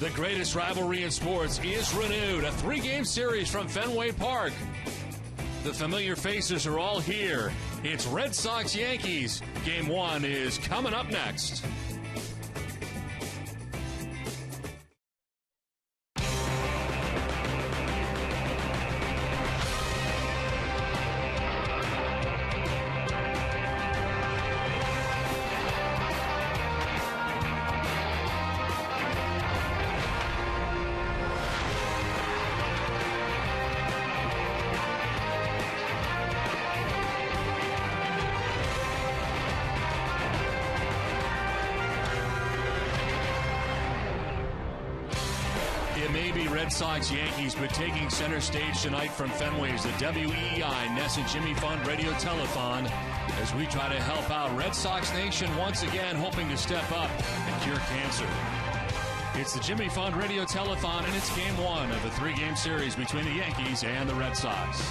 The greatest rivalry in sports is renewed. A three-game series from Fenway Park. The familiar faces are all here. It's Red Sox Yankees. Game 1 is coming up next. Red Sox Yankees, but taking center stage tonight from Fenway is the WEEI Ness and Jimmy Fund Radio Telethon as we try to help out Red Sox Nation once again, hoping to step up and cure cancer. It's the Jimmy Fund Radio Telethon, and it's game 1 of a three-game series between the Yankees and the Red Sox.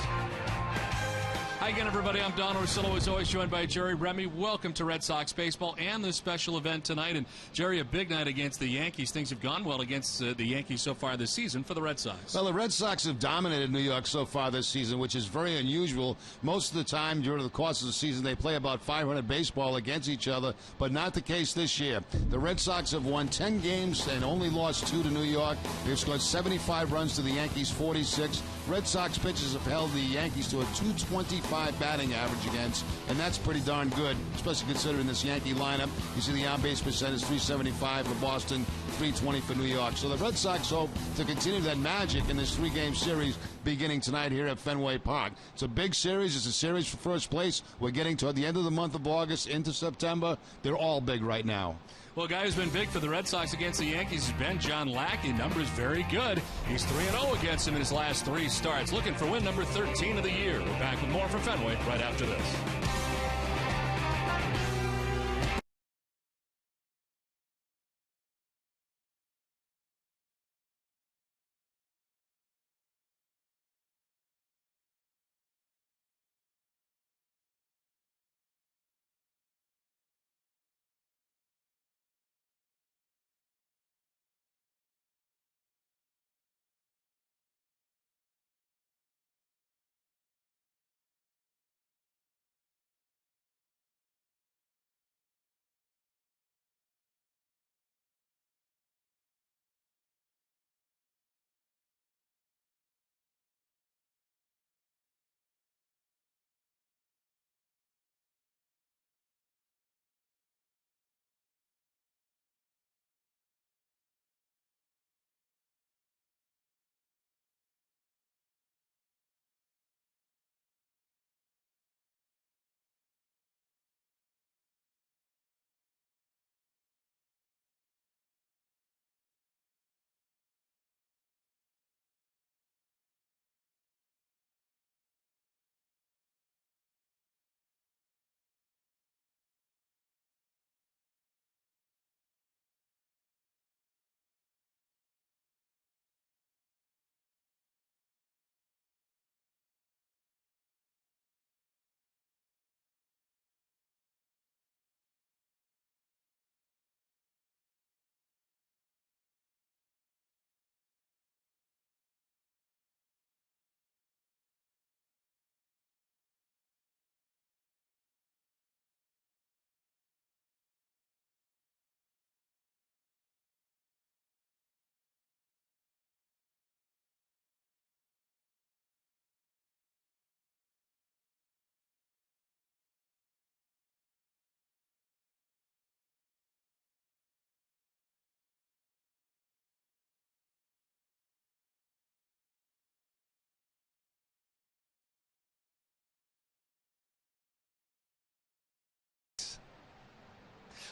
Hi again, everybody. I'm Don Orsillo, as always, joined by Jerry Remy. Welcome to Red Sox baseball and this special event tonight. And, Jerry, a big night against the Yankees. Things have gone well against the Yankees so far this season for the Red Sox. Well, the Red Sox have dominated New York so far this season, which is very unusual. Most of the time during the course of the season, they play about 500 baseball against each other, but not the case this year. The Red Sox have won 10 games and only lost 2 to New York. They've scored 75 runs to the Yankees, 46. Red Sox pitchers have held the Yankees to a .225 batting average against, and that's pretty darn good, especially considering this Yankee lineup. You see the on-base percentage, .375 for Boston, .320 for New York. So the Red Sox hope to continue that magic in this three-game series beginning tonight here at Fenway Park. It's a big series. It's a series for first place. We're getting toward the end of the month of August into September. They're all big right now. Well, a guy who's been big for the Red Sox against the Yankees has been John Lackey. Numbers very good. He's 3-0 against him in his last 3 starts. Looking for win number 13 of the year. We're back with more from Fenway right after this.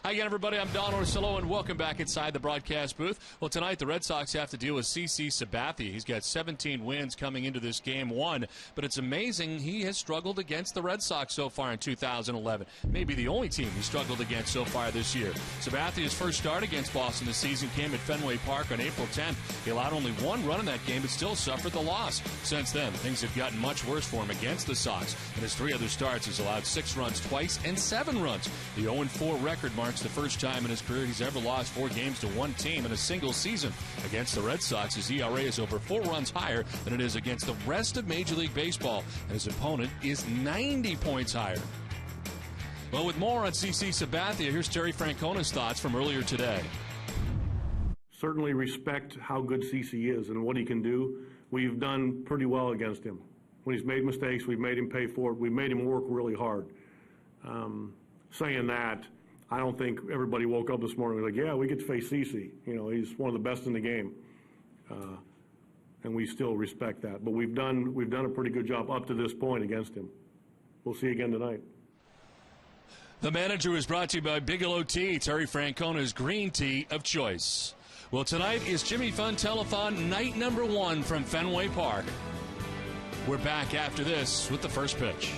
Hi again, everybody. I'm Don Orsillo, and welcome back inside the broadcast booth. Well, tonight the Red Sox have to deal with CC Sabathia. He's got 17 wins coming into this game 1, but it's amazing he has struggled against the Red Sox so far in 2011. Maybe the only team he struggled against so far this year. Sabathia's first start against Boston this season came at Fenway Park on April 10th. He allowed only 1 run in that game, but still suffered the loss. Since then, things have gotten much worse for him against the Sox. In his 3 other starts, he's allowed 6 runs twice and 7 runs. The 0-4 record marks the first time in his career he's ever lost 4 games to one team in a single season. Against the Red Sox, his ERA is over 4 runs higher than it is against the rest of Major League Baseball, and his opponent is 90 points higher. Well, with more on CC Sabathia, here's Terry Francona's thoughts from earlier today. Certainly respect how good CC is and what he can do. We've done pretty well against him. When he's made mistakes, we've made him pay for it. We've made him work really hard. Saying that, I don't think everybody woke up this morning and was like, yeah, we get to face CC. You know, he's one of the best in the game. And we still respect that. But we've done a pretty good job up to this point against him. We'll see you again tonight. The Manager is brought to you by Bigelow Tea, Terry Francona's green tea of choice. Well, tonight is Jimmy Fund Telethon night number 1 from Fenway Park. We're back after this with the first pitch.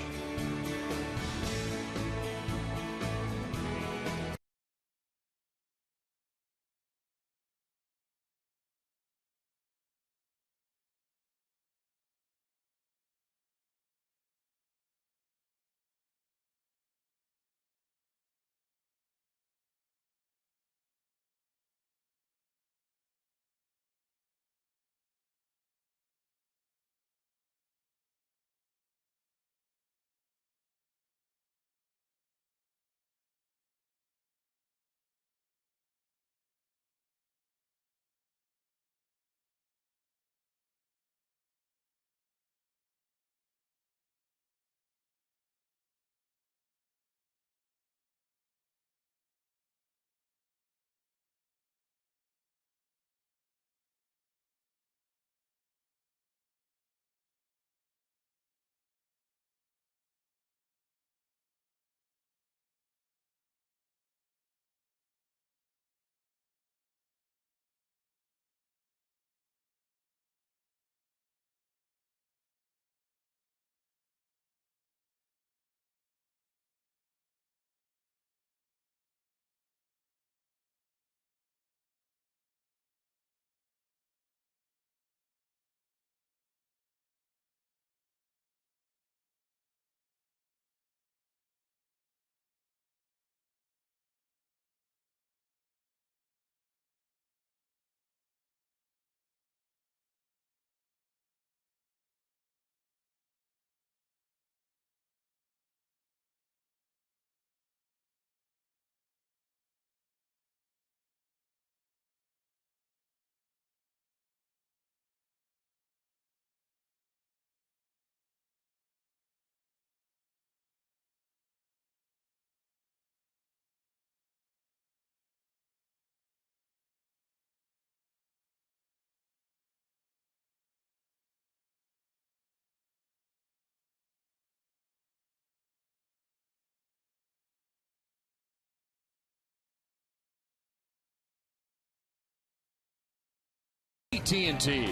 AT&T,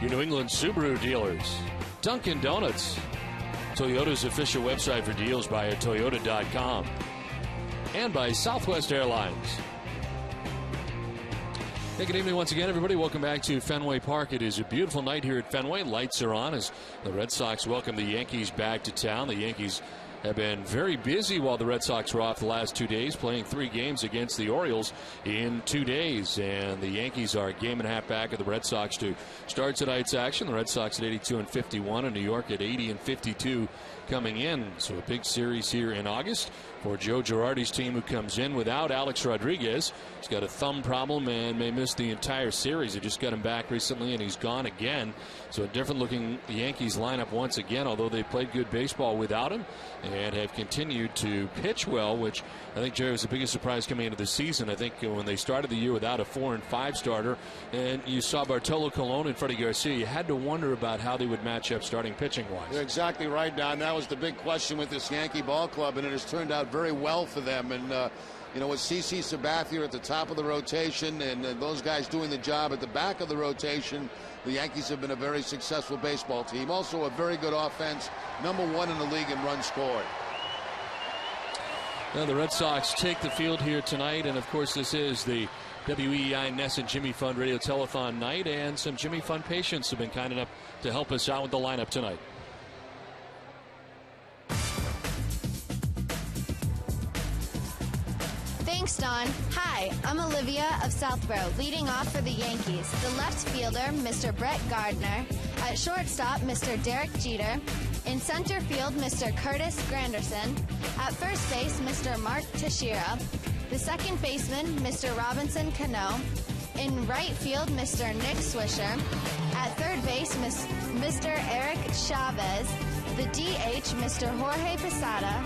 your New England Subaru dealers, Dunkin' Donuts, Toyota's official website for deals by Toyota.com, and by Southwest Airlines. Hey, good evening once again, everybody. Welcome back to Fenway Park. It is a beautiful night here at Fenway. Lights are on as the Red Sox welcome the Yankees back to town. The Yankees have been very busy while the Red Sox were off the last 2 days, playing 3 games against the Orioles in 2 days. And the Yankees are a game and a half back of the Red Sox to start tonight's action. The Red Sox at 82-51 and New York at 80-52 coming in. So a big series here in August for Joe Girardi's team, who comes in without Alex Rodriguez. He's got a thumb problem and may miss the entire series. They just got him back recently and he's gone again. So a different looking Yankees lineup once again, although they played good baseball without him and have continued to pitch well, which I think, Jerry, was the biggest surprise coming into the season. I think when they started the year without a 4 and 5 starter and you saw Bartolo Colon and Freddie Garcia, you had to wonder about how they would match up starting pitching wise. You're exactly right, Don. That was the big question with this Yankee ball club, and it has turned out very well for them. And you know, with CC Sabathia at the top of the rotation and those guys doing the job at the back of the rotation, the Yankees have been a very successful baseball team. Also a very good offense, #1 in the league in runs scored. Now the Red Sox take the field here tonight, and of course this is the WEEI Ness and Jimmy Fund Radio Telethon night, and some Jimmy Fund patients have been kind enough to help us out with the lineup tonight. Thanks, Don. Hi, I'm Olivia of Southborough, leading off for the Yankees. The left fielder, Mr. Brett Gardner. At shortstop, Mr. Derek Jeter. In center field, Mr. Curtis Granderson. At first base, Mr. Mark Teixeira. The second baseman, Mr. Robinson Cano. In right field, Mr. Nick Swisher. At third base, Mr. Eric Chavez. The DH, Mr. Jorge Posada.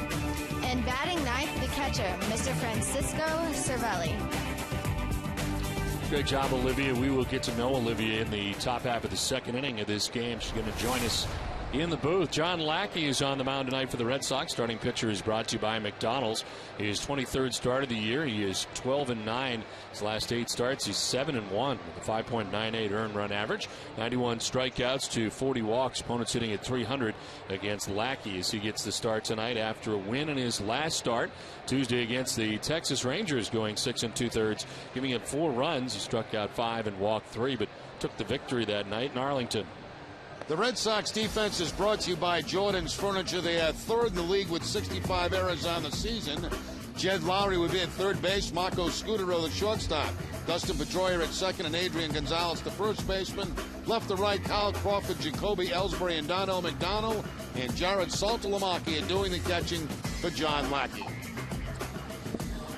And batting ninth, the catcher, Mr. Francisco Cervelli. Great job, Olivia. We will get to know Olivia in the top half of the second inning of this game. She's going to join us in the booth. John Lackey is on the mound tonight for the Red Sox. Starting pitcher is brought to you by McDonald's. His 23rd start of the year. He is 12-9. His last 8 starts, he's 7-1 with a 5.98 earned run average. 91 strikeouts to 40 walks. Opponents hitting at 300 against Lackey as he gets the start tonight after a win in his last start Tuesday against the Texas Rangers, going 6 2/3, giving up 4 runs. He struck out 5 and walked 3, but took the victory that night in Arlington. The Red Sox defense is brought to you by Jordan's Furniture. They are third in the league with 65 errors on the season. Jed Lowry would be at third base. Marco Scutero, the shortstop. Dustin Pedroia at second, and Adrian Gonzalez, the first baseman. Left to right, Kyle Crawford, Jacoby Ellsbury, and Dono McDonald. And Jared Saltalamacchia are doing the catching for John Lackey.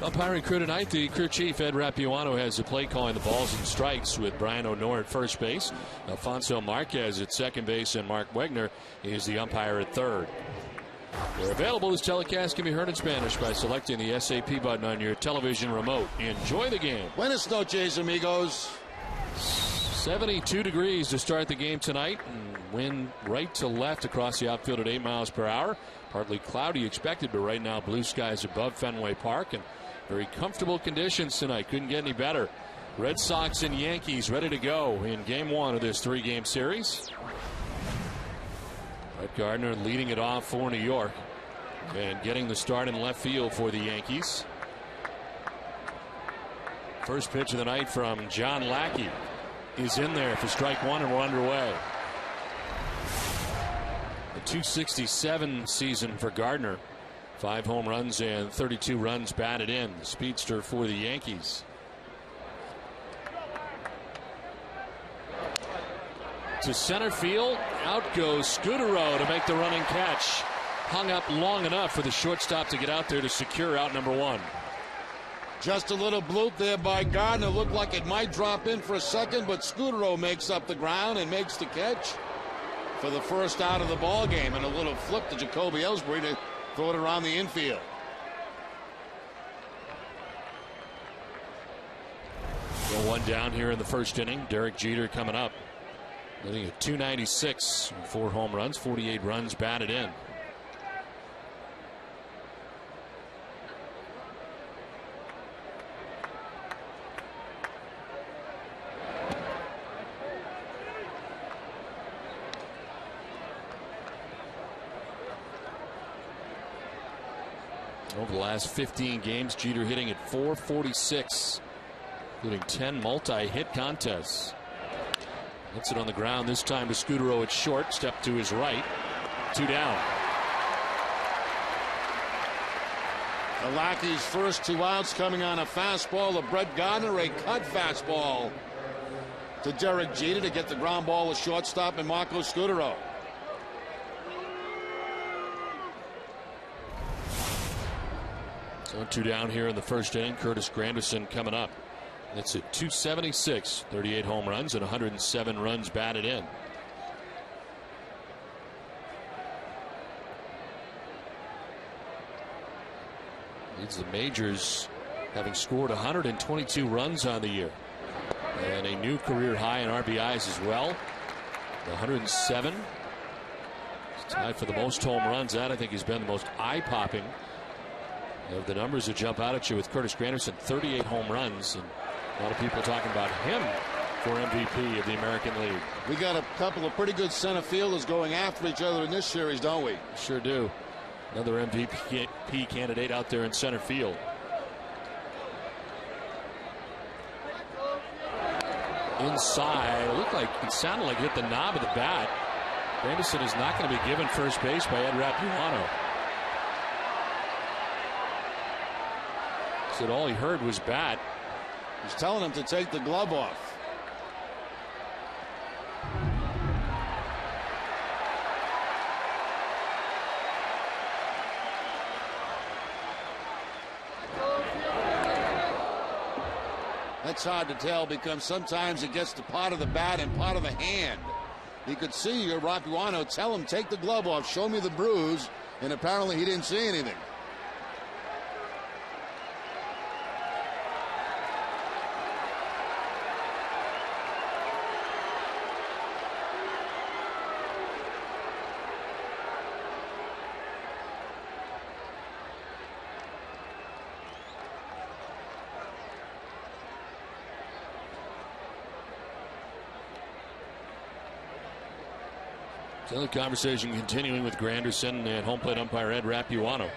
Umpiring crew tonight, the crew chief Ed Rapuano has the play calling the balls and strikes with Brian O'Nor at first base. Alfonso Marquez at second base, and Mark Wegner is the umpire at third. Where available, this telecast can be heard in Spanish by selecting the SAP button on your television remote. Enjoy the game. Buenas noches, amigos. 72 degrees to start the game tonight, and wind right to left across the outfield at 8 miles per hour. Partly cloudy expected, but right now blue skies above Fenway Park, and very comfortable conditions tonight. Couldn't get any better. Red Sox and Yankees ready to go in game 1 of this 3-game series. Brett Gardner leading it off for New York and getting the start in left field for the Yankees. First pitch of the night from John Lackey is in there for strike 1, and we're underway. A .267 season for Gardner. 5 home runs and 32 runs batted in. The speedster for the Yankees. To center field. Out goes Scutero to make the running catch. Hung up long enough for the shortstop to get out there to secure out number 1. Just a little bloop there by Gardner. Looked like it might drop in for a second, but Scutero makes up the ground and makes the catch for the first out of the ball game. And a little flip to Jacoby Ellsbury to throw it around the infield. Well, 1 down here in the first inning. Derek Jeter coming up. Hitting at .296, 4 home runs, 48 runs batted in. Over the last 15 games, Jeter hitting at .446, including 10 multi-hit contests. Hits it on the ground, this time to Scutero at short. Step to his right. 2 down. The Lackey's first 2 outs coming on a fastball to Brett Gardner, a cut fastball to Derek Jeter to get the ground ball to shortstop and Marco Scutero. So 2 down here in the first inning. Curtis Granderson coming up. That's at .276, 38 home runs and 107 runs batted in. Leads the majors, having scored 122 runs on the year. And a new career high in RBIs as well. 107. It's tied for the most home runs. That, I think, has been the most eye-popping of the numbers that jump out at you with Curtis Granderson. 38 home runs, and a lot of people talking about him for MVP of the American League. We got a couple of pretty good center fielders going after each other in this series, don't we? Sure do. Another MVP candidate out there in center field. Inside, it sounded like it hit the knob of the bat. Granderson is not going to be given first base by Ed Rapuano. Said all he heard was bat. He's telling him to take the glove off. That's hard to tell because sometimes it gets to part of the bat and part of the hand. You could see Rapuano tell him, take the glove off, show me the bruise, and apparently he didn't see anything. So the conversation continuing with Granderson and home plate umpire Ed Rapuano.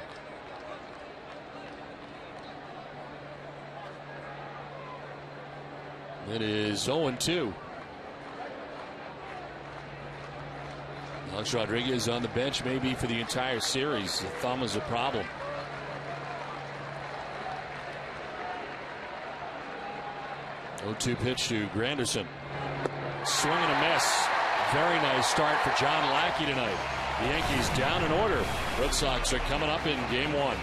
It is 0-2. Alex Rodriguez on the bench maybe for the entire series. The thumb is a problem. Oh, 2 pitch to Granderson. Swing and a miss. Very nice start for John Lackey tonight. The Yankees down in order. Red Sox are coming up in game 1.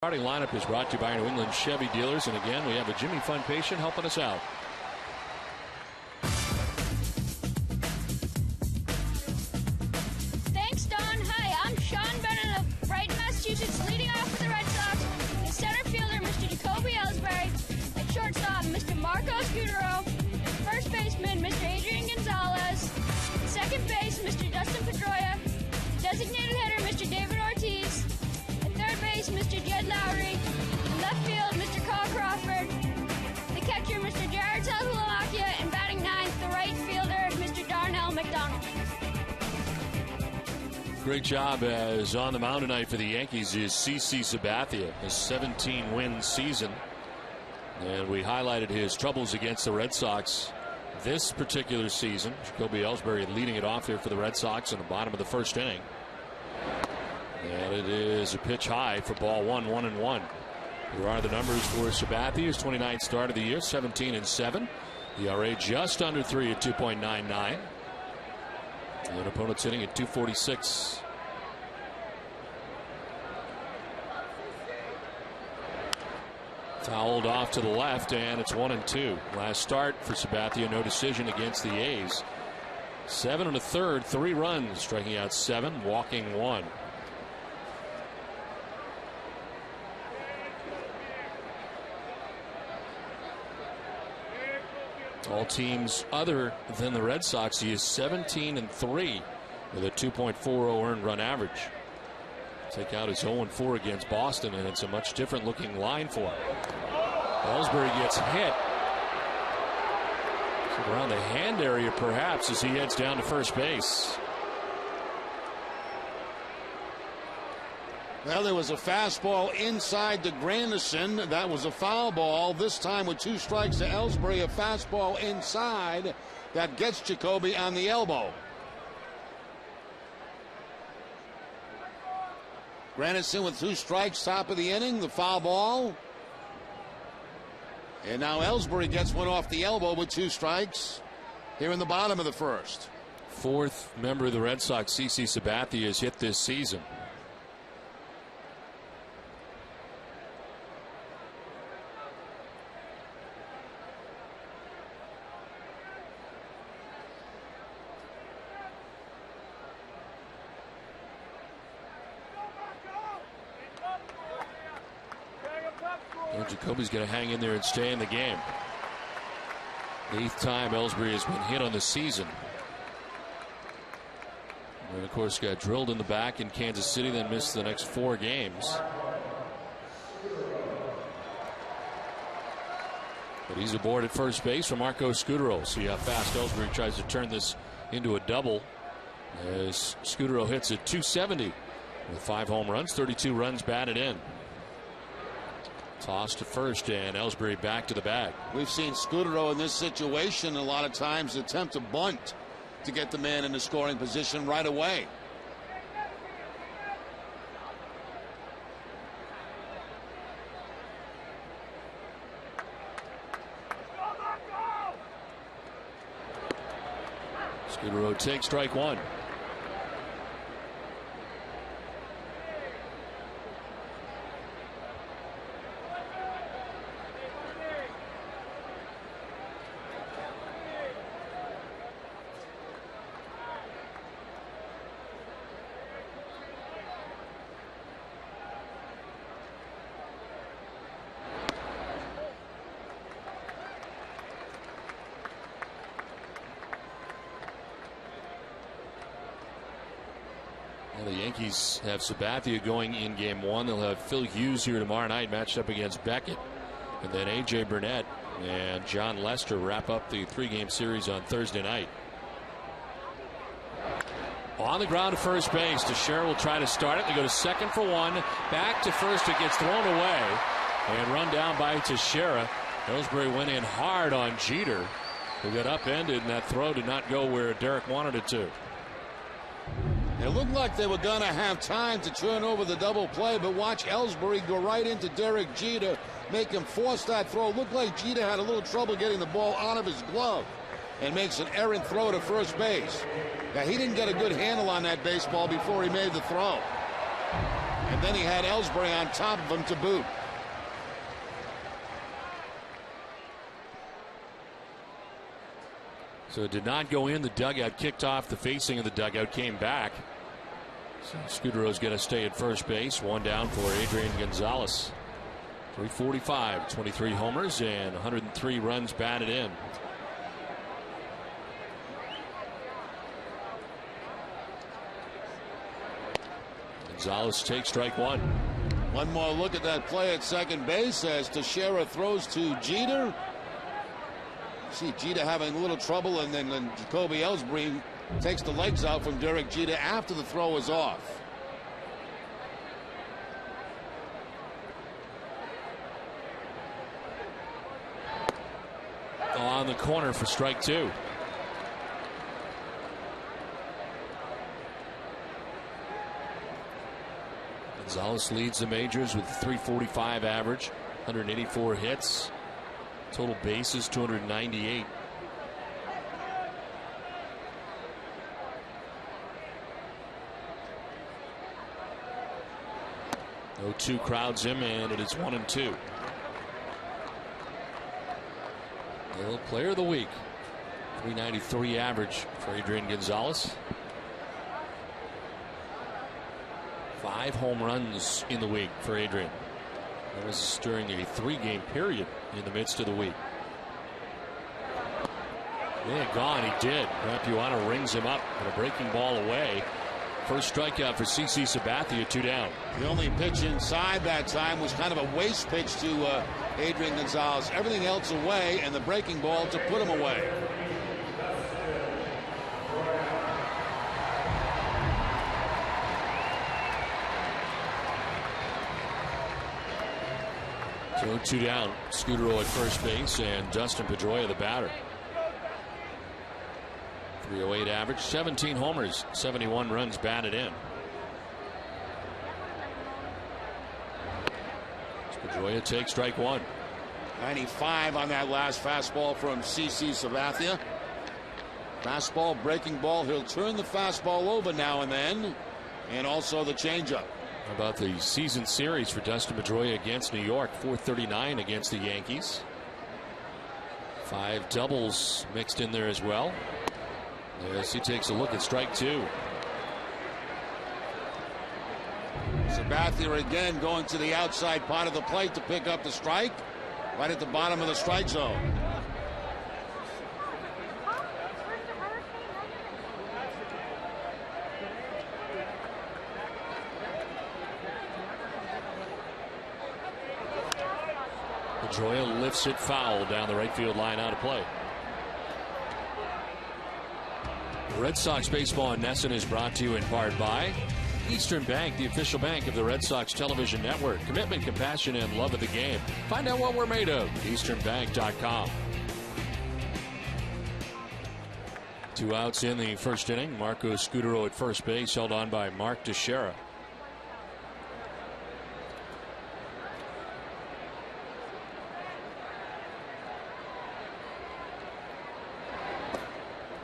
Starting lineup is brought to you by New England Chevy dealers, and again we have a Jimmy Fund patient helping us out. Thanks, Don. Hi, I'm Sean Bennett of Brighton, Massachusetts, leading off for the Red Sox. The center fielder, Mr. Jacoby Ellsbury. At shortstop, Mr. Marcos Gutero. First baseman, Mr. Adrian Gonzalez. Second base, Mr. Dustin Pedroia. Designated hitter, Mr. David Ortiz. Third base, Mr. Jed Lowry. Left field, Mr. Carl Crawford. The catcher, Mr. Jared Salzalakia. And batting ninth, the right fielder, Mr. Darnell McDonald. Great job as on the mound tonight for the Yankees is CC Sabathia, a 17-win season. And we highlighted his troubles against the Red Sox this particular season. Jacoby Ellsbury leading it off there for the Red Sox in the bottom of the first inning. And it is a pitch high for ball 1, 1-1. Here are the numbers for Sabathia. His 29th start of the year, 17-7. ERA just under 3 at 2.99. And opponent's hitting at 246. Fouled off to the left, and it's 1-2. Last start for Sabathia, no decision against the A's. 7 1/3, 3 runs, striking out 7, walking 1. All teams other than the Red Sox, he is 17-3 with a 2.40 earned run average. Take out his 0-4 against Boston, and it's a much different looking line for him. Ellsbury gets hit. So around the hand area perhaps as he heads down to first base. Well, there was a fastball inside to Granderson. That was a foul ball. This time with 2 strikes to Ellsbury, a fastball inside that gets Jacoby on the elbow. Granderson with 2 strikes, top of the inning, the foul ball. And now Ellsbury gets one off the elbow with 2 strikes here in the bottom of the first. 4th member of the Red Sox, CC Sabathia, has hit this season. Jacoby's going to hang in there and stay in the game. 8th time Ellsbury has been hit on the season. And of course got drilled in the back in Kansas City, then missed the next 4 games. But he's aboard at first base for Marco Scutaro. See how fast Ellsbury tries to turn this into a double, as Scutaro hits at .270 with 5 home runs, 32 runs batted in. Toss to first, and Ellsbury back to the bag. We've seen Scutaro in this situation a lot of times attempt to bunt to get the man in the scoring position right away. Scutaro takes strike 1. The Yankees have Sabathia going in game 1. They'll have Phil Hughes here tomorrow night, matched up against Beckett. And then A.J. Burnett and John Lester wrap up the 3-game series on Thursday night. On the ground to first base. Teixeira will try to start it. They go to second for 1. Back to first. It gets thrown away and run down by Teixeira. Ellsbury went in hard on Jeter, who got upended, and that throw did not go where Derek wanted it to. It looked like they were going to have time to turn over the double play, but watch Ellsbury go right into Derek Jeter, make him force that throw. It looked like Jeter had a little trouble getting the ball out of his glove and makes an errant throw to first base. Now, he didn't get a good handle on that baseball before he made the throw. And then he had Ellsbury on top of him to boot. So it did not go in. The dugout kicked off. The facing of the dugout came back. So Scutaro's going to stay at first base. 1 down for Adrian Gonzalez. 345, 23 homers, and 103 runs batted in. Gonzalez takes strike 1. One more look at that play at second base as Teixeira throws to Jeter. See Jeter having a little trouble, and then Jacoby Ellsbury takes the legs out from Derek Jeter after the throw is off. On the corner for strike 2. Gonzalez leads the majors with 345 average, 184 hits. Total bases 298. No 2 crowds him, and it is 1-2. Player of the week .393 average for Adrian Gonzalez. 5 home runs in the week for Adrian. That was during a 3-game period in the midst of the week. Yeah, gone. He did. Capuano rings him up and a breaking ball away. First strikeout for CC Sabathia, 2 down. The only pitch inside that time was kind of a waste pitch to Adrian Gonzalez. Everything else away, and the breaking ball to put him away. So 2 down. Scudero at first base and Dustin Pedroia the batter. .308 average, 17 homers, 71 runs batted in. Pedroia takes strike 1. 95 on that last fastball from CC Sabathia. Fastball, breaking ball. He'll turn the fastball over now and then, and also the changeup. How about the season series for Dustin Pedroia against New York? .439 against the Yankees. 5 doubles mixed in there as well. As he takes a look at strike 2. Sabathia again going to the outside part of the plate to pick up the strike, right at the bottom of the strike zone. Pedroia lifts it foul down the right field line, out of play. Red Sox baseball in Nesson is brought to you in part by Eastern Bank, the official bank of the Red Sox television network. Commitment, compassion, and love of the game. Find out what we're made of. EasternBank.com. 2 outs in the first inning. Marco Scudero at first base, held on by Mark Teixeira.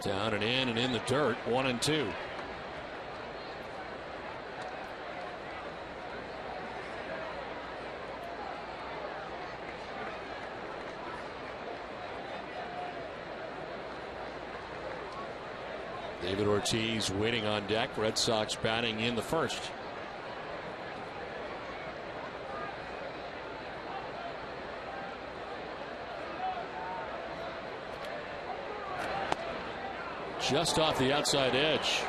Down and in the dirt, 1-2. David Ortiz waiting on deck. Red Sox batting in the first. Just off the outside edge.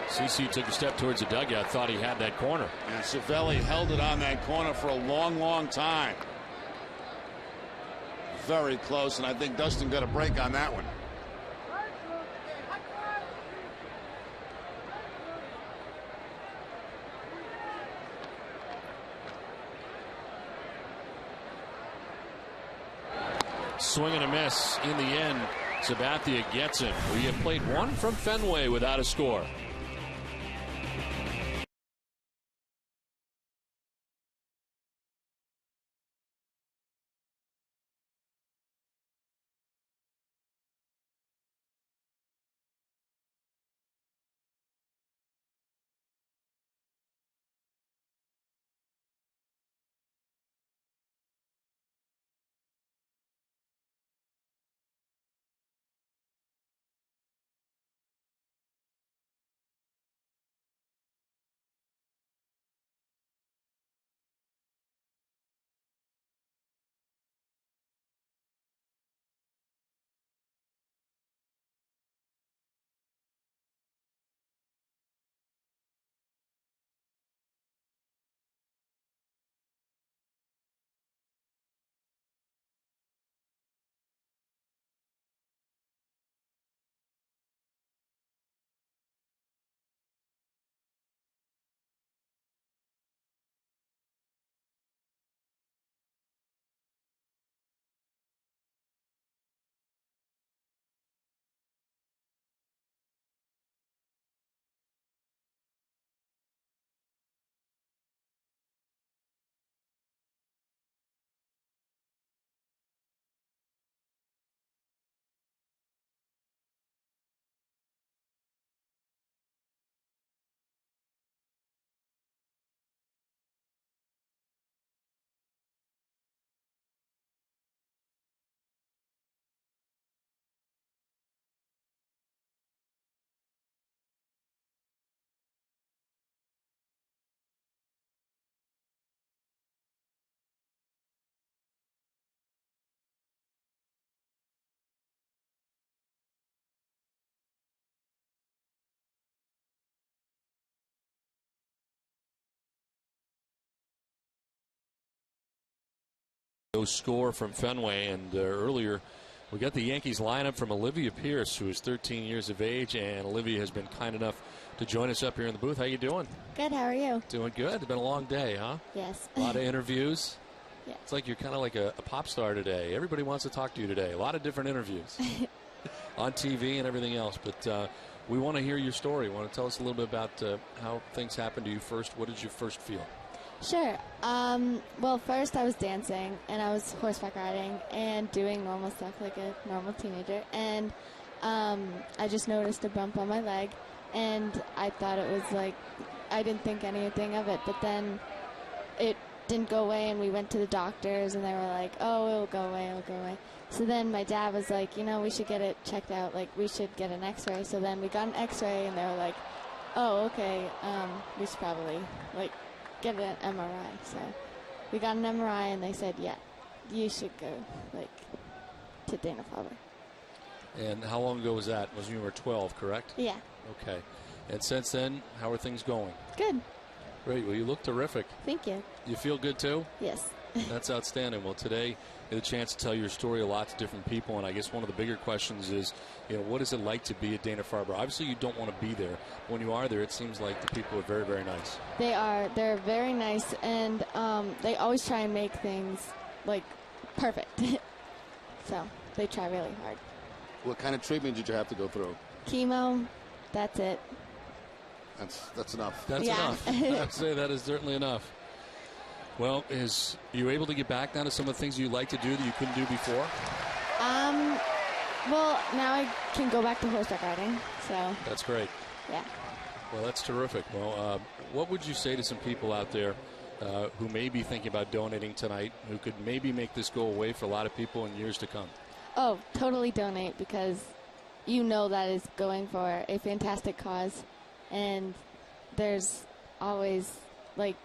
CC took a step towards the dugout, thought he had that corner. And Cervelli held it on that corner for a long time. Very close, and I think Dustin got a break on that one. Swing and a miss in the end. Sabathia gets him. We have played 1 from Fenway without a score. score from Fenway, and earlier we got the Yankees lineup from Olivia Pierce, who is 13 years of age, and Olivia has been kind enough to join us up here in the booth. How you doing? Good, how are you? Doing good. It's been a long day, huh? Yes. A lot of interviews. Yeah. It's like you're kind of like a pop star today. Everybody wants to talk to you today. A lot of different interviews on TV and everything else. But we want to hear your story. Want to tell us a little bit about how things happened to you first? What did you first feel? Sure. Well, first I was dancing, and I was horseback riding and doing normal stuff like a normal teenager. And I just noticed a bump on my leg, and I thought it was like, I didn't think anything of it. But then it didn't go away, and we went to the doctors, and they were like, oh, it'll go away, it'll go away. So then my dad was like, you know, we should get it checked out. Like, we should get an x-ray. So then we got an x-ray, and they were like, oh, okay, we should probably, like, get an MRI. So we got an MRI, and they said, yeah, you should go, like, to Dana-Farber. And how long ago was that? Was when you were 12, correct? Yeah. Okay. And since then, how are things going? Good. Great. Well, you look terrific. Thank you. You feel good, too? Yes. That's outstanding. Well, today you had a chance to tell your story to lots of different people, and I guess one of the bigger questions is, you know, what is it like to be at Dana-Farber? Obviously, you don't want to be there. When you are there, it seems like the people are very, very nice. They are. They're very nice, and they always try and make things, like, perfect. So they try really hard. What kind of treatment did you have to go through? Chemo, that's it. That's enough. That's enough. I'd say that is certainly enough. Well, are you able to get back now to some of the things you like to do that you couldn't do before? Well, now I can go back to horseback riding, so. That's great. Yeah. Well, that's terrific. Well, what would you say to some people out there who may be thinking about donating tonight, who could maybe make this go away for a lot of people in years to come? Oh, totally donate, because you know that is going for a fantastic cause, and there's always, like,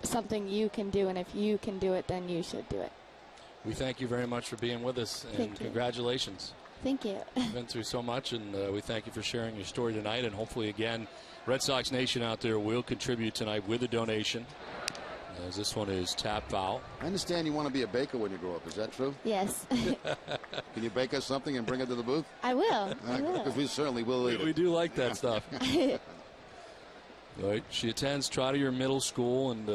something you can do, and if you can do it, then you should do it. We thank you very much for being with us, and congratulations. Thank you. You've been through so much, and we thank you for sharing your story tonight, and hopefully, again, Red Sox Nation out there will contribute tonight with a donation, as this one is tap foul. I understand you want to be a baker when you grow up. Is that true? Yes. Can you bake us something and bring it to the booth? I will. I will. Because we certainly will eat it. We do like that stuff. Right. She attends Trotter Middle School, and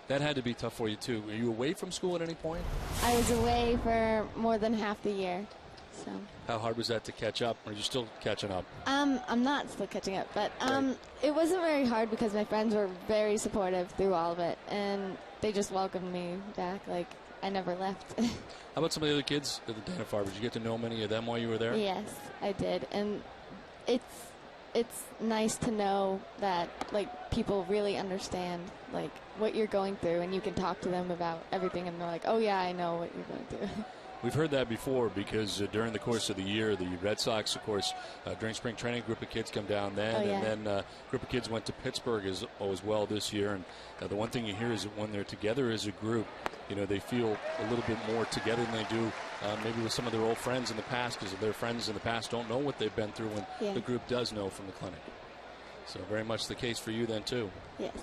that had to be tough for you, too. Were you away from school at any point? I was away for more than half the year. So. How hard was that to catch up? Or are you still catching up? I'm not still catching up, but it wasn't very hard because my friends were very supportive through all of it, and they just welcomed me back. Like, I never left. How about some of the other kids at the Dana-Farber? Did you get to know many of them while you were there? Yes, I did, and it's nice to know that, like, people really understand, like, what you're going through, and you can talk to them about everything, and they're like, oh yeah, I know what you're going through. We've heard that before, because during the course of the year, the Red Sox, of course, during spring training, a group of kids come down then, and then a group of kids went to Pittsburgh as well this year. And the one thing you hear is that when they're together as a group, you know, they feel a little bit more together than they do maybe with some of their old friends in the past, because their friends in the past don't know what they've been through when the group does know from the clinic. So very much the case for you then, too. Yes.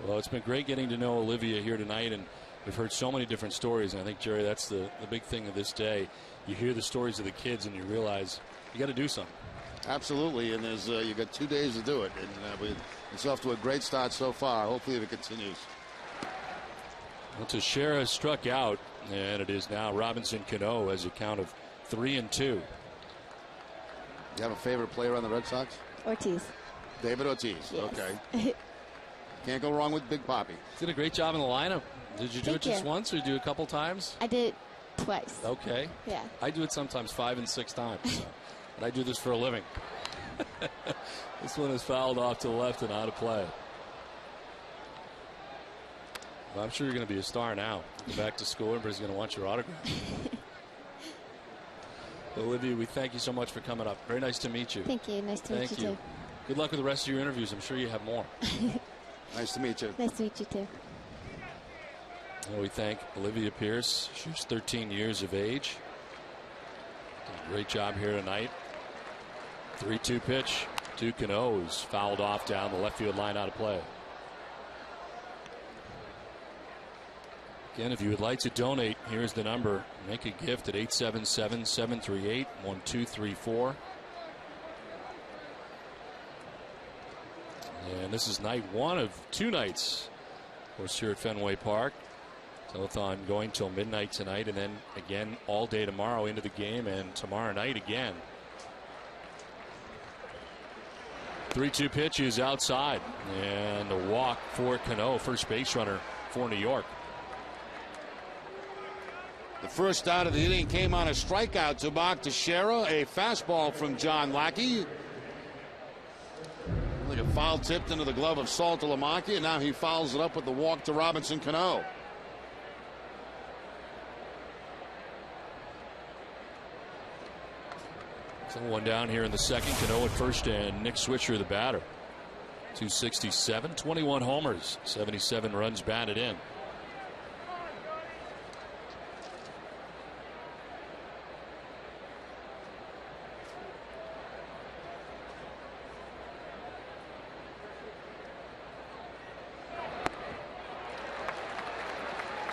Well, it's been great getting to know Olivia here tonight, and we've heard so many different stories, and I think, Jerry, that's the big thing of this day. You hear the stories of the kids, and you realize you got to do something. Absolutely, and there's you got 2 days to do it, and it's off to a great start so far. Hopefully it continues. Well, Teixeira struck out, and it is now Robinson Cano as a count of 3-2. You have a favorite player on the Red Sox? Ortiz. David Ortiz. Yes. Okay. Can't go wrong with Big Papi. Did a great job in the lineup. Did you do it just once, or do it a couple times? I did it twice. Okay. Yeah. I do it sometimes 5 and 6 times. So. And I do this for a living. This one is fouled off to the left and out of play. Well, I'm sure you're going to be a star now. Go back to school. Everybody's going to want your autograph. Olivia, we thank you so much for coming up. Very nice to meet you. Thank you. Nice to meet you, too. Good luck with the rest of your interviews. I'm sure you have more. Nice to meet you. Nice to meet you, too. Well, we thank Olivia Pierce. She's 13 years of age. Did a great job here tonight. 3-2 pitch to Cano, who's fouled off down the left field line out of play. Again, if you would like to donate, here's the number. Make a gift at 877-738-1234. And this is night one of 2 nights, of course, here at Fenway Park. Telethon going till midnight tonight, and then again all day tomorrow into the game, and tomorrow night again. 3-2 pitch is outside, and a walk for Cano, first base runner for New York. The first out of the inning came on a strikeout to Mark Teixeira, a fastball from John Lackey. Like a foul tipped into the glove of Saltalamacchia, and now he fouls it up with the walk to Robinson Cano. So one down here in the second. Cano at first, and Nick Swisher the batter. 267, 21 homers, 77 runs batted in.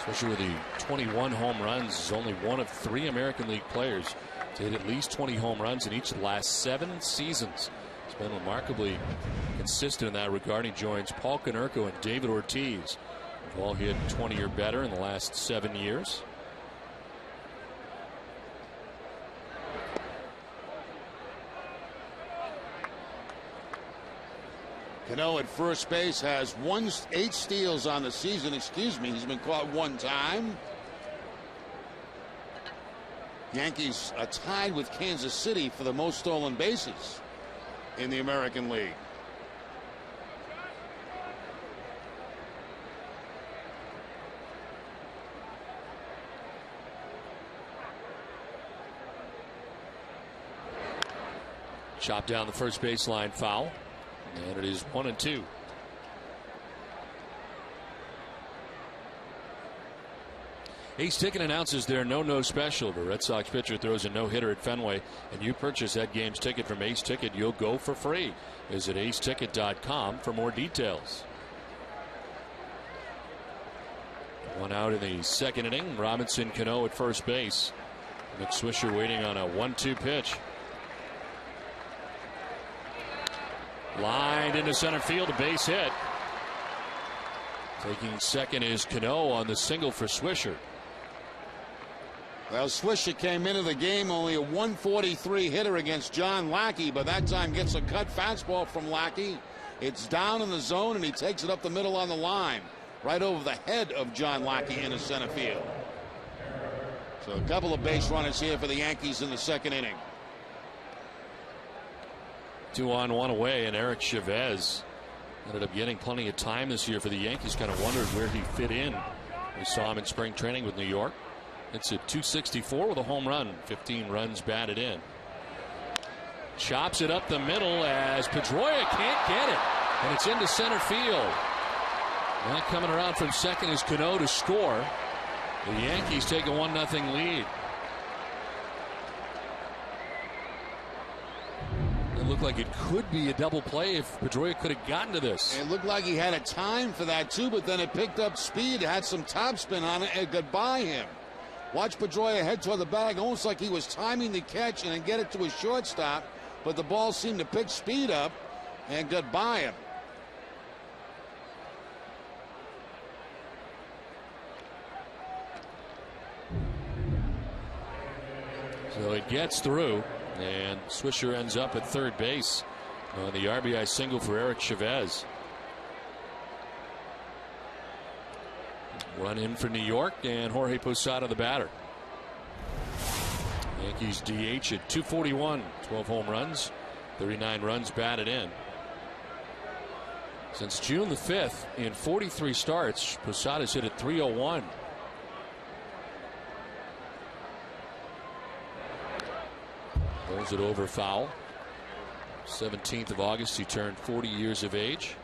Swisher with the 21 home runs is only one of 3 American League players to hit at least 20 home runs in each of the last 7 seasons. He's been remarkably consistent in that regard. He joins Paul Konerko and David Ortiz, who've all hit 20 or better in the last 7 years. Cano at first base has 8 steals on the season. He's been caught 1 time. Yankees are tied with Kansas City for the most stolen bases in the American League. Chopped down the first baseline foul, and it is 1-2. Ace Ticket announces their no special. The Red Sox pitcher throws a no-hitter at Fenway, and you purchase that game's ticket from Ace Ticket, you'll go for free. Visit aceticket.com for more details. One out in the second inning. Robinson Cano at first base. Nick Swisher waiting on a 1-2 pitch. Lined into center field, a base hit. Taking second is Cano on the single for Swisher. Well, Swisher came into the game only a 143 hitter against John Lackey, but that time gets a cut fastball from Lackey. It's down in the zone, and he takes it up the middle on the line, right over the head of John Lackey into center field. So a couple of base runners here for the Yankees in the second inning. 2 on, 1 away, and Eric Chavez ended up getting plenty of time this year for the Yankees. Kind of wondered where he fit in. We saw him in spring training with New York. It's at 264 with a home run, 15 runs batted in. Chops it up the middle as Pedroia can't get it, and it's into center field. Now coming around from second is Cano to score. The Yankees take a 1-0 lead. It looked like it could be a double play if Pedroia could have gotten to this. It looked like he had a time for that too, but then it picked up speed, had some topspin on it, and got by him. Watch Pedroia head toward the bag, almost like he was timing the catch and then get it to his shortstop, but the ball seemed to pick speed up and got by him. So it gets through, and Swisher ends up at third base on the RBI single for Eric Chavez. Run in for New York, and Jorge Posada the batter. Yankees DH at 241, 12 home runs, 39 runs batted in. Since June the 5th, in 43 starts, Posada's hit at 301. Throws it over foul. 17th of August, he turned 40 years of age.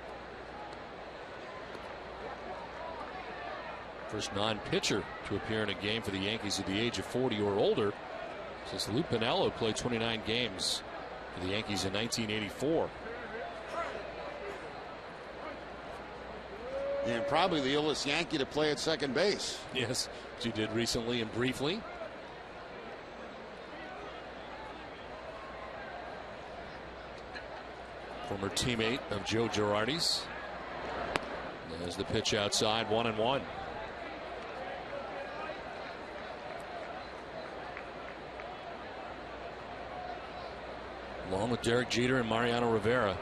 First non-pitcher to appear in a game for the Yankees at the age of 40 or older since Lou Piniella played 29 games for the Yankees in 1984. And probably the oldest Yankee to play at second base. Yes, she did recently and briefly. Former teammate of Joe Girardi's. There's the pitch outside, 1-1. Along with Derek Jeter and Mariano Rivera,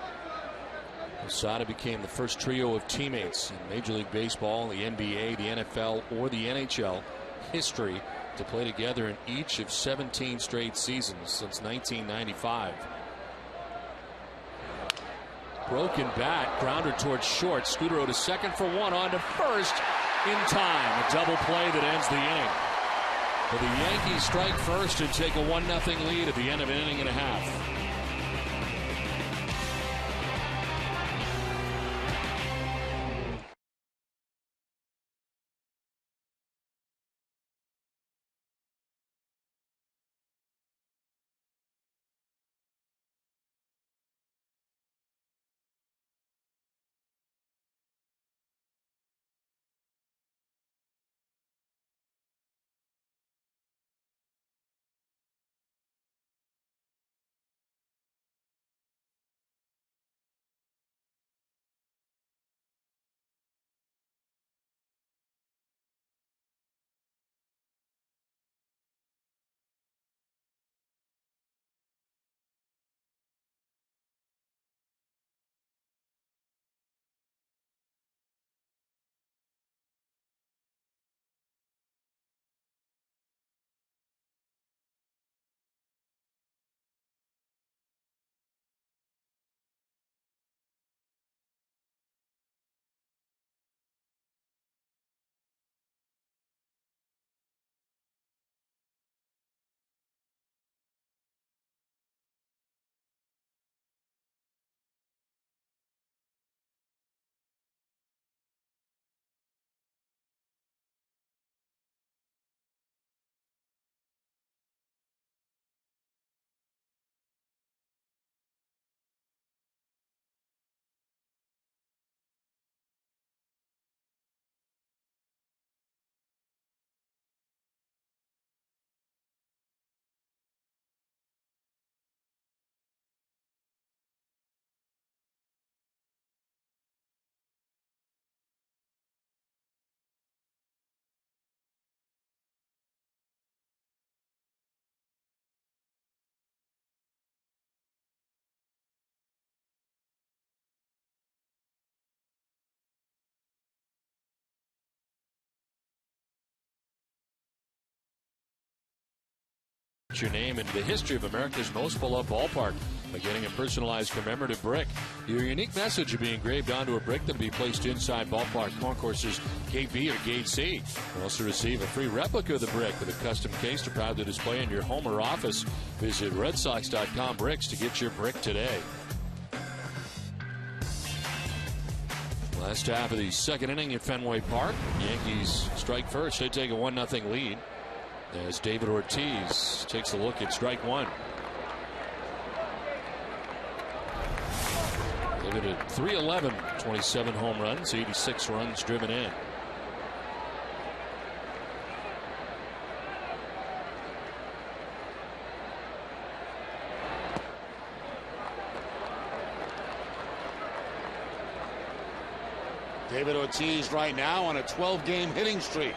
Posada became the first trio of teammates in Major League Baseball, the NBA, the NFL, or the NHL history to play together in each of 17 straight seasons since 1995. Broken bat, grounder towards short. Scudero to second for one, on to first in time. A double play that ends the inning. But the Yankees strike first and take a 1-0 lead at the end of an inning and a half. Your name into the history of America's most beloved ballpark by getting a personalized commemorative brick. Your unique message will be engraved onto a brick that will be placed inside ballpark concourses Gate B or Gate C. You'll also receive a free replica of the brick with a custom case to proudly display in your home or office. Visit RedSox.com bricks to get your brick today. Last half of the second inning at Fenway Park. Yankees strike first. They take a 1-0 lead as David Ortiz takes a look at strike one. David at 311, 27 home runs, 86 runs driven in. David Ortiz right now on a 12-game hitting streak.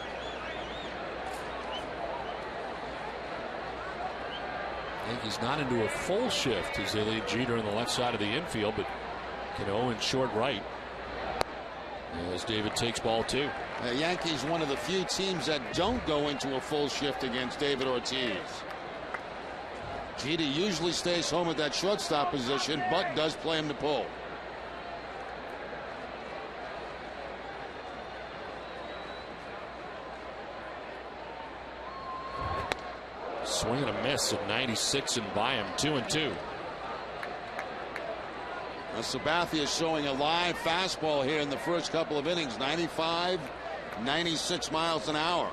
Yankees not into a full shift as they lead Jeter on the left side of the infield, but Cano in short right as David takes ball two. Yankees one of the few teams that don't go into a full shift against David Ortiz. Jeter usually stays home at that shortstop position, but does play him to pull. Swing and a miss at 96 and by him, 2-2. Sabathia is showing a live fastball here in the first couple of innings. 95, 96 miles an hour.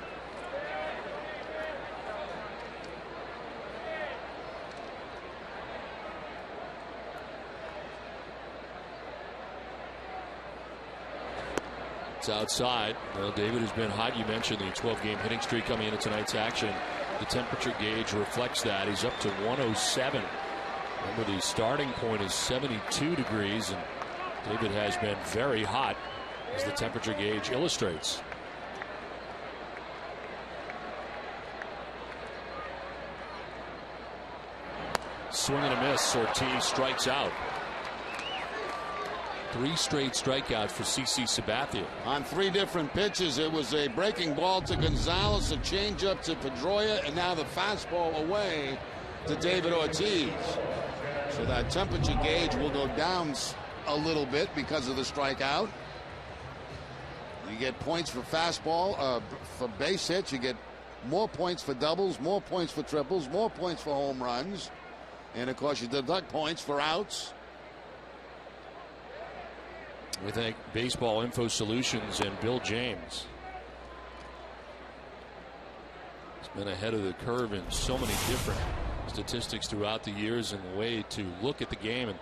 It's outside. Well, David has been hot. You mentioned the 12-game hitting streak coming into tonight's action. The temperature gauge reflects that. He's up to 107. Remember, the starting point is 72 degrees, and David has been very hot, as the temperature gauge illustrates. Swing and a miss. Ortiz strikes out. 3 straight strikeouts for CC Sabathia. On 3 different pitches, it was a breaking ball to Gonzalez, a changeup to Pedroia, and now the fastball away to David Ortiz. So that temperature gauge will go down a little bit because of the strikeout. You get points for fastball, for base hits. You get more points for doubles, more points for triples, more points for home runs. And, of course, you deduct points for outs. We thank Baseball Info Solutions and Bill James. He's been ahead of the curve in so many different statistics throughout the years and the way to look at the game. And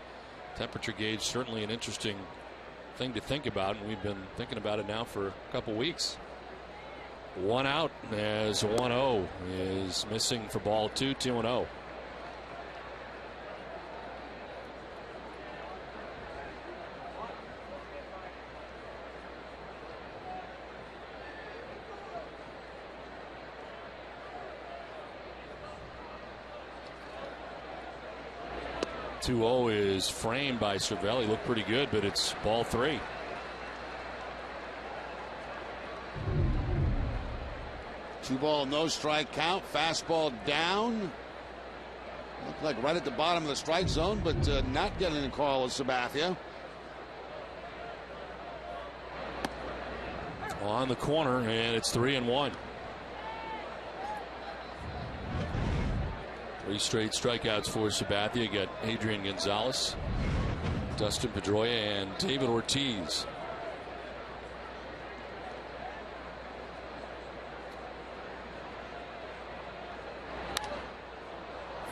temperature gauge certainly an interesting thing to think about, and we've been thinking about it now for a couple weeks. 1 out as 1-0 is missing for ball 2, 2-0. Is framed by Cervelli. Looked pretty good, but it's ball 3. Two ball, no strike count. Fastball down. Looked like right at the bottom of the strike zone, but not getting a call of Sabathia. On the corner, and it's 3-1. 3 straight strikeouts for Sabathia. Got Adrian Gonzalez, Dustin Pedroia, and David Ortiz.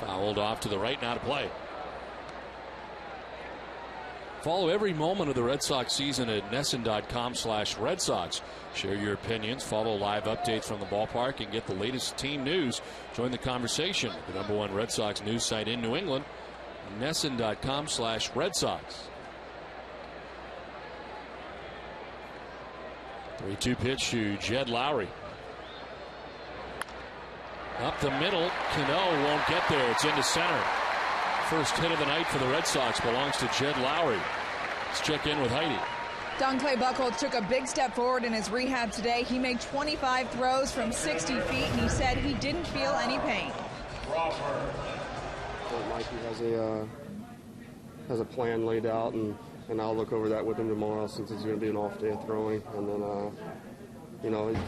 Fouled off to the right, now to play. Follow every moment of the Red Sox season at NESN.com/Red Sox. Share your opinions, follow live updates from the ballpark, and get the latest team news. Join the conversation. The #1 Red Sox news site in New England, NESN.com/Red Sox. 3-2 pitch to Jed Lowry. Up the middle, Cano won't get there. It's into center. First hit of the night for the Red Sox belongs to Jed Lowry. Let's check in with Heidi. Don Clay Buchholz took a big step forward in his rehab today. He made 25 throws from 60 feet, and he said he didn't feel any pain. Mikey has a plan laid out, and I'll look over that with him tomorrow, since it's going to be an off day of throwing. And then,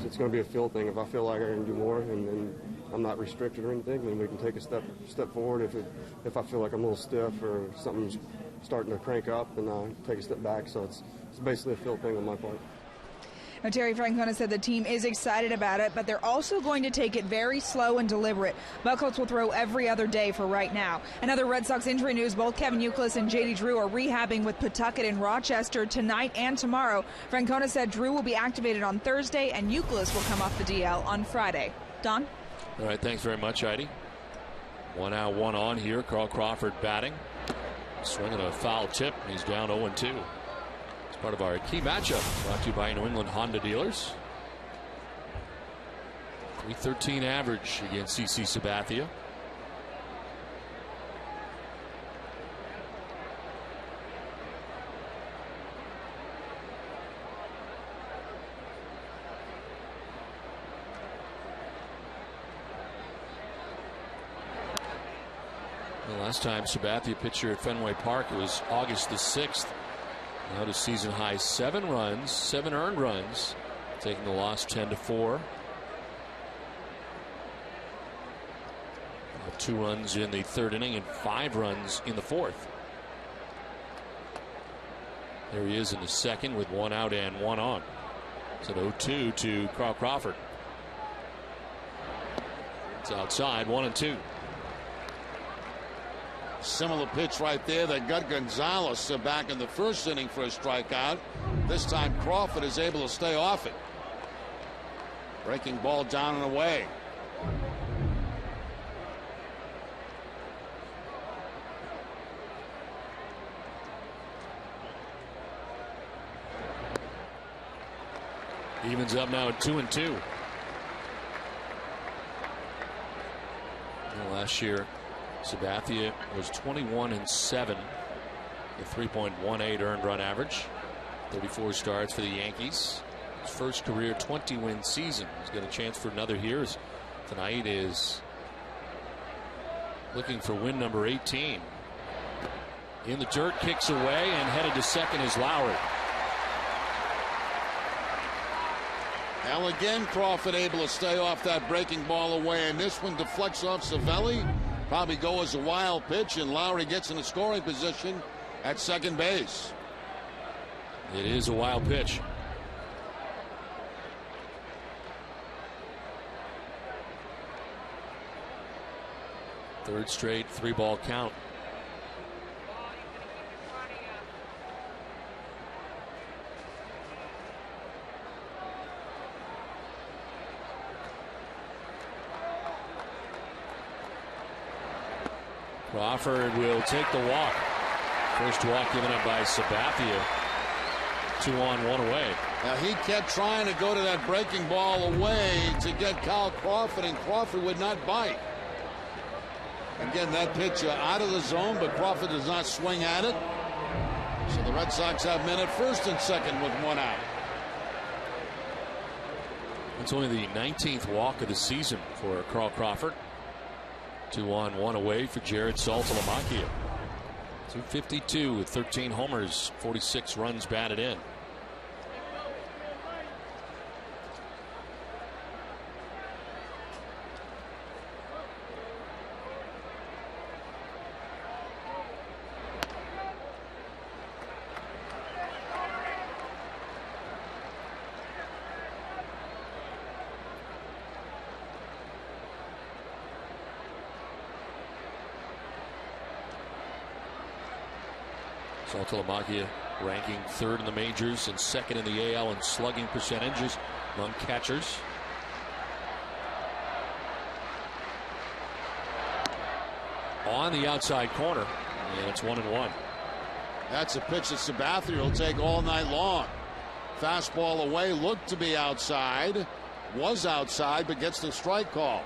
it's going to be a feel thing. If I feel like I can do more, and I'm not restricted or anything, then we can take a step forward. If I feel like I'm a little stiff or something's starting to crank up, then take a step back. So it's basically a feel thing on my part. Now, Terry Francona said the team is excited about it, but they're also going to take it very slow and deliberate. Buchholz will throw every other day for right now. Another Red Sox injury news, both Kevin Youkilis and J.D. Drew are rehabbing with Pawtucket and Rochester tonight and tomorrow. Francona said Drew will be activated on Thursday and Youkilis will come off the DL on Friday. Don? All right, thanks very much, Heidi. 1 out, 1 on here. Carl Crawford batting. Swinging a foul tip, and he's down 0-2. It's part of our key matchup, brought to you by New England Honda dealers. .313 average against CC Sabathia. The last time Sabathia pitched here at Fenway Park, it was August the 6th. Now to season high 7 runs, 7 earned runs, taking the loss 10-4. 2 runs in the 3rd inning and 5 runs in the 4th. There he is in the 2nd with 1 out and 1 on. It's an 0-2 to Carl Crawford. It's outside, 1-2. Similar pitch right there that got Gonzalez back in the 1st inning for a strikeout. This time Crawford is able to stay off it. Breaking ball down and away. Evens up now at 2-2. Last year, Sabathia was 21-7, a 3.18 earned run average. 34 starts for the Yankees. His first career 20-win season. He's got a chance for another here. Tonight is looking for win number 18. In the dirt, kicks away, and headed to second is Lowry. Now again, Crawford able to stay off that breaking ball away, and this one deflects off Savelli. Probably go as a wild pitch, and Lowry gets in a scoring position at second base. It is a wild pitch. Third straight 3-ball count. Crawford will take the walk. First walk given up by Sabathia. 2 on, 1 away. Now he kept trying to go to that breaking ball away to get Kyle Crawford, and Crawford would not bite. Again, that pitch out of the zone, but Crawford does not swing at it. So the Red Sox have men at first and second with 1 out. It's only the 19th walk of the season for Carl Crawford. 2 on, 1 away for Jared Saltalamacchia. 252 with 13 homers, 46 runs batted in. Saltalamacchia ranking 3rd in the majors and 2nd in the AL in slugging percentages among catchers. On the outside corner, and it's 1-1. That's a pitch that Sabathia will take all night long. Fastball away, looked to be outside, was outside, but gets the strike call.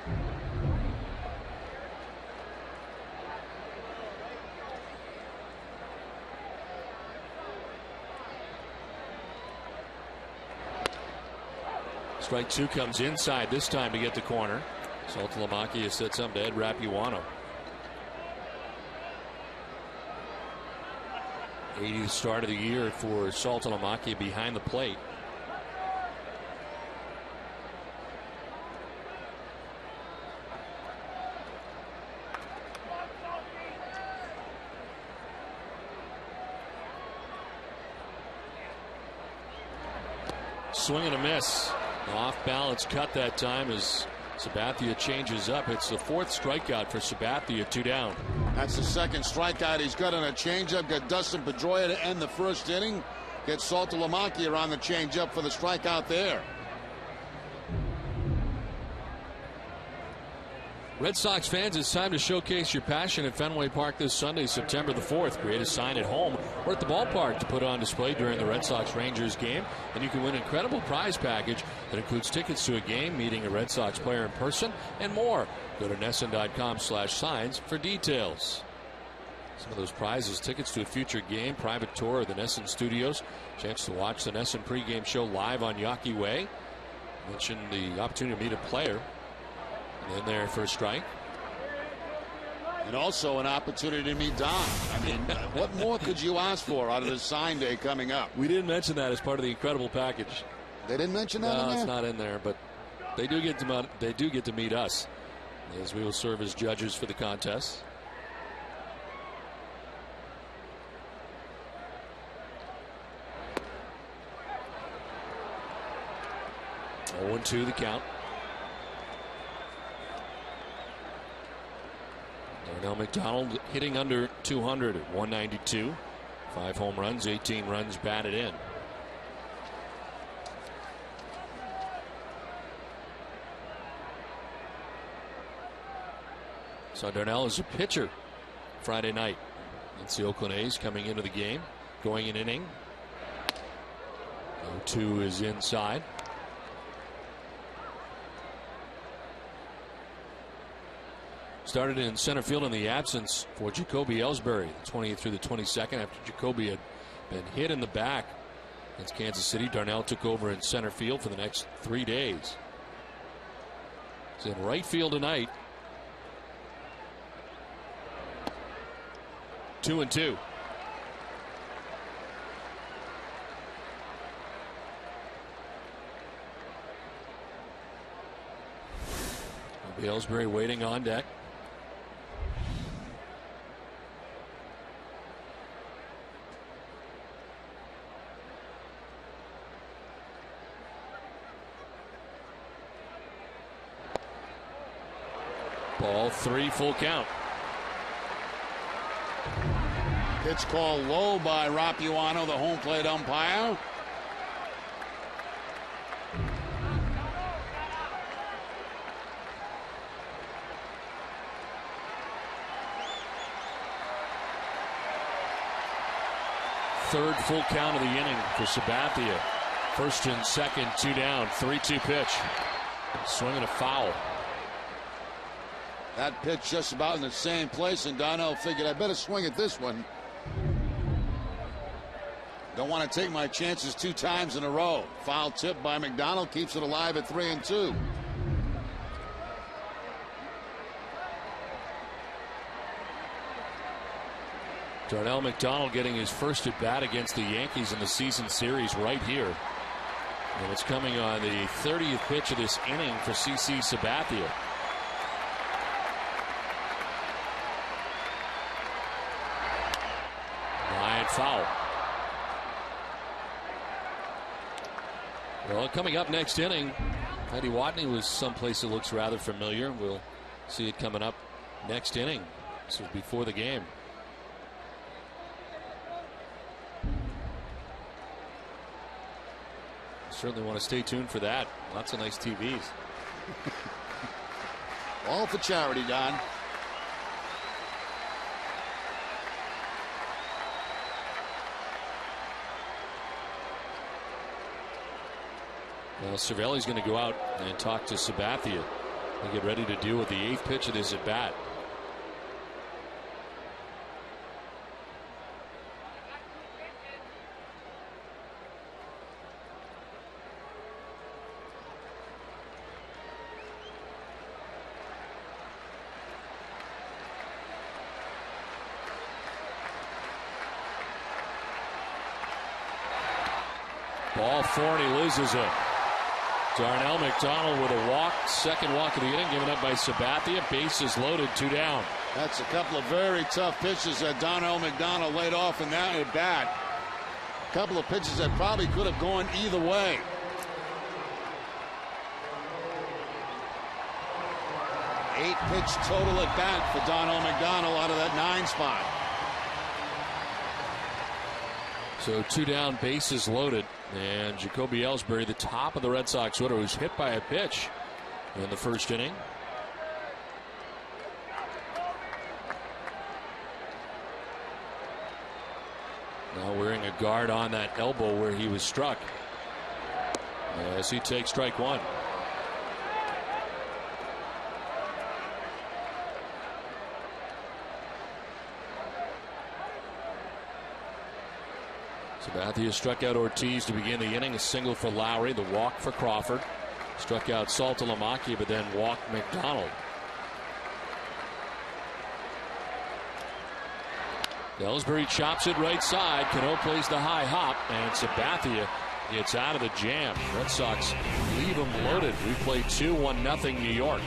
Strike 2 comes inside this time to get the corner. Saltalamacchia sets up to Ed Rapuano. 80th start of the year for Saltalamacchia behind the plate. Swing and a miss. Off balance cut that time as Sabathia changes up. It's the 4th strikeout for Sabathia, 2 down. That's the 2nd strikeout he's got on a changeup. Got Dustin Pedroia to end the 1st inning. Gets Saltalamacchia on the changeup for the strikeout there. Red Sox fans, it's time to showcase your passion at Fenway Park this Sunday, September the 4th. Create a sign at home or at the ballpark to put on display during the Red Sox-Rangers game, and you can win an incredible prize package that includes tickets to a game, meeting a Red Sox player in person, and more. Go to NESN.com/signs for details. Some of those prizes: tickets to a future game, private tour of the NESN studios, chance to watch the NESN pregame show live on Yawkey Way. Mentioned the opportunity to meet a player. In there for a strike. And also an opportunity to meet Don. I mean, what more could you ask for out of this sign day coming up? We didn't mention that as part of the incredible package. They didn't mention that in there? No, it's not in there, but they do get to meet us, as we will serve as judges for the contest. Oh, 1-2 the count. Darnell McDonald hitting under 200 at 192. 5 home runs, 18 runs batted in. So Darnell is a pitcher Friday night. That's the Oakland A's coming into the game, going an inning. 0-2 is inside. Started in center field in the absence for Jacoby Ellsbury, the 20th through the 22nd, after Jacoby had been hit in the back against Kansas City. Darnell took over in center field for the next 3 days. He's in right field tonight. 2-2. Ellsbury waiting on deck. Ball 3, full count. Pitch called low by Rapuano, the home plate umpire. Third full count of the inning for Sabathia. First and second, 2 down, 3-2 pitch. Swinging a foul. That pitch just about in the same place, and Darnell figured I better swing at this one. Don't want to take my chances 2 times in a row. Foul tip by McDonald keeps it alive at 3-2. Darnell McDonald getting his first at bat against the Yankees in the season series right here. And it's coming on the 30th pitch of this inning for CC Sabathia. Line foul. Well, coming up next inning, Eddie Watney was someplace that looks rather familiar. We'll see it coming up next inning. This was before the game. Certainly want to stay tuned for that. Lots of nice TVs. All for charity, Don. Well, Cervelli's going to go out and talk to Sabathia and get ready to deal with the 8th pitch of this at bat. Ball 4 and he loses it. Darnell McDonald with a walk, second walk of the inning, given up by Sabathia. Bases loaded, 2 down. That's a couple of very tough pitches that Darnell McDonald laid off in that at bat. A couple of pitches that probably could have gone either way. Eight pitch total at bat for Darnell McDonald out of that 9 spot. So 2 down, bases loaded, and Jacoby Ellsbury, the top of the Red Sox order, was hit by a pitch in the first inning. Now wearing a guard on that elbow where he was struck, as he takes strike 1. Sabathia struck out Ortiz to begin the inning. A single for Lowry, the walk for Crawford. Struck out Saltalamacchia, but then walked McDonald. Ellsbury chops it right side. Cano plays the high hop, and Sabathia gets out of the jam. Red Sox leave them loaded. We play 2-1-0 New York.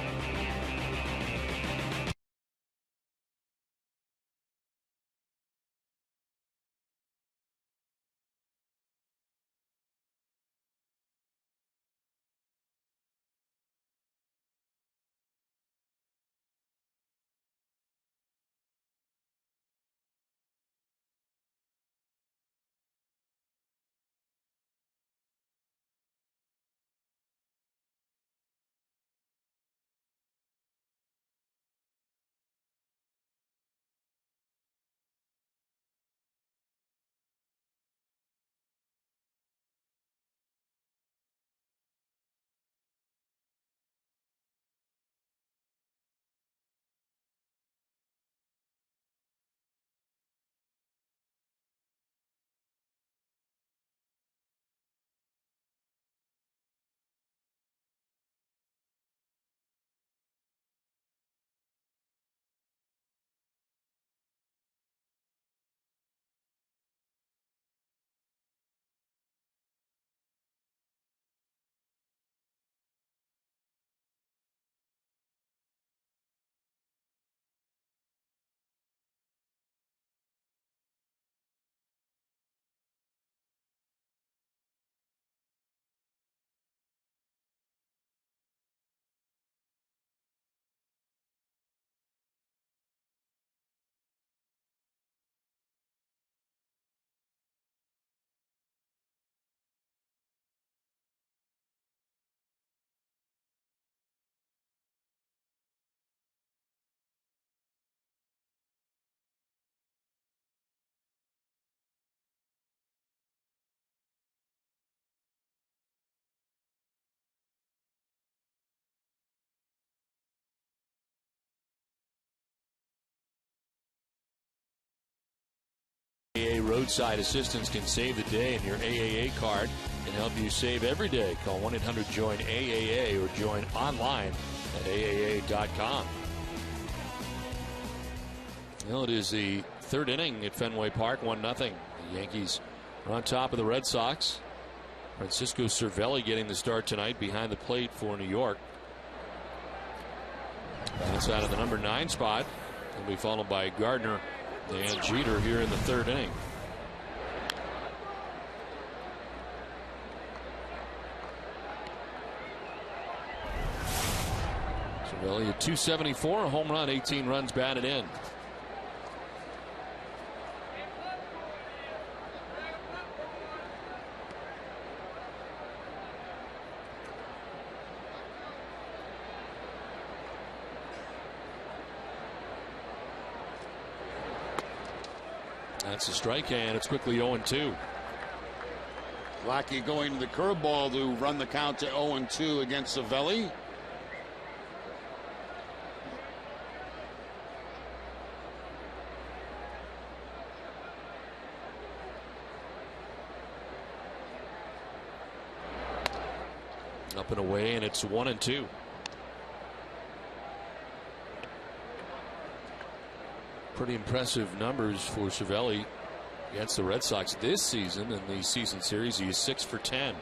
AAA roadside assistance can save the day, and your AAA card can help you save every day. Call 1-800-JOIN-AAA or join online at AAA.com. Well, it is the third inning at Fenway Park, 1-0. The Yankees are on top of the Red Sox. Francisco Cervelli getting the start tonight behind the plate for New York. That's out of the number 9 spot. Will be followed by Gardner and Jeter here in the third inning. Cervelli at 274, a home run, 18 runs batted in. That's a strike, and it's quickly 0-2. Lackey going to the curveball to run the count to 0-2 against Cervelli. Up and away, and it's 1-2. Pretty impressive numbers for Cervelli against the Red Sox this season. In the season series, he is 6 for 10.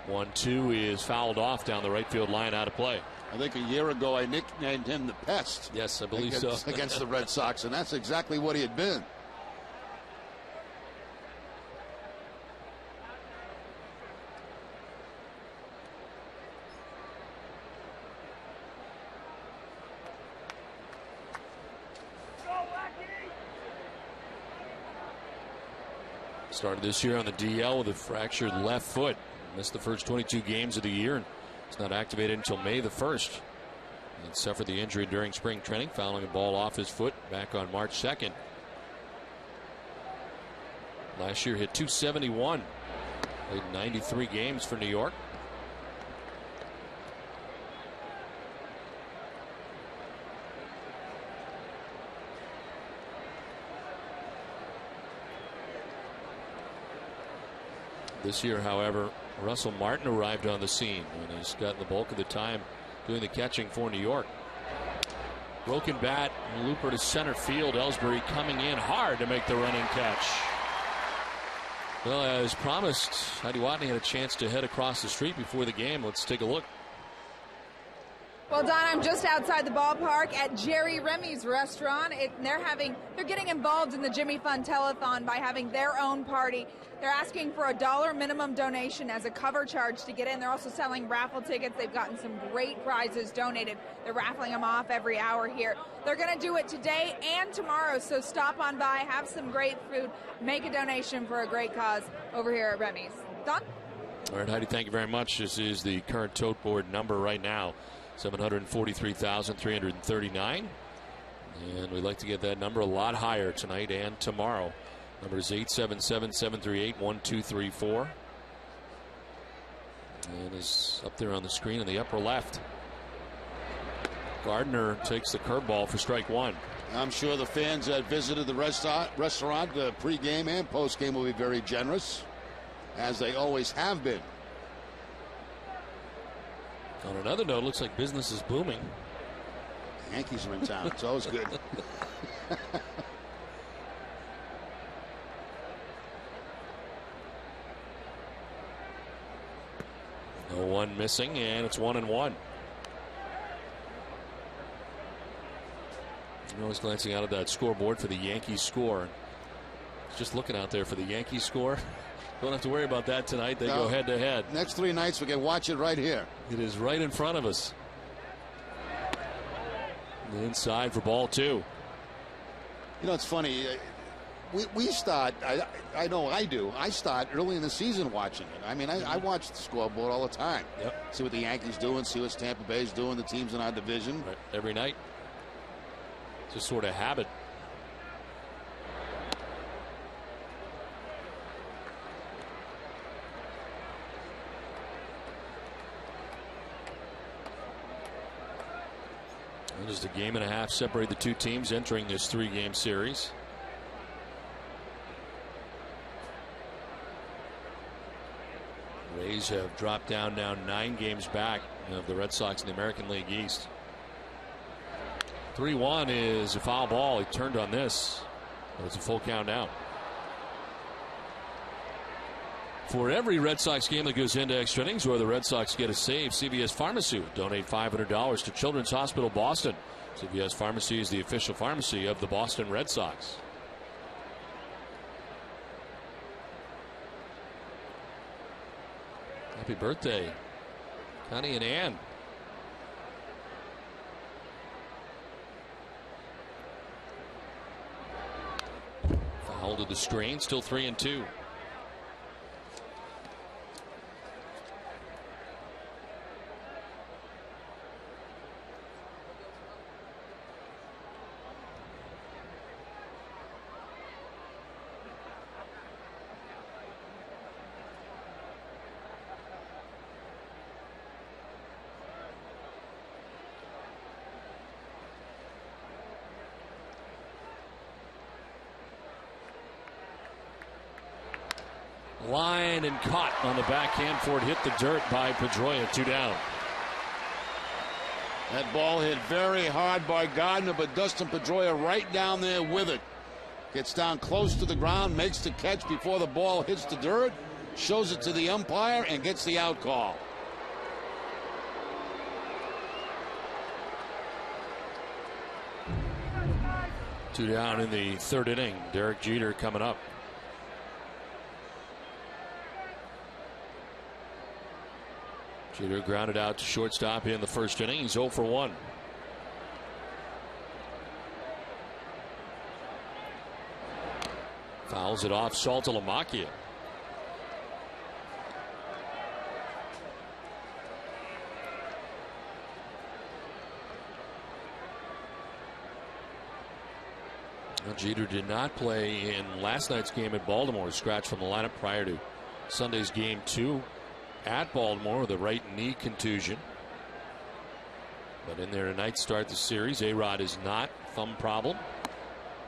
One-two is fouled off down the right field line, out of play. I think a year ago I nicknamed him the Pest. Yes, I believe so. Against the Red Sox, and that's exactly what he had been. Started this year on the DL with a fractured left foot. Missed the first 22 games of the year, and it's not activated until May the 1st. He suffered the injury during spring training, fouling a ball off his foot back on March 2nd. Last year hit 271. Played 93 games for New York. This year, however, Russell Martin arrived on the scene, and he's gotten the bulk of the time doing the catching for New York. Broken bat, looper to center field. Ellsbury coming in hard to make the running catch. Well, as promised, Heidi Watney had a chance to head across the street before the game. Let's take a look. Well, Don, I'm just outside the ballpark at Jerry Remy's restaurant. They're getting involved in the Jimmy Fun Telethon by having their own party. They're asking for $1 minimum donation as a cover charge to get in. They're also selling raffle tickets. They've gotten some great prizes donated. They're raffling them off every hour here. They're going to do it today and tomorrow, so stop on by, have some great food, make a donation for a great cause over here at Remy's. Don? All right, Heidi, thank you very much. This is the current tote board number right now. 743,339, and we'd like to get that number a lot higher tonight and tomorrow. Number is 877-738-1234, and is up there on the screen in the upper left. Gardner takes the curveball for strike one. I'm sure the fans that visited the restaurant pregame and postgame will be very generous, as they always have been. On another note, looks like business is booming. The Yankees are in town. It's always good. 0-1 missing, and it's 1-1. I was glancing out at that scoreboard for the Yankees score. Just looking out there for the Yankees score. Don't have to worry about that tonight. They go head to head. Next 3 nights we can watch it right here. It is right in front of us. The inside for ball 2. You know, it's funny. We start, I know I do. I start early in the season watching it. I mean, I watch the scoreboard all the time. Yep. See what the Yankees doing, see what Tampa Bay's doing, the teams in our division. Right. Every night. It's just sort of habit. Just a game and a half separate the two teams entering this 3-game series. Rays have dropped down now 9 games back of the Red Sox in the American League East. 3-1 is a foul ball. He turned on this. It's a full count now. For every Red Sox game that goes into extra innings where the Red Sox get a save, CVS Pharmacy will donate $500 to Children's Hospital Boston. CVS Pharmacy is the official pharmacy of the Boston Red Sox. Happy birthday, Connie and Ann. Foul to the screen, still 3-2. Line and caught on the backhand for it. Hit the dirt by Pedroia. 2 down. That ball hit very hard by Gardner, but Dustin Pedroia right down there with it. Gets down close to the ground, makes the catch before the ball hits the dirt, shows it to the umpire, and gets the out call. Two down in the 3rd inning. Derek Jeter coming up. Jeter grounded out to shortstop in the 1st inning. He's 0 for 1. Fouls it off Saltalamacchia. Jeter did not play in last night's game at Baltimore. Scratched from the lineup prior to Sunday's game 2 at Baltimore with a right knee contusion. But in there tonight, start the series. A-Rod is not. Thumb problem.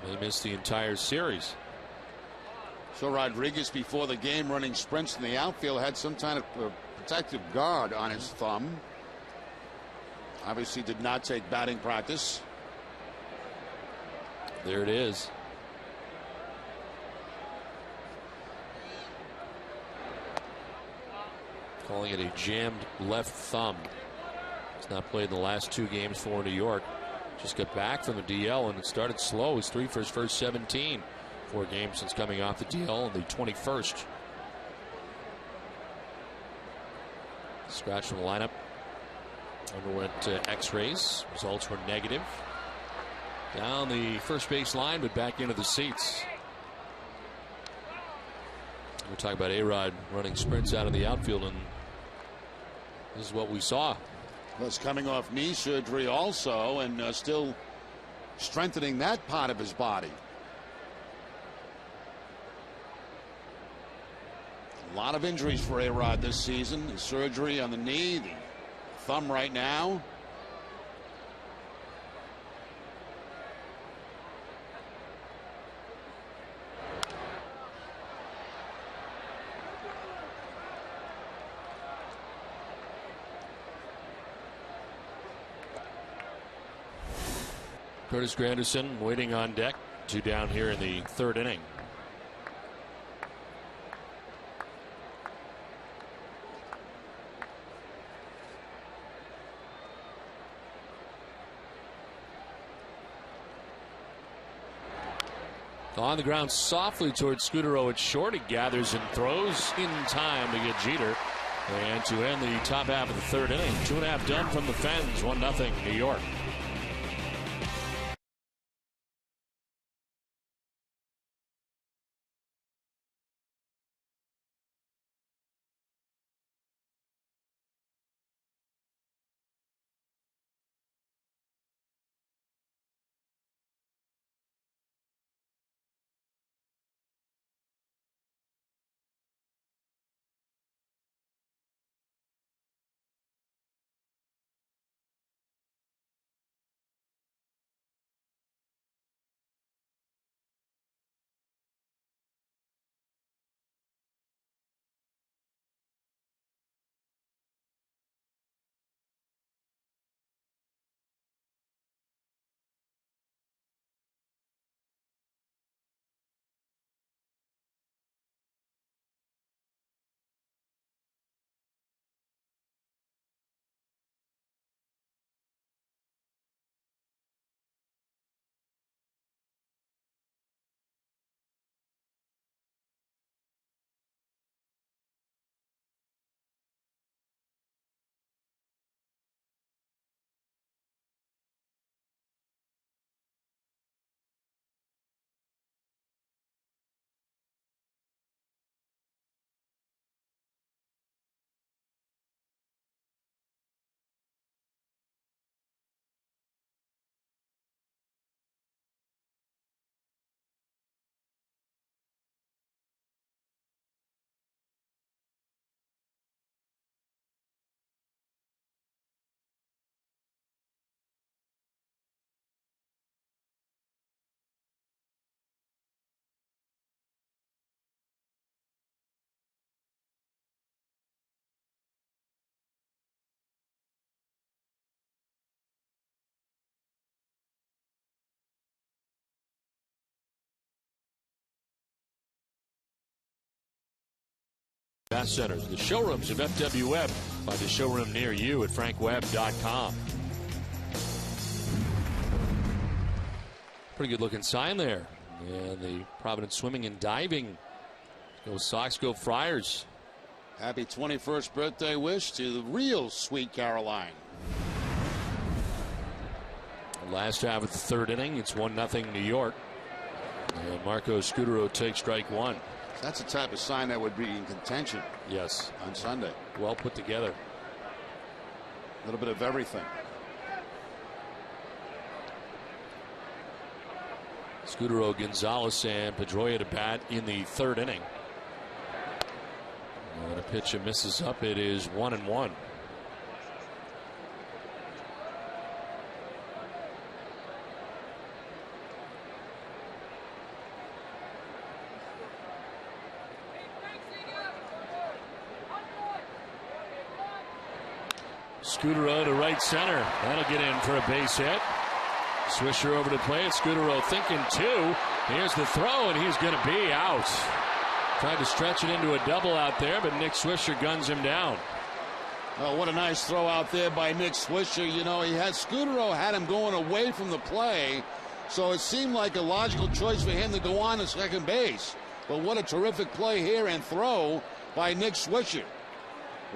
May miss the entire series. So Rodriguez, before the game, running sprints in the outfield, had some kind of protective guard on his thumb. Obviously did not take batting practice. There it is. Calling it a jammed left thumb. He's not played the last 2 games for New York. Just got back from the DL and it started slow. He's 3 for his first 17. 4 games since coming off the DL on the 21st. Scratch from the lineup. Underwent x-rays. Results were negative. Down the first base line, but back into the seats. We're talking about A-Rod running sprints out of the outfield, and this is what we saw. Was coming off knee surgery also, and still strengthening that part of his body. A lot of injuries for A-Rod this season. The surgery on the knee, the thumb right now. Curtis Granderson waiting on deck. 2 down here in the 3rd inning. On the ground softly towards Scudero at short. He gathers and throws in time to get Jeter. And to end the top half of the 3rd inning. 2.5 done from the Fens. 1-0 New York. Bath Centers, the showrooms of FWF. Find a showroom near you at frankwebb.com. Pretty good looking sign there. And the Providence Swimming and Diving. Go Sox, go Friars. Happy 21st birthday wish to the real sweet Caroline. Last half of the third inning, it's 1-0 New York. And Marco Scudero takes strike one. That's the type of sign that would be in contention. Yes. On Sunday. Well put together. A little bit of everything. Scudero, Gonzalez, and Pedroia to bat in the third inning. And a pitch that misses up. It is 1-1. Scudero to right center. That'll get in for a base hit. Swisher over to play it. Scudero thinking two. Here's the throw, and he's going to be out. Tried to stretch it into a double out there, but Nick Swisher guns him down. Oh, what a nice throw out there by Nick Swisher. You know, Scudero had him going away from the play, so it seemed like a logical choice for him to go on to second base. But what a terrific play here and throw by Nick Swisher.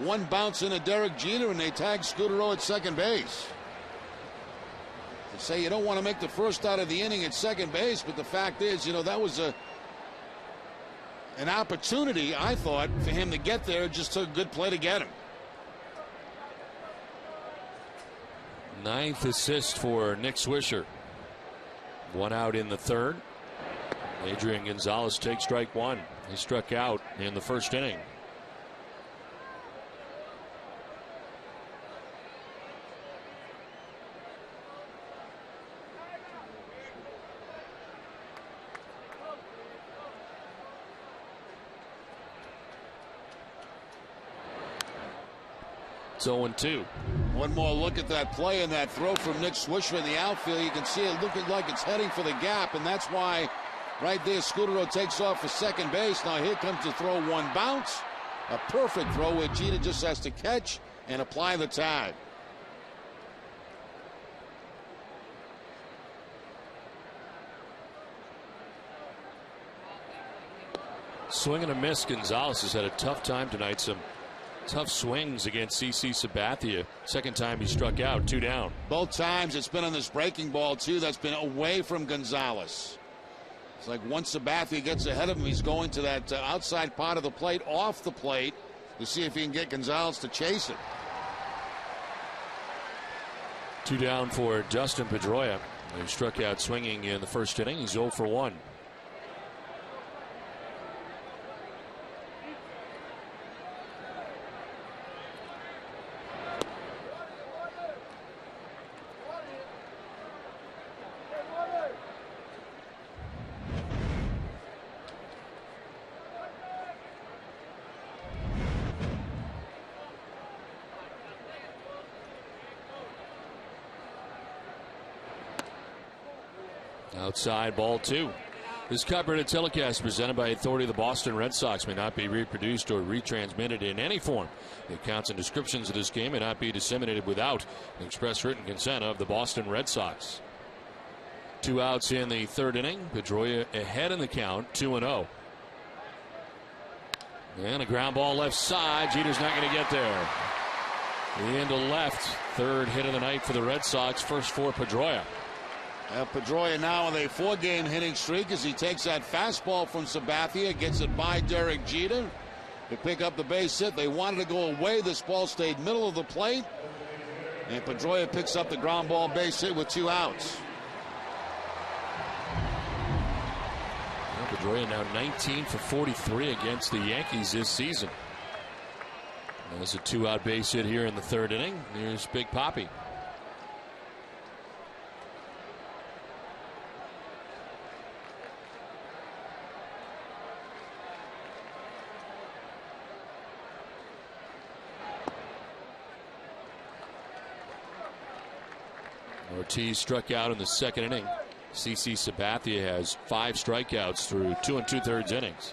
One bounce into Derek Jeter, and they tag Scudero at second base. They say you don't want to make the first out of the inning at second base, but the fact is, you know, that was an opportunity, I thought, for him to get there. It just took a good play to get him. 9th assist for Nick Swisher. One out in the third. Adrian Gonzalez takes strike one. He struck out in the first inning. It's 0-2. One more look at that play and that throw from Nick Swisher in the outfield. You can see it looking like it's heading for the gap, and that's why right there Scudero takes off for second base. Now here comes the throw, one bounce. A perfect throw where Jeter just has to catch and apply the tag. Swing and a miss. Gonzalez has had a tough time tonight. Some tough swings against CC Sabathia. Second time he struck out, 2 down. Both times it's been on this breaking ball, too. That's been away from Gonzalez. It's like once Sabathia gets ahead of him, he's going to that outside part of the plate, off the plate, to see if he can get Gonzalez to chase it. 2 down for Dustin Pedroia. He struck out swinging in the first inning. He's 0 for 1. Outside, ball 2. This covered telecast presented by authority of the Boston Red Sox may not be reproduced or retransmitted in any form. The accounts and descriptions of this game may not be disseminated without the express written consent of the Boston Red Sox. 2 outs in the third inning. Pedroia ahead in the count, 2-0. And a ground ball left side. Jeter's not going to get there. Into left. Third hit of the night for the Red Sox. First for Pedroia. Pedroia now on a 4-game hitting streak as he takes that fastball from Sabathia, gets it by Derek Jeter to pick up the base hit. They wanted to go away. This ball stayed middle of the plate, and Pedroia picks up the ground ball base hit with 2 outs. Pedroia now 19 for 43 against the Yankees this season. There's a 2-out base hit here in the third inning. Here's Big Papi. Ortiz struck out in the second inning. CC Sabathia has 5 strikeouts through 2 2/3 innings.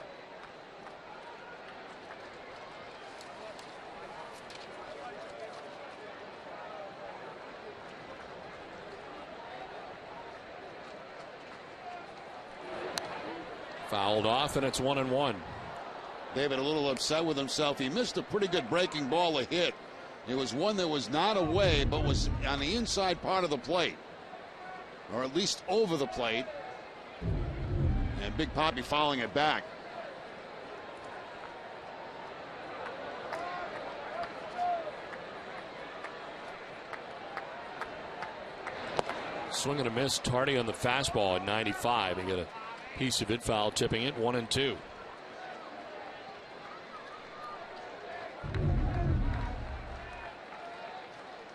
Fouled off, and it's 1-1. David a little upset with himself. He missed a pretty good breaking ball to hit. It was one that was not away, but was on the inside part of the plate, or at least over the plate. And Big Papi fouling it back. Swing and a miss. Tardy on the fastball at 95. He got a piece of it, foul tipping it. 1-2.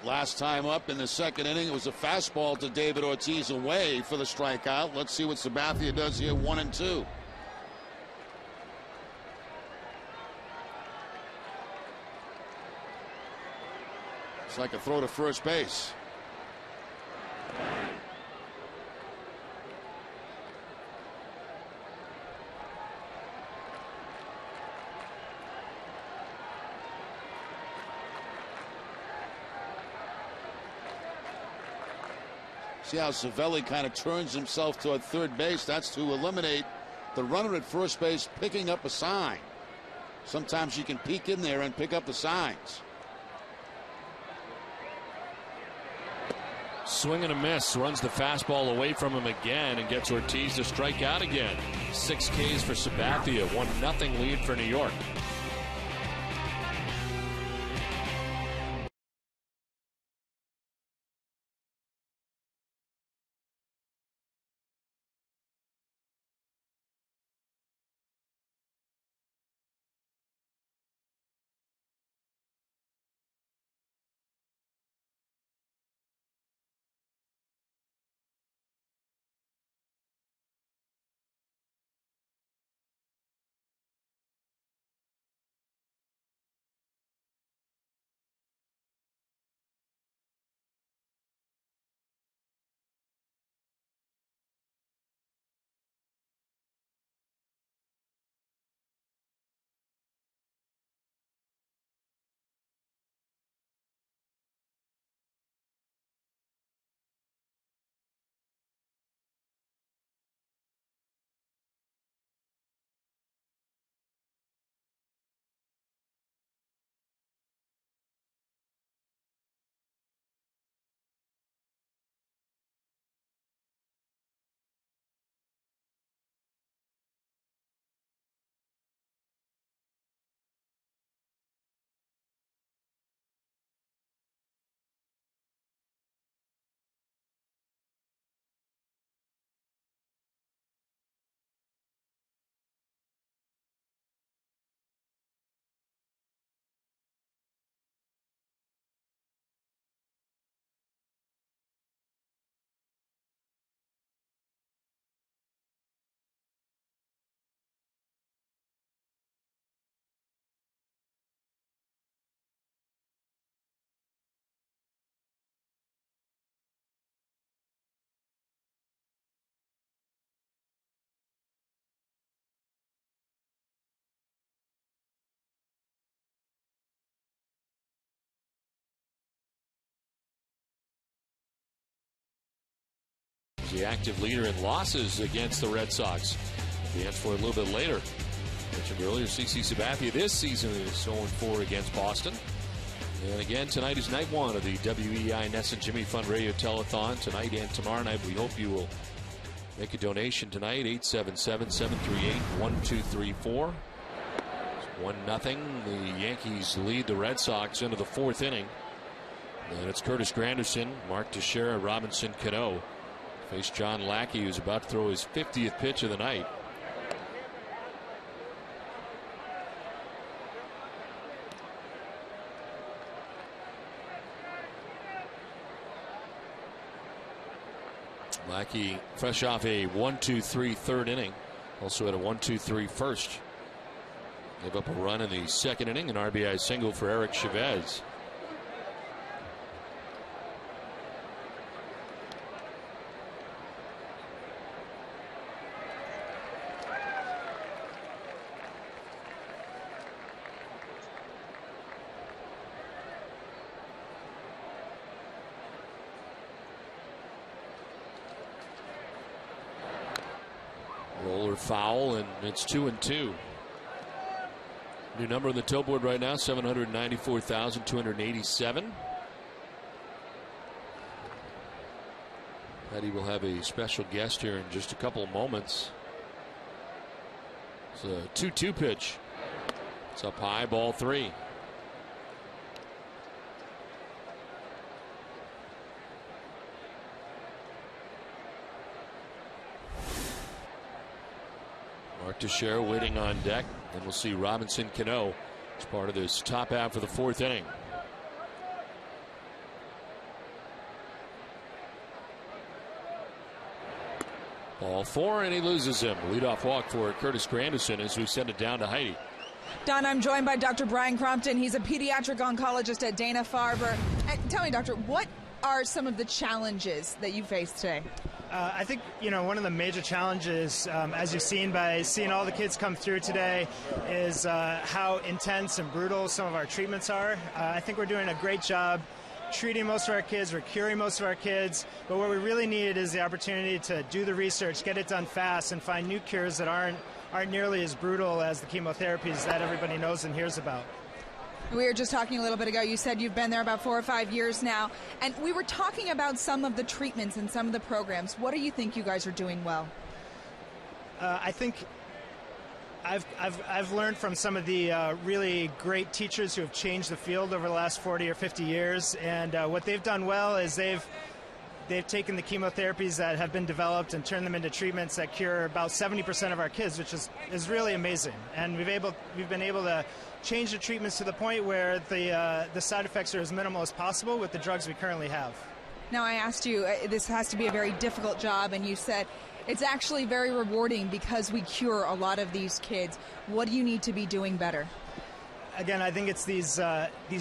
Last time up in the second inning, it was a fastball to David Ortiz away for the strikeout. Let's see what Sabathia does here. 1-2. It's like a throw to first base. See how Cervelli kind of turns himself toward third base. That's to eliminate the runner at first base picking up a sign. Sometimes you can peek in there and pick up the signs. Swing and a miss. Runs the fastball away from him again and gets Ortiz to strike out again. 6 Ks for Sabathia. 1-0 lead for New York. The active leader in losses against the Red Sox. The answer for a little bit later. Mentioned earlier, CC Sabathia this season is 0-4 against Boston. And again, tonight is night one of the WEI Ness and Jimmy Fund Radio Telethon. Tonight and tomorrow night, we hope you will make a donation tonight. 877-738-1234. 1-0. The Yankees lead the Red Sox into the 4th inning. And it's Curtis Granderson, Mark Teixeira, Robinson Cano. Face John Lackey, who's about to throw his 50th pitch of the night. Lackey fresh off a 1-2-3 third inning. Also had a 1-2-3 first. Gave up a run in the second inning, an RBI single for Eric Chavez. or foul, and it's 2-2. New number on the toe board right now, 794,287. Patty will have a special guest here in just a couple of moments. It's a 2-2 pitch. It's up high, ball 3. Mark Teixeira waiting on deck. And we'll see Robinson Cano as part of this top half of the 4th inning. Ball 4, and he loses him. Leadoff walk for Curtis Granderson as we send it down to Heidi. Don, I'm joined by Dr. Brian Crompton. He's a pediatric oncologist at Dana-Farber. And tell me, doctor, what are some of the challenges that you face today? I think, one of the major challenges, as you've seen by seeing all the kids come through today, is how intense and brutal some of our treatments are. I think we're doing a great job treating most of our kids, we're curing most of our kids, but what we really need is the opportunity to do the research, get it done fast, and find new cures that aren't nearly as brutal as the chemotherapies that everybody knows and hears about. We were just talking a little bit ago. You said you've been there about 4 or 5 years now, and we were talking about some of the treatments and some of the programs. What do you think you guys are doing well? I think I've learned from some of the really great teachers who have changed the field over the last 40 or 50 years, and what they've done well is they've taken the chemotherapies that have been developed and turned them into treatments that cure about 70% of our kids, which is really amazing. And we've been able to change the treatments to the point where the side effects are as minimal as possible with the drugs we currently have. Now, I asked you, this has to be a very difficult job, and you said it's actually very rewarding because we cure a lot of these kids. What do you need to be doing better? Again, I think it's these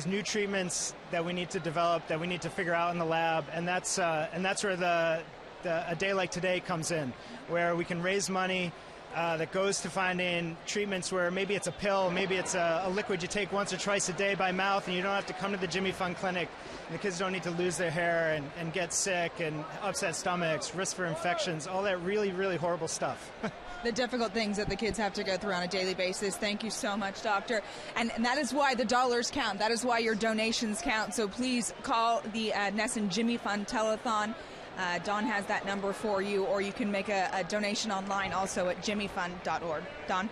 new treatments that we need to develop, that we need to figure out in the lab, and that's where a day like today comes in, where we can raise money that goes to finding treatments where maybe it's a pill, maybe it's a liquid you take once or twice a day by mouth, and you don't have to come to the Jimmy Fund Clinic. And the kids don't need to lose their hair and get sick and upset stomachs, risk for infections, all that really, really horrible stuff. The difficult things that the kids have to go through on a daily basis. Thank you so much, doctor. And that is why the dollars count. That is why your donations count. So please call the NESN Jimmy Fund Telethon. Don has that number for you, or you can make a donation online also at jimmyfund.org. Don?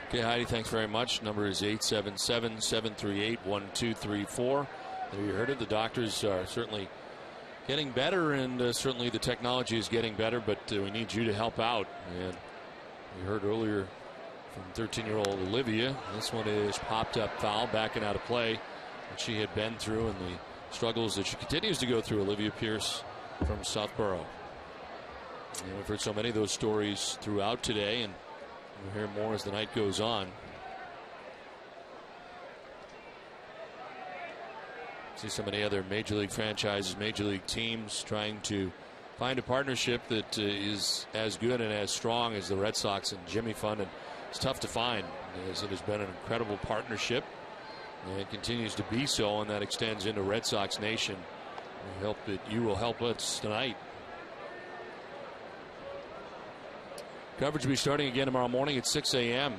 Okay, Heidi, thanks very much. Number is 877-738-1234. There you heard it. The doctors are certainly getting better, and certainly the technology is getting better, but we need you to help out. And we heard earlier from 13-year-old Olivia. This one is popped up foul, backing out of play. What she had been through and the struggles that she continues to go through. Olivia Pierce from Southborough. And we've heard so many of those stories throughout today, and we'll hear more as the night goes on. See so many other Major League franchises, Major League teams trying to find a partnership that is as good and as strong as the Red Sox and Jimmy Fund, and it's tough to find, as it has been an incredible partnership, and it continues to be so, and that extends into Red Sox Nation. We hope that you will help us tonight. Coverage will be starting again tomorrow morning at 6 a.m.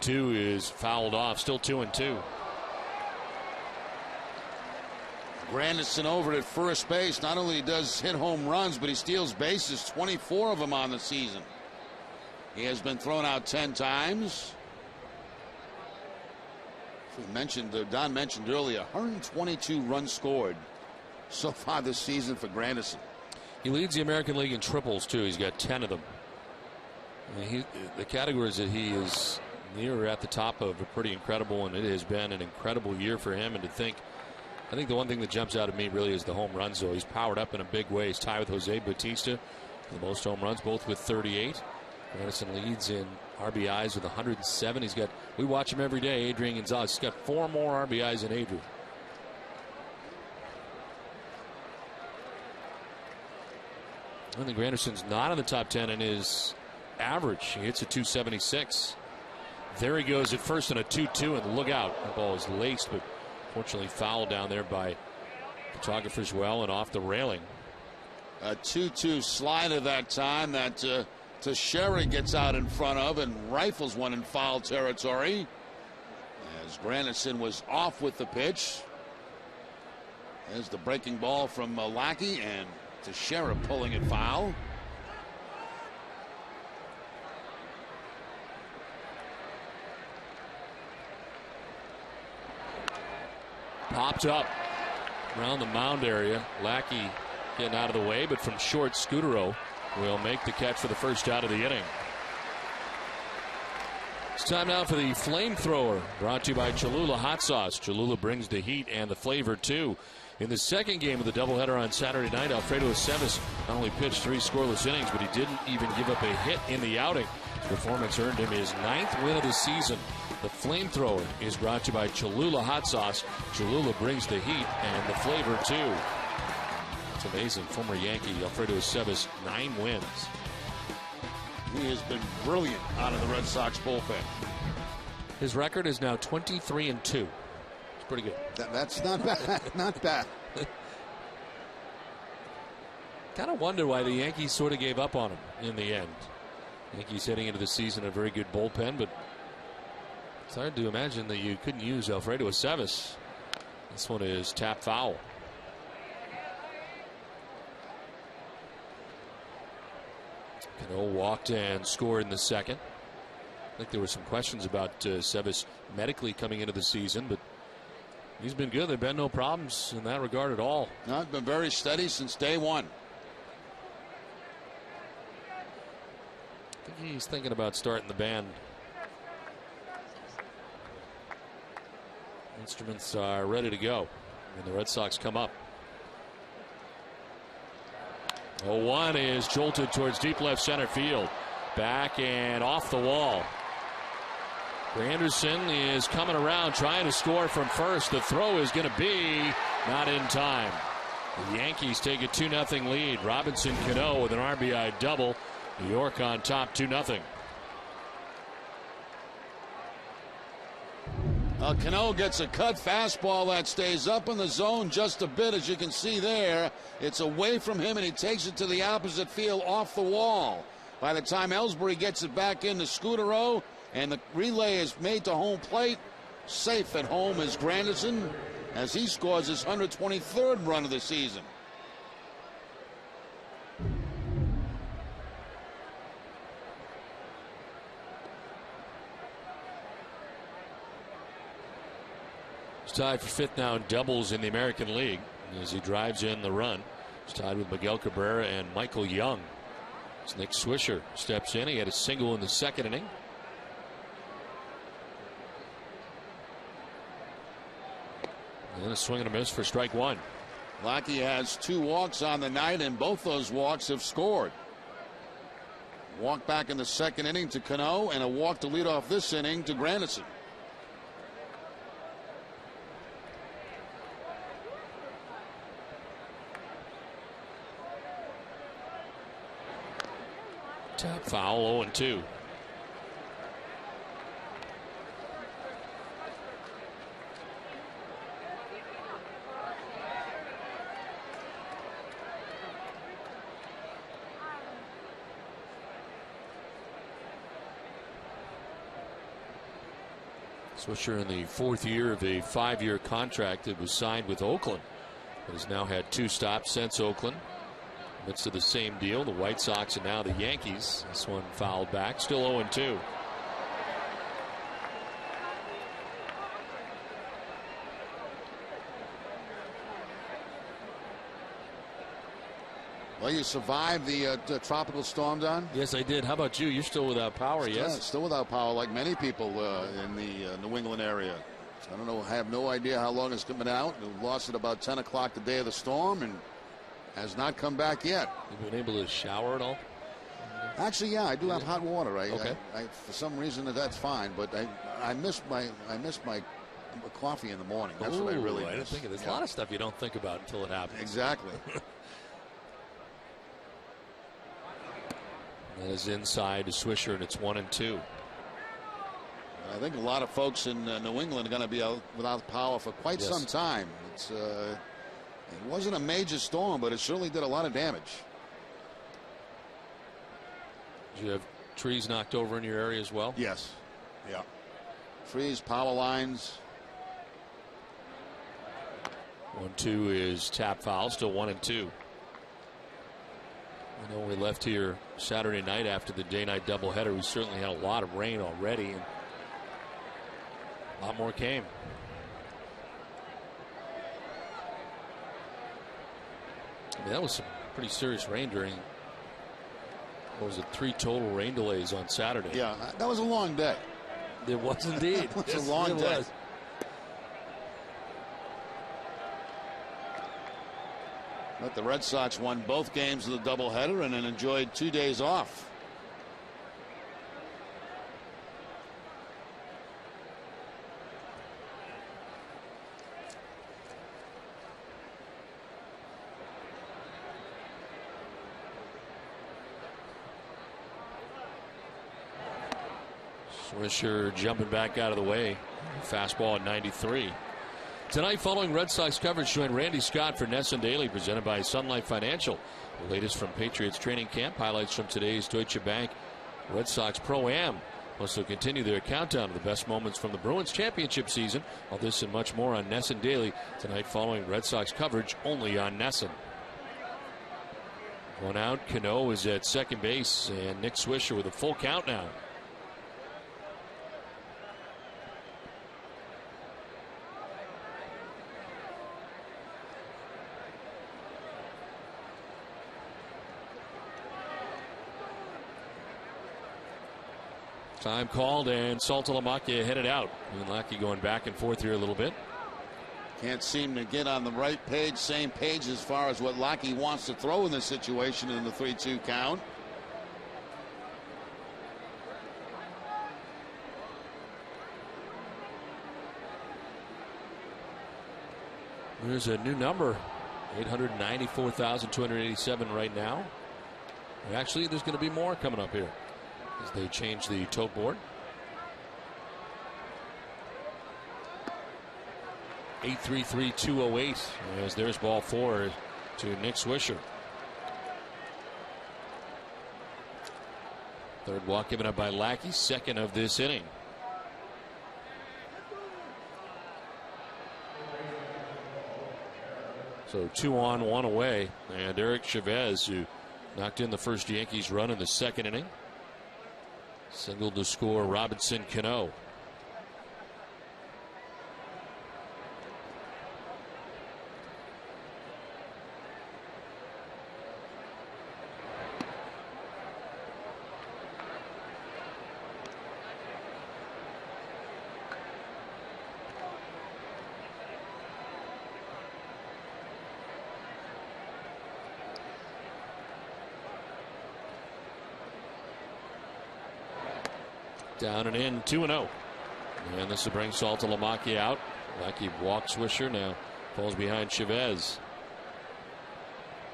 Two is fouled off, still 2-2. Granderson over at first base. Not only does hit home runs, but he steals bases, 24 of them on the season. He has been thrown out 10 times. Don mentioned earlier, 122 runs scored so far this season for Granderson. He leads the American League in triples too. He's got 10 of them. The categories that he is near or at the top of are pretty incredible, and it has been an incredible year for him. And I think the one thing that jumps out at me really is the home runs, though. He's powered up in a big way. He's tied with Jose Bautista for the most home runs, both with 38. Granderson leads in RBIs with 107. We watch him every day, Adrian Gonzalez. He's got 4 more RBIs than Adrian. I think Granderson's not in the top 10 in his average. He hits a 276. There he goes at first in a 2-2, and look out. That ball is laced, but fortunately fouled down there by photographer's well and off the railing. A 2-2 slider that time that Teixeira gets out in front of and rifles one in foul territory. As Granderson was off with the pitch. There's the breaking ball from Lackey, and Teixeira pulling it foul. Popped up around the mound area. Lackey getting out of the way, but from short, Scudero will make the catch for the first out of the inning. It's time now for the flamethrower, brought to you by Cholula Hot Sauce. Cholula brings the heat and the flavor, too. In the second game of the doubleheader on Saturday night, Alfredo Aceves not only pitched 3 scoreless innings, but he didn't even give up a hit in the outing. His performance earned him his 9th win of the season. The flamethrower is brought to you by Cholula Hot Sauce. Cholula brings the heat and the flavor, too. It's amazing. Former Yankee Alfredo Aceves, 9 wins. He has been brilliant out of the Red Sox bullpen. His record is now 23-2. It's pretty good. That's not bad. Not bad. Kind of wonder why the Yankees sort of gave up on him in the end. Yankees heading into the season a very good bullpen, but it's hard to imagine that you couldn't use Alfredo Aceves. This one is tap foul. Cano walked and scored in the second. I think there were some questions about Aceves medically coming into the season, but he's been good. There have been no problems in that regard at all. No, it's been very steady since day one. I think he's thinking about starting the band. Instruments are ready to go, and the Red Sox come up. 0-1 is jolted towards deep left center field. Back and off the wall. Granderson is coming around trying to score from first. The throw is going to be not in time. The Yankees take a 2-0 lead. Robinson Cano with an RBI double. New York on top 2-0. Cano gets a cut fastball that stays up in the zone just a bit, as you can see there. It's away from him, and he takes it to the opposite field off the wall. By the time Ellsbury gets it back into Scudero, and the relay is made to home plate, safe at home is Granderson as he scores his 123rd run of the season. Tied for fifth now in doubles in the American League as he drives in the run. He's tied with Miguel Cabrera and Michael Young. As Nick Swisher steps in. He had a single in the second inning. And then a swing and a miss for strike one. Lackey has 2 walks on the night, and both those walks have scored. Walk back in the second inning to Cano, and a walk to lead off this inning to Granderson. Tap foul, 0-2. Swisher in the 4th year of a 5-year contract that was signed with Oakland. But has now had 2 stops since Oakland. Midst of the same deal, the White Sox and now the Yankees. This one fouled back, still 0-2. Well, you survived the tropical storm, Don? Yes, I did. How about you? You're still without power, yes? Still without power, like many people in the New England area. I don't know. I have no idea how long it's been out. We lost it about 10 o'clock the day of the storm, and has not come back yet. You've been able to shower at all? Actually, yeah, I do have hot water. Okay. I for some reason that's fine, but I miss my coffee in the morning. That's what I really miss. I didn't think of this. A lot of stuff you don't think about until it happens. Exactly. That is inside to Swisher, and it's 1-2. I think a lot of folks in New England are going to be out without power for quite some time. It wasn't a major storm, but it certainly did a lot of damage. Did you have trees knocked over in your area as well? Yes. Yeah. Trees, power lines. 1-2 is tap foul. Still 1-2. I know we left here Saturday night after the day-night doubleheader. We certainly had a lot of rain already, and a lot more came. I mean, that was some pretty serious rain during, what was it, 3 total rain delays on Saturday. Yeah, that was a long day. It was indeed. It was a long day. Was. But the Red Sox won both games of the doubleheader and then enjoyed 2 days off. Swisher jumping back out of the way. Fastball at 93. Tonight, following Red Sox coverage, join Randy Scott for Ness and Daily, presented by Sun Life Financial. The latest from Patriots training camp, highlights from today's Deutsche Bank Red Sox Pro-Am. Plus, they'll continue their countdown to the best moments from the Bruins championship season. All this and much more on Ness and Daily tonight, following Red Sox coverage only on Nesson. One out, Cano is at second base, and Nick Swisher with a full count now. Time called, and Saltalamacchia headed out. And Lackey going back and forth here a little bit. Can't seem to get on the right page, same page as far as what Lackey wants to throw in this situation in the 3-2 count. There's a new number, 894,287 right now. And actually, there's going to be more coming up here as they change the tote board. 833-208 as there's ball 4 to Nick Swisher. Third walk given up by Lackey, second of this inning. So 2 on, 1 away, and Eric Chavez, who knocked in the first Yankees run in the second inning, singled to score Robinson Cano. Down and in, 2-0. And this will bring Saltalamacchia out. Lackey walks Swisher, now falls behind Chavez.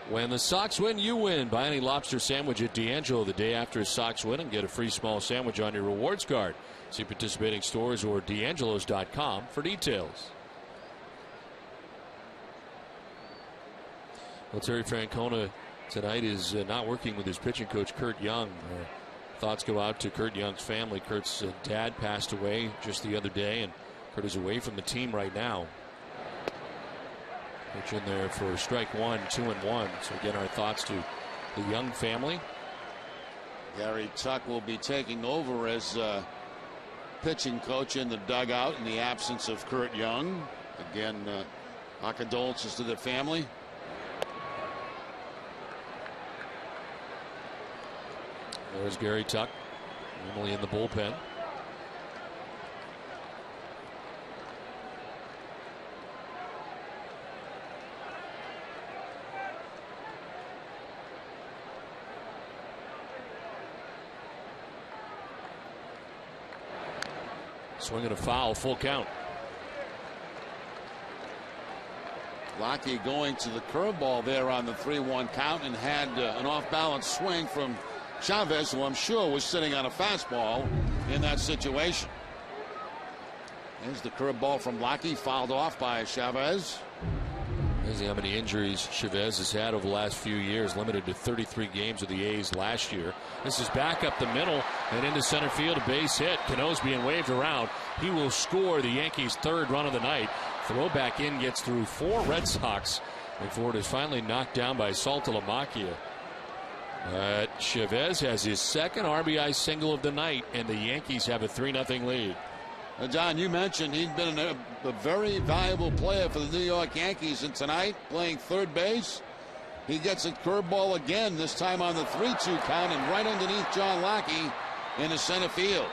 When the Sox win, you win. Buy any lobster sandwich at D'Angelo the day after a Sox win and get a free small sandwich on your rewards card. See participating stores or D'Angelos.com for details. Well, Terry Francona tonight is not working with his pitching coach, Curt Young. Thoughts go out to Curt Young's family. Curt's dad passed away just the other day, and Curt is away from the team right now. Pitch in there for strike one, 2-1. So again, our thoughts to the Young family. Gary Tuck will be taking over as pitching coach in the dugout in the absence of Curt Young. Again, our condolences to the family. There's Gary Tuck, normally in the bullpen. Swinging a foul, full count. Lackey going to the curveball there on the 3-1 count and had an off-balance swing from Chavez, who I'm sure was sitting on a fastball in that situation. There's the curveball from Lockey, fouled off by Chavez. Amazing how many injuries Chavez has had over the last few years, limited to 33 games with the A's last year. This is back up the middle and into center field, a base hit. Cano's being waved around. He will score the Yankees' third run of the night. Throw back in, gets through 4 Red Sox before it is finally knocked down by Saltalamacchia. Chavez has his second RBI single of the night, and the Yankees have a 3-0 lead. John, you mentioned he's been a very valuable player for the New York Yankees, and tonight playing third base, he gets a curveball again, this time on the 3-2 count and right underneath John Lockey in the center field.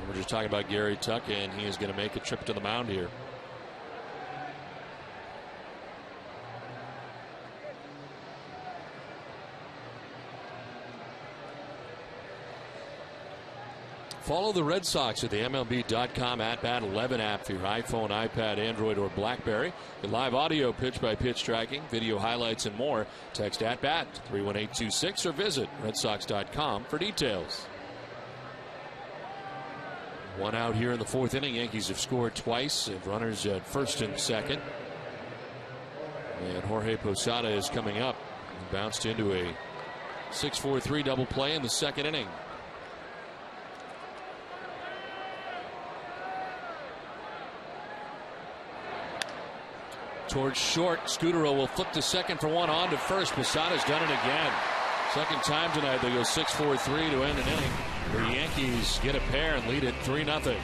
We're just talking about Gary Tuck, and he is going to make a trip to the mound here. Follow the Red Sox at the MLB.com at-bat 11 app for your iPhone, iPad, Android, or BlackBerry. The live audio pitch-by-pitch tracking, video highlights, and more. Text at-bat 31826 or visit RedSox.com for details. One out here in the 4th inning. Yankees have scored twice. Have runners at first and second. And Jorge Posada is coming up. He bounced into a 6-4-3 double play in the 2nd inning. Towards short, Scudero will flip to second for one, on to first. Posada's done it again. Second time tonight. They go 6-4-3 to end an inning. The Yankees get a pair and lead it 3-0.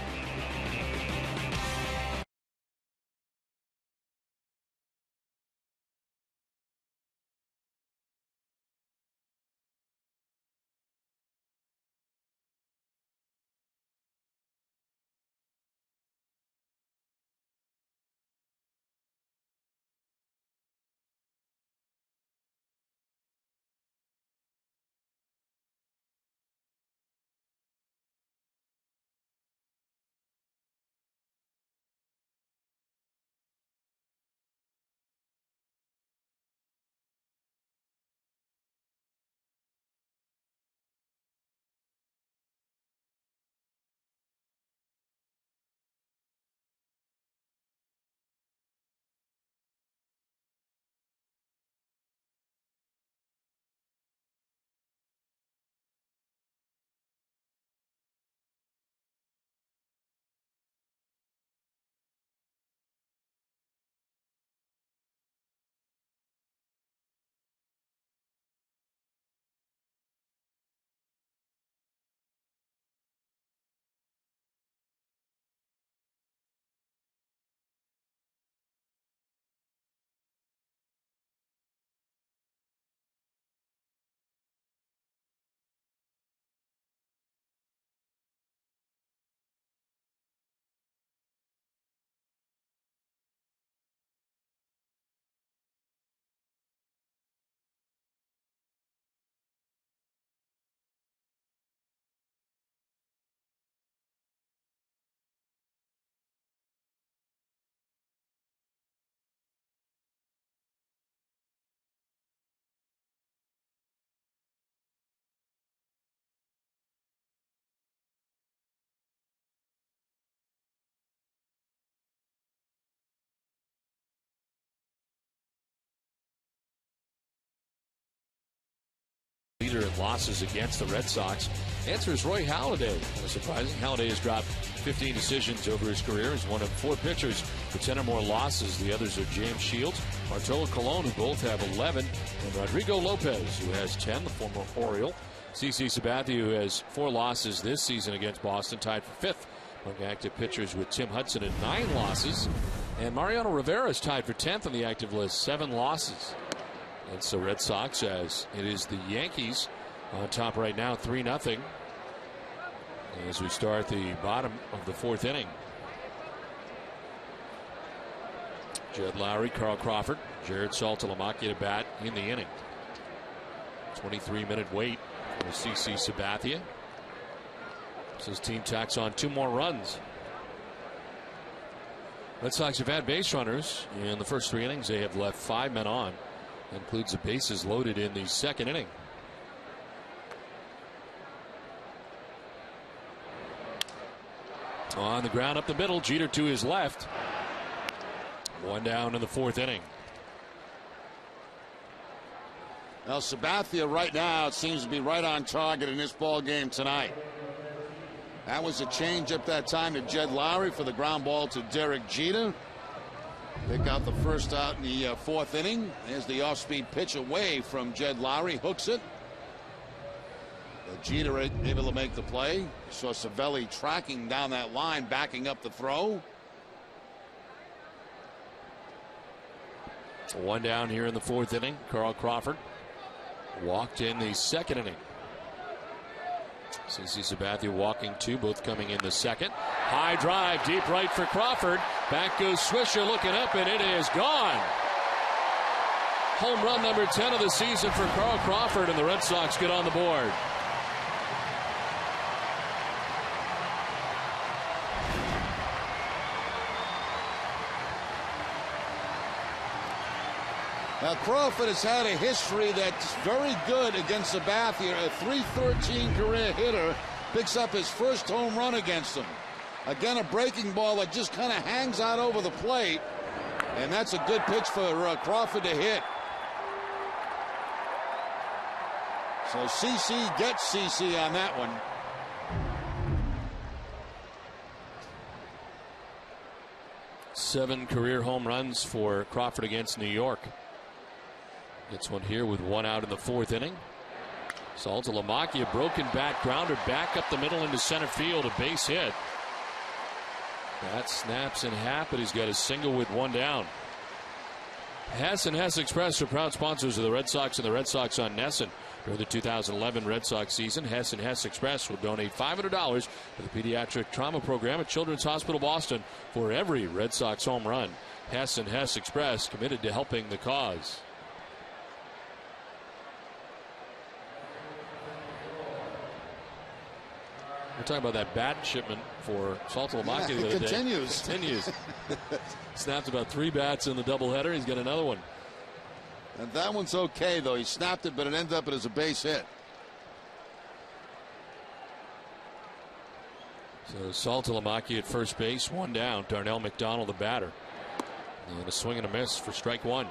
Leader in losses against the Red Sox. Answer is Roy Halladay. Kind of surprising. Halladay has dropped 15 decisions over his career. He's one of 4 pitchers with 10 or more losses. The others are James Shields, Bartolo Colon, who both have 11, and Rodrigo Lopez, who has 10, the former Oriole. CC Sabathia, who has 4 losses this season against Boston, tied for 5th among active pitchers with Tim Hudson at 9 losses. And Mariano Rivera is tied for 10th on the active list, 7 losses. And so Red Sox, as it is the Yankees on top right now, 3-0 as we start the bottom of the 4th inning. Jed Lowry, Carl Crawford, Jared Saltalamacchia to bat in the inning. 23-minute wait for CC Sabathia. So his team tacks on 2 more runs. Red Sox have had base runners in the first 3 innings. They have left 5 men on. That includes the bases loaded in the 2nd inning. On the ground up the middle, Jeter to his left. One down in the fourth inning. Now, Sabathia right now seems to be right on target in this ball game tonight. That was a changeup that time to Jed Lowry for the ground ball to Derek Jeter. Pick out the first out in the fourth inning. There's the off-speed pitch away from Jed Lowry. Hooks it. But Jeter able to make the play. You saw Savelli tracking down that line, backing up the throw. One down here in the fourth inning. Carl Crawford walked in the second inning. CC Sabathia walking two, both coming in the second. High drive, deep right for Crawford. Back goes Swisher looking up, and it is gone. Home run number 10 of the season for Carl Crawford, and the Red Sox get on the board. Now, Crawford has had a history that's very good against Sabathia. A .313 career hitter, picks up his first home run against him. Again, a breaking ball that just kind of hangs out over the plate. And that's a good pitch for Crawford to hit. So CC gets CC on that one. Seven career home runs for Crawford against New York. Gets one here with one out in the fourth inning. Saltalamacchia, a broken bat grounder back up the middle into center field, a base hit. That snaps in half, but he's got a single with one down. Hess and Hess Express are proud sponsors of the Red Sox and the Red Sox on Nesson. During the 2011 Red Sox season, Hess and Hess Express will donate $500 to the pediatric trauma program at Children's Hospital Boston for every Red Sox home run. Hess and Hess Express committed to helping the cause. We're talking about that bat shipment for Saltalamacchia the other day. Continues. Snapped about 3 bats in the doubleheader. He's got another one. And that one's okay, though. He snapped it, but it ended up as a base hit. So Saltalamacchia at first base, one down. Darnell McDonald, the batter. And a swing and a miss for strike one.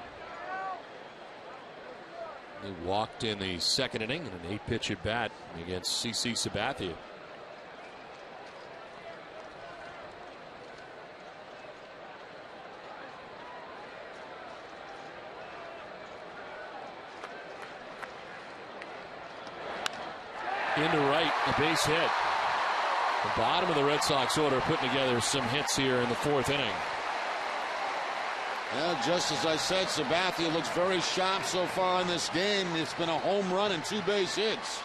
He walked in the second inning in an 8-pitch at bat against CC Sabathia. Into right, a base hit. The bottom of the Red Sox order putting together some hits here in the fourth inning. Well, just as I said, Sabathia looks very sharp so far in this game. It's been a home run and 2 base hits.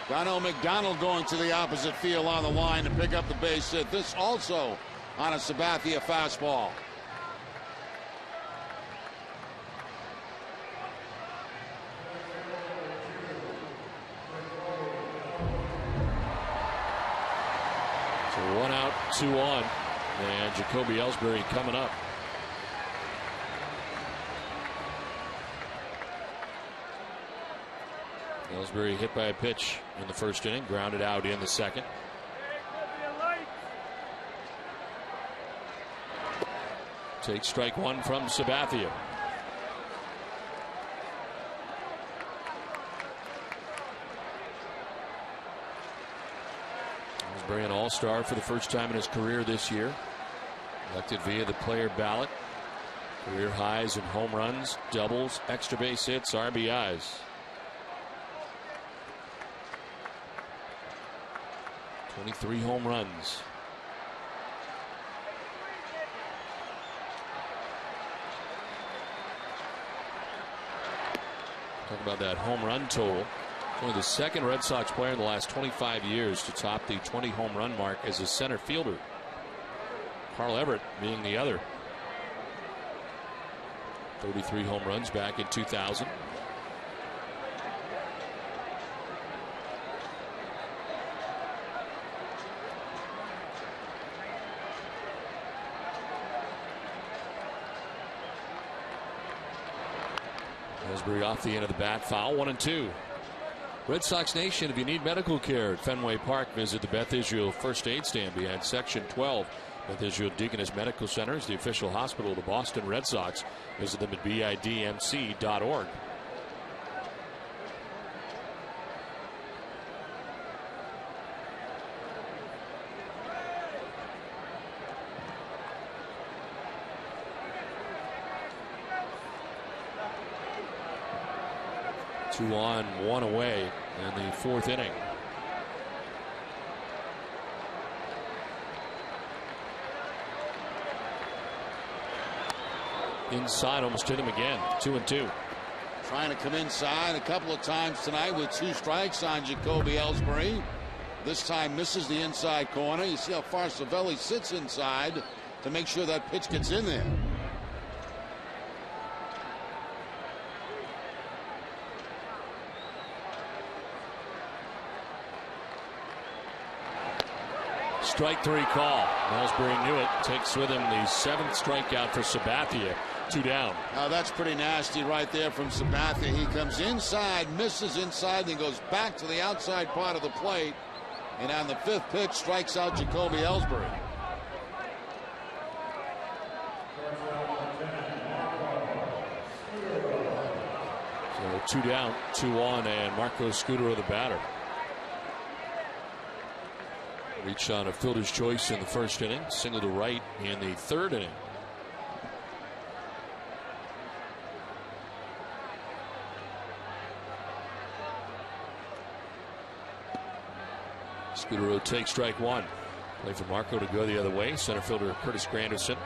Darnell McDonald going to the opposite field on the line to pick up the base hit. This also on a Sabathia fastball. So 1 out, 2 on, and Jacoby Ellsbury coming up. Ellsbury hit by a pitch in the first inning, grounded out in the second. Takes strike one from Sabathia. Ellsbury an all-star for the first time in his career this year. Elected via the player ballot. Career highs in home runs, doubles, extra base hits, RBIs. 23 home runs. Talk about that home run total. Only the second Red Sox player in the last 25 years to top the 20 home run mark as a center fielder. Carl Everett being the other. 33 home runs back in 2000. Ellsbury off the end of the bat, foul, 1-2. Red Sox Nation, if you need medical care at Fenway Park, visit the Beth Israel First Aid Stand behind Section 12. Beth Israel Deaconess Medical Center is the official hospital of the Boston Red Sox. Visit them at bidmc.org. Two on, one away in the fourth inning. Inside, almost hit him again. 2-2. Trying to come inside a couple of times tonight with 2 strikes on Jacoby Ellsbury. This time misses the inside corner. You see how far Cervelli sits inside to make sure that pitch gets in there. Strike 3 call. Ellsbury knew it. Takes with him the 7th strikeout for Sabathia. 2 down. Now that's pretty nasty right there from Sabathia. He comes inside, misses inside, then goes back to the outside part of the plate. And on the 5th pitch, strikes out Jacoby Ellsbury. So 2 down, 2 on, and Marco Scudero the batter. Reached on a fielder's choice in the first inning, single to right in the 3rd inning. Scudero takes strike 1. Play for Marco to go the other way. Center fielder Curtis Granderson.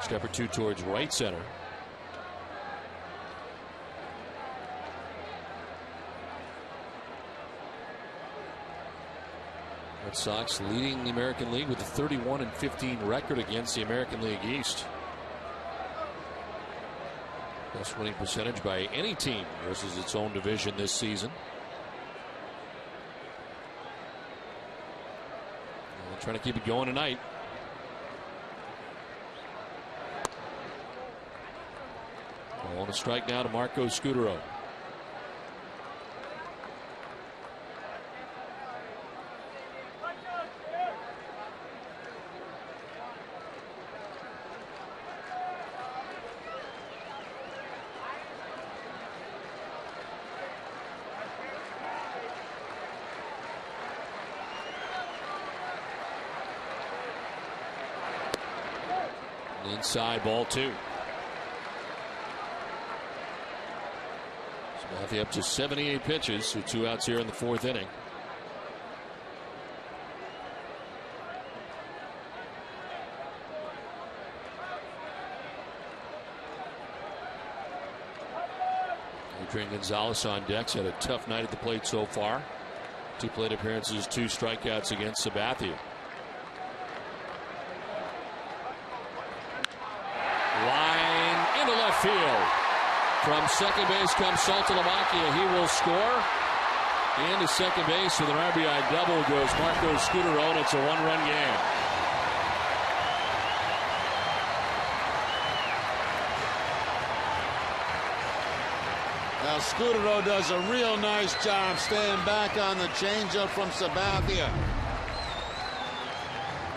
Step or 2 towards right center. Red Sox leading the American League with a 31-15 record against the American League East. Best winning percentage by any team versus its own division this season. And trying to keep it going tonight. On a strike now to Marco Scudero. Inside, ball 2. Sabathia up to 78 pitches with 2 outs here in the 4th inning. Adrian Gonzalez on decks. Had a tough night at the plate so far. 2 plate appearances, 2 strikeouts against Sabathia. Line into left field. From second base comes Saltalamacchia. He will score. Into second base with an RBI double goes Marco Scudero, and it's a 1-run game. Now Scudero does a real nice job staying back on the changeup from Sabathia.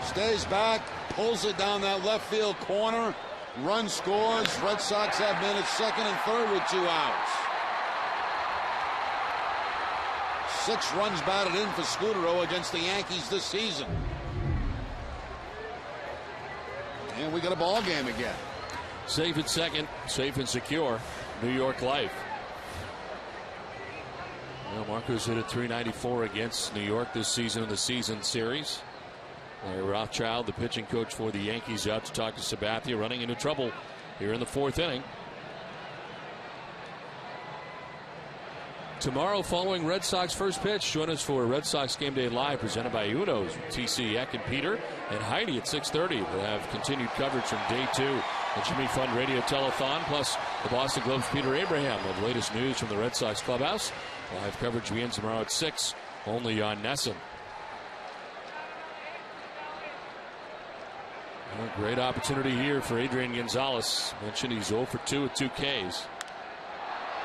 Stays back, pulls it down that left field corner. Run scores. Red Sox have men at second and third with 2 outs. 6 runs batted in for Scudero against the Yankees this season. And we got a ball game again. Safe at second, safe and secure. New York life. Well, Marco's hit at .394 against New York this season in the season series. Larry Rothschild, the pitching coach for the Yankees, out to talk to Sabathia, running into trouble here in the 4th inning. Tomorrow, following Red Sox first pitch, join us for Red Sox Game Day Live, presented by Uno's with TC, Eck, and Peter, and Heidi at 6:30. We'll have continued coverage from Day 2, the Jimmy Fund Radio Telethon, plus the Boston Globe's Peter Abraham with the latest news from the Red Sox clubhouse. Live coverage begins tomorrow at 6, only on NESN. Well, great opportunity here for Adrian Gonzalez. Mentioned he's 0 for 2 with 2 Ks.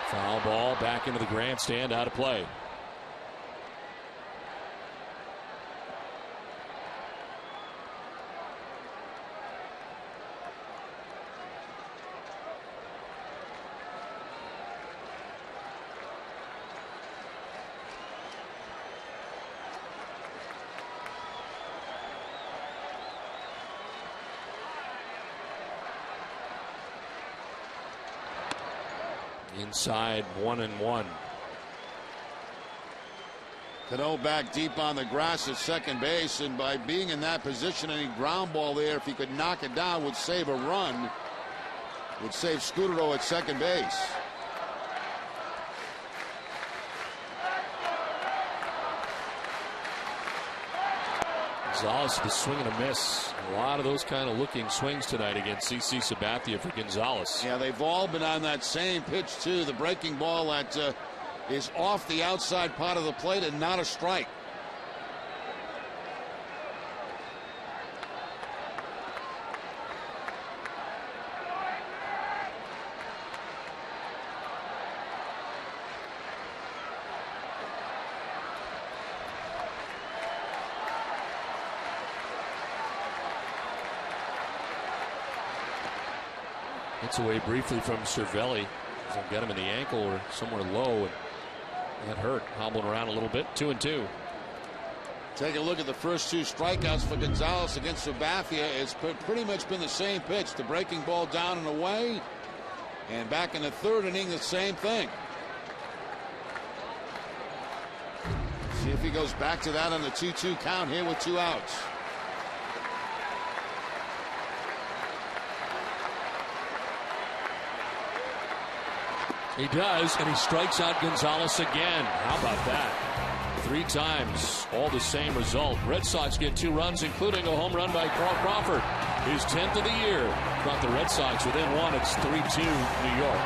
Foul ball back into the grandstand, out of play. inside 1-1. Cano back deep on the grass at second base, and by being in that position, any ground ball there, if he could knock it down, would save a run, would save Scudero at second base. Gonzalez with a swing and a miss. A lot of those kind of looking swings tonight against CC Sabathia for Gonzalez. Yeah, they've all been on that same pitch, too. The breaking ball that is off the outside part of the plate and not a strike. Gets away briefly from Cervelli. Doesn't get him in the ankle or somewhere low, and that hurt. Hobbling around a little bit. 2-2. Take a look at the first two strikeouts for Gonzalez against Sabathia. It's pretty much been the same pitch. The breaking ball down and away. And back in the third inning, the same thing. See if he goes back to that on the 2-2 count here with 2 outs. He does, and he strikes out Gonzalez again. How about that? 3 times, all the same result. Red Sox get 2 runs, including a home run by Carl Crawford. His 10th of the year. Brought the Red Sox within 1. It's 3-2 New York.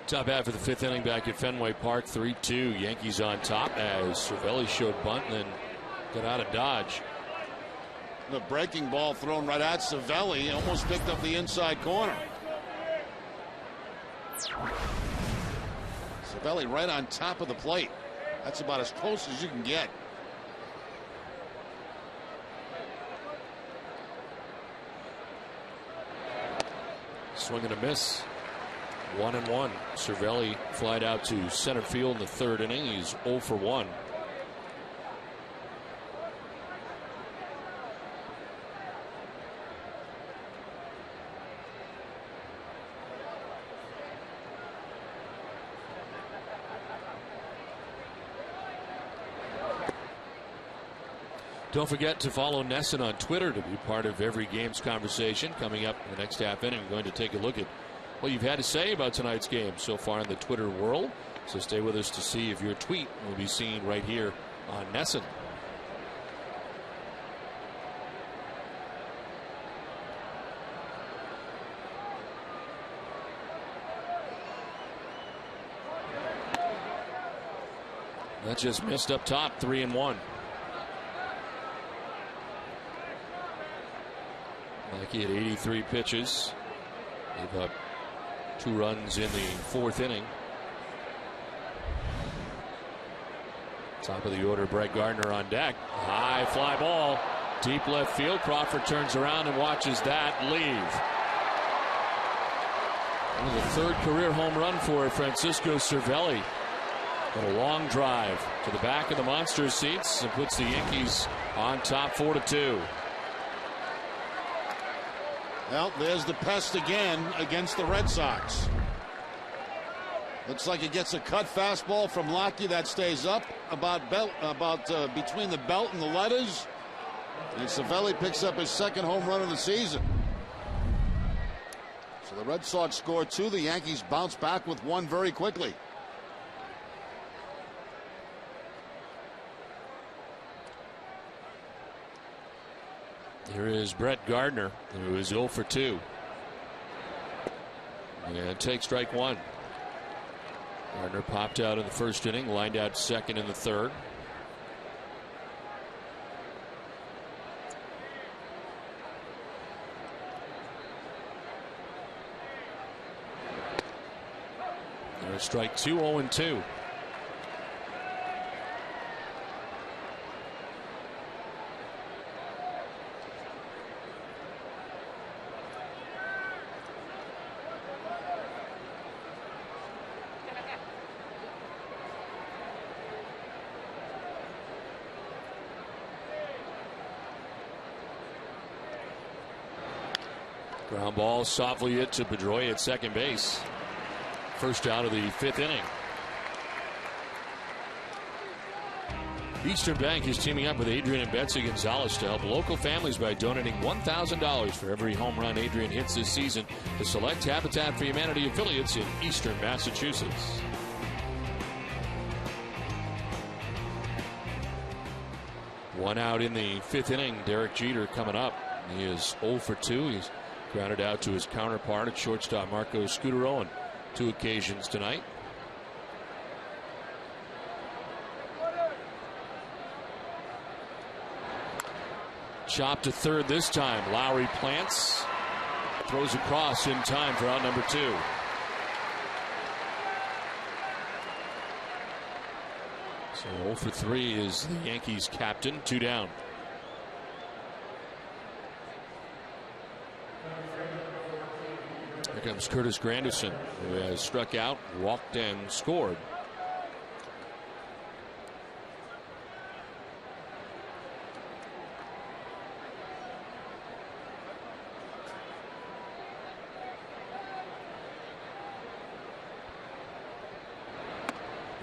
Top half of the 5th inning back at Fenway Park. 3-2. Yankees on top as Cervelli showed bunt and then got out of dodge. The breaking ball thrown right at Cervelli. Almost picked up the inside corner. Cervelli right on top of the plate. That's about as close as you can get. Swing and a miss. 1-1. Cervelli flied out to center field in the 3rd inning. He's 0 for 1. Don't forget to follow Nesson on Twitter to be part of every game's conversation. Coming up in the next half inning, we're going to take a look at what you've had to say about tonight's game so far in the Twitter world. So stay with us to see if your tweet will be seen right here on Nesson. That just missed up top, 3-1. Mackey had 83 pitches. Gave up 2 runs in the 4th inning. Top of the order, Brett Gardner on deck. High fly ball. Deep left field. Crawford turns around and watches that leave. The 3rd career home run for Francisco Cervelli. But a long drive to the back of the monster seats and puts the Yankees on top 4-2. Well, there's the pest again against the Red Sox. Looks like it gets a cut fastball from Lockey that stays up about between the belt and the letters. And Cervelli picks up his 2nd home run of the season. So the Red Sox score 2. The Yankees bounce back with 1 very quickly. Here is Brett Gardner, who is 0 for 2. And takes strike 1. Gardner popped out in the 1st inning, lined out 2nd in the 3rd. There's strike 2, 0-2. Ground ball softly hit to Pedroia at second base. First out of the 5th inning. Eastern Bank is teaming up with Adrian and Betsy Gonzalez to help local families by donating $1,000 for every home run Adrian hits this season to select Habitat for Humanity affiliates in Eastern Massachusetts. One out in the 5th inning. Derek Jeter coming up. He is 0 for 2. He's grounded out to his counterpart at shortstop Marco Scutaro on 2 occasions tonight. Chop to 3rd this time. Lowry plants. Throws across in time for out number 2. So 0 for 3 is the Yankees captain. 2 down. Here comes Curtis Granderson, who has struck out, walked, and scored.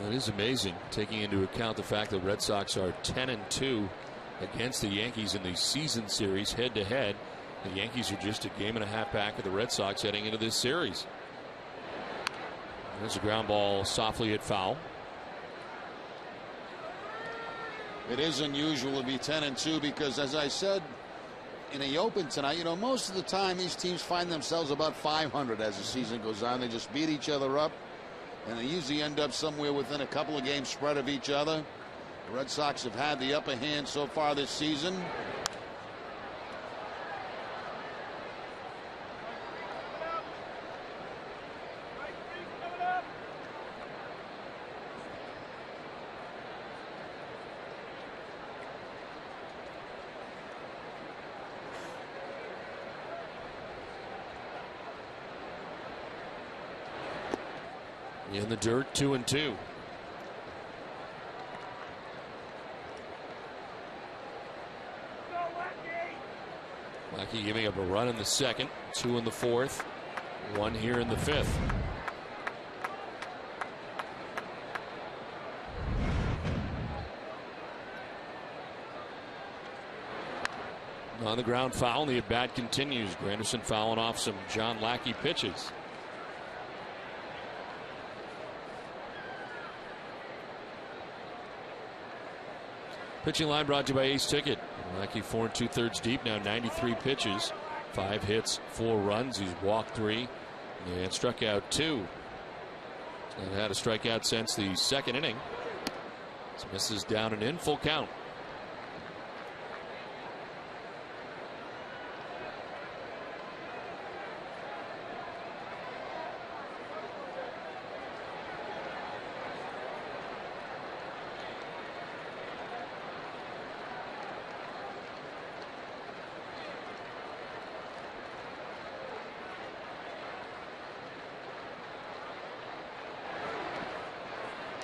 That is amazing, taking into account the fact that the Red Sox are 10-2 against the Yankees in the season series head-to-head. The Yankees are just a game and a half back of the Red Sox heading into this series. There's a ground ball softly hit foul. It is unusual to be 10-2 because, as I said in the open tonight, you know, most of the time these teams find themselves about 500 as the season goes on. They just beat each other up, and they usually end up somewhere within a couple of games spread of each other. The Red Sox have had the upper hand so far this season. In the dirt, 2-2. Lackey giving up a run in the 2nd, 2 in the 4th, 1 here in the 5th. On the ground foul, and the at-bat continues. Granderson fouling off some John Lackey pitches. Pitching line brought to you by Ace Ticket. Lackey 4 2/3 deep now, 93 pitches, 5 hits, 4 runs. He's walked 3 and struck out 2. And had a strikeout since the second inning. This misses down and in, full count.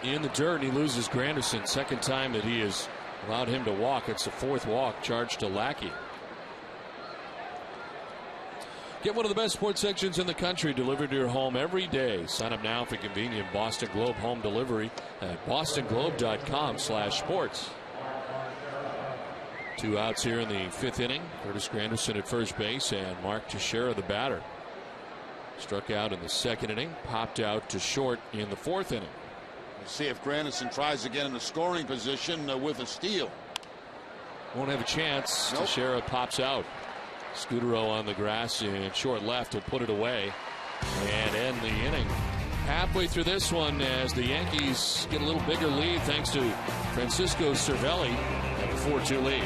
In the dirt, and he loses Granderson. Second time that he has allowed him to walk. It's the 4th walk charged to Lackey. Get one of the best sports sections in the country delivered to your home every day. Sign up now for convenient Boston Globe home delivery at bostonglobe.com/sports. 2 outs here in the 5th inning. Curtis Granderson at first base and Mark Teixeira the batter. Struck out in the 2nd inning, popped out to short in the 4th inning. See if Granderson tries to get in a scoring position with a steal. Won't have a chance. Nope. Teixeira pops out. Scudero on the grass in short left will put it away and end the inning. Halfway through this one as the Yankees get a little bigger lead thanks to Francisco Cervelli at the 4-2 lead.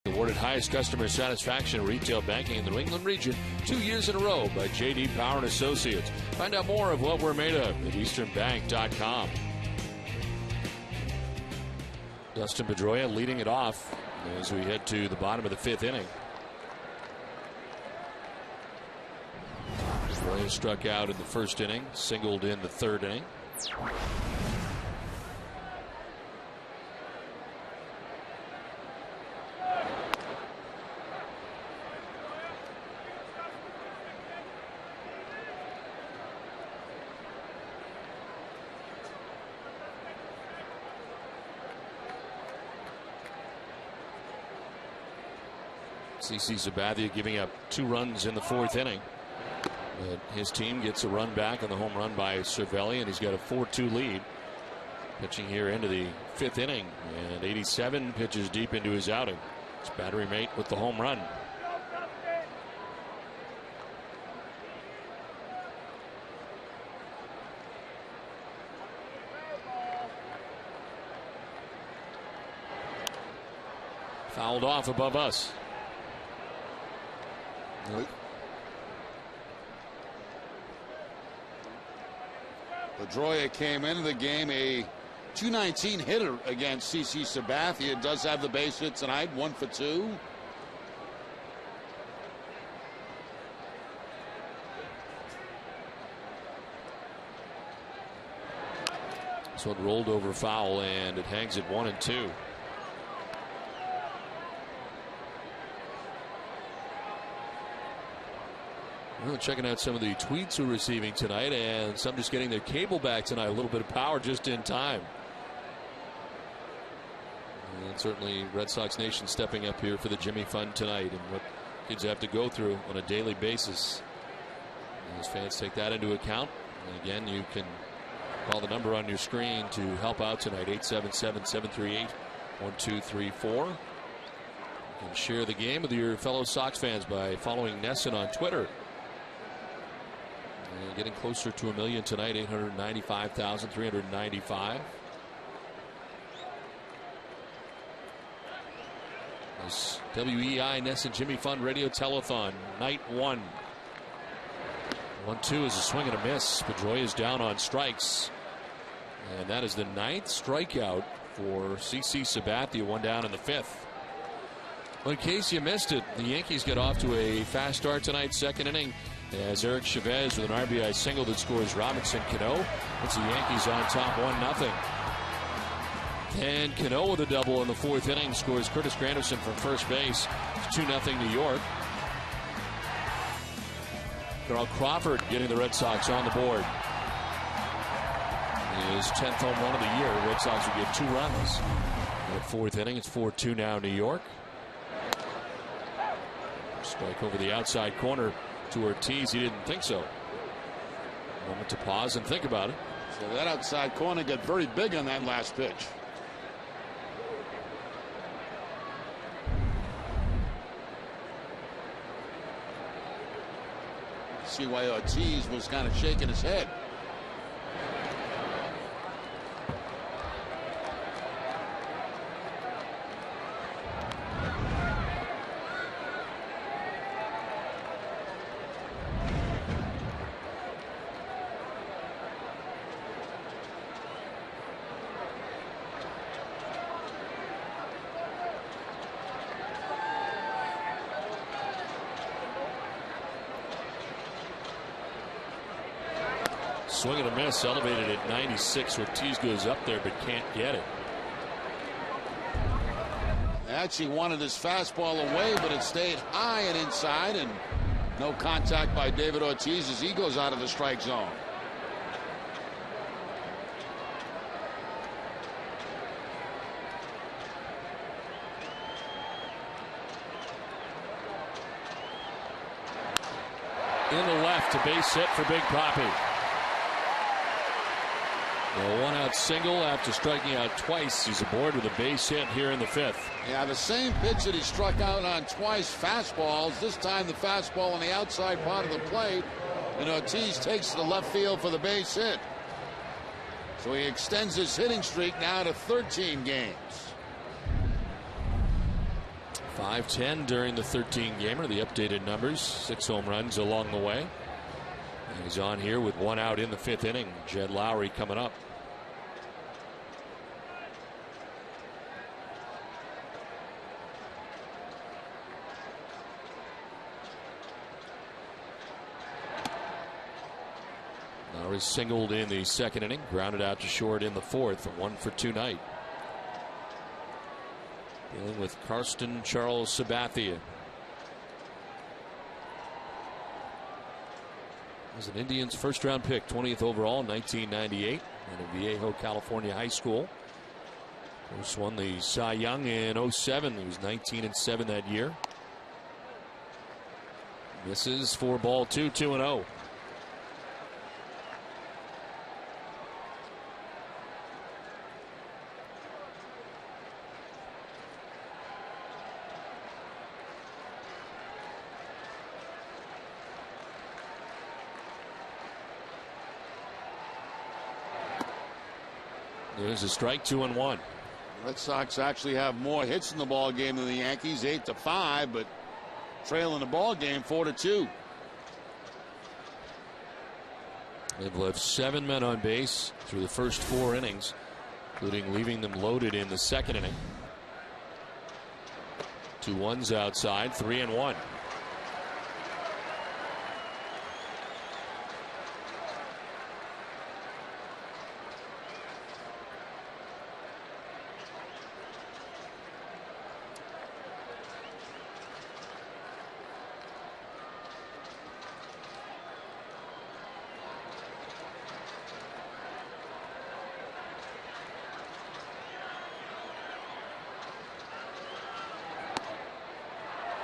Awarded highest customer satisfaction in retail banking in the New England region 2 years in a row by J.D. Power and Associates. Find out more of what we're made of at easternbank.com. Dustin Pedroia leading it off as we head to the bottom of the 5th inning. Pedroia struck out in the 1st inning, singled in the 3rd inning. CC Sabathia giving up 2 runs in the 4th inning. But his team gets a run back on the home run by Cervelli, and he's got a 4-2 lead. Pitching here into the 5th inning, and 87 pitches deep into his outing. His battery mate with the home run. Fouled off above us. Nope. Pedroia came into the game a .219 hitter against CC Sabathia. Does have the base hit tonight, 1 for 2. So it rolled over foul, and it hangs at 1 and 2. Well, checking out some of the tweets we're receiving tonight, and some just getting their cable back tonight. A little bit of power just in time. And certainly Red Sox Nation stepping up here for the Jimmy Fund tonight, and what kids have to go through on a daily basis. As fans take that into account, and again, you can call the number on your screen to help out tonight, 877-738-1234. You can share the game with your fellow Sox fans by following Nesson on Twitter. And getting closer to 1 million tonight, 895,395. This WEI Nesson Jimmy Fund Radio Telethon, night 1. 1-2 is a swing and a miss. Pedroia is down on strikes. And that is the 9th strikeout for CC Sabathia, 1 down in the 5th. Well, in case you missed it, the Yankees get off to a fast start tonight, 2nd inning, as Eric Chavez with an RBI single that scores Robinson Cano. It's the Yankees on top 1-0. And Cano with a double in the 4th inning scores Curtis Granderson from first base. It's 2-0 New York. Carl Crawford getting the Red Sox on the board. His 10th home run of the year. Red Sox will get 2 runs. In the 4th inning, it's 4-2 now New York. Strike over the outside corner to Ortiz. He didn't think so. Moment to pause and think about it. So that outside corner got very big on that last pitch. See why Ortiz was kind of shaking his head. Swing and a miss, elevated at 96. Ortiz goes up there but can't get it. Actually wanted his fastball away, but it stayed high and inside, and no contact by David Ortiz as he goes out of the strike zone. In the left, a base hit for Big Papi. A 1-out single after striking out twice. He's aboard with a base hit here in the 5th. Yeah, the same pitch that he struck out on twice, fastballs. This time the fastball on the outside part of the plate. And Ortiz takes to the left field for the base hit. So he extends his hitting streak now to 13 games. 5-10 during the 13-gamer. The updated numbers, 6 home runs along the way. And he's on here with 1 out in the 5th inning. Jed Lowry coming up. Lowry singled in the 2nd inning, grounded out to short in the 4th. A 1-for-2 night. Dealing with Karsten Charles Sabathia. Was an Indians first-round pick, 20th overall in 1998, out of Viejo, California high school. First won the Cy Young in 07. He was 19-7 that year. Misses for ball 2, 2-0. There's a strike, 2-1. Red Sox actually have more hits in the ball game than the Yankees, 8-5, but trailing the ball game 4-2. They've left 7 men on base through the first 4 innings, including leaving them loaded in the second inning. 2 ones outside, 3-1.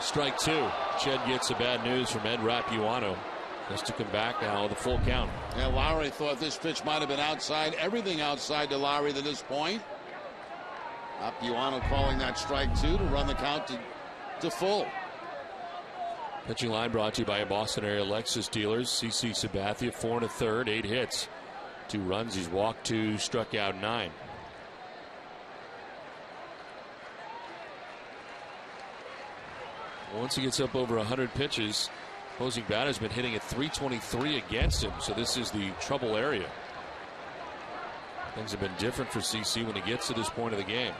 Strike 2. Jed gets the bad news from Ed Rapuano. Has to come back now with a full count. Yeah, Lowry thought this pitch might have been outside. Everything outside to Lowry to this point. Rapuano calling that strike 2 to run the count to full. Pitching line brought to you by Boston area Lexus dealers. CC Sabathia, 4 1/3, 8 hits, 2 runs. He's walked 2, struck out 9. Once he gets up over 100 pitches, opposing batter's been hitting at 323 against him, so this is the trouble area. Things have been different for CC when he gets to this point of the game.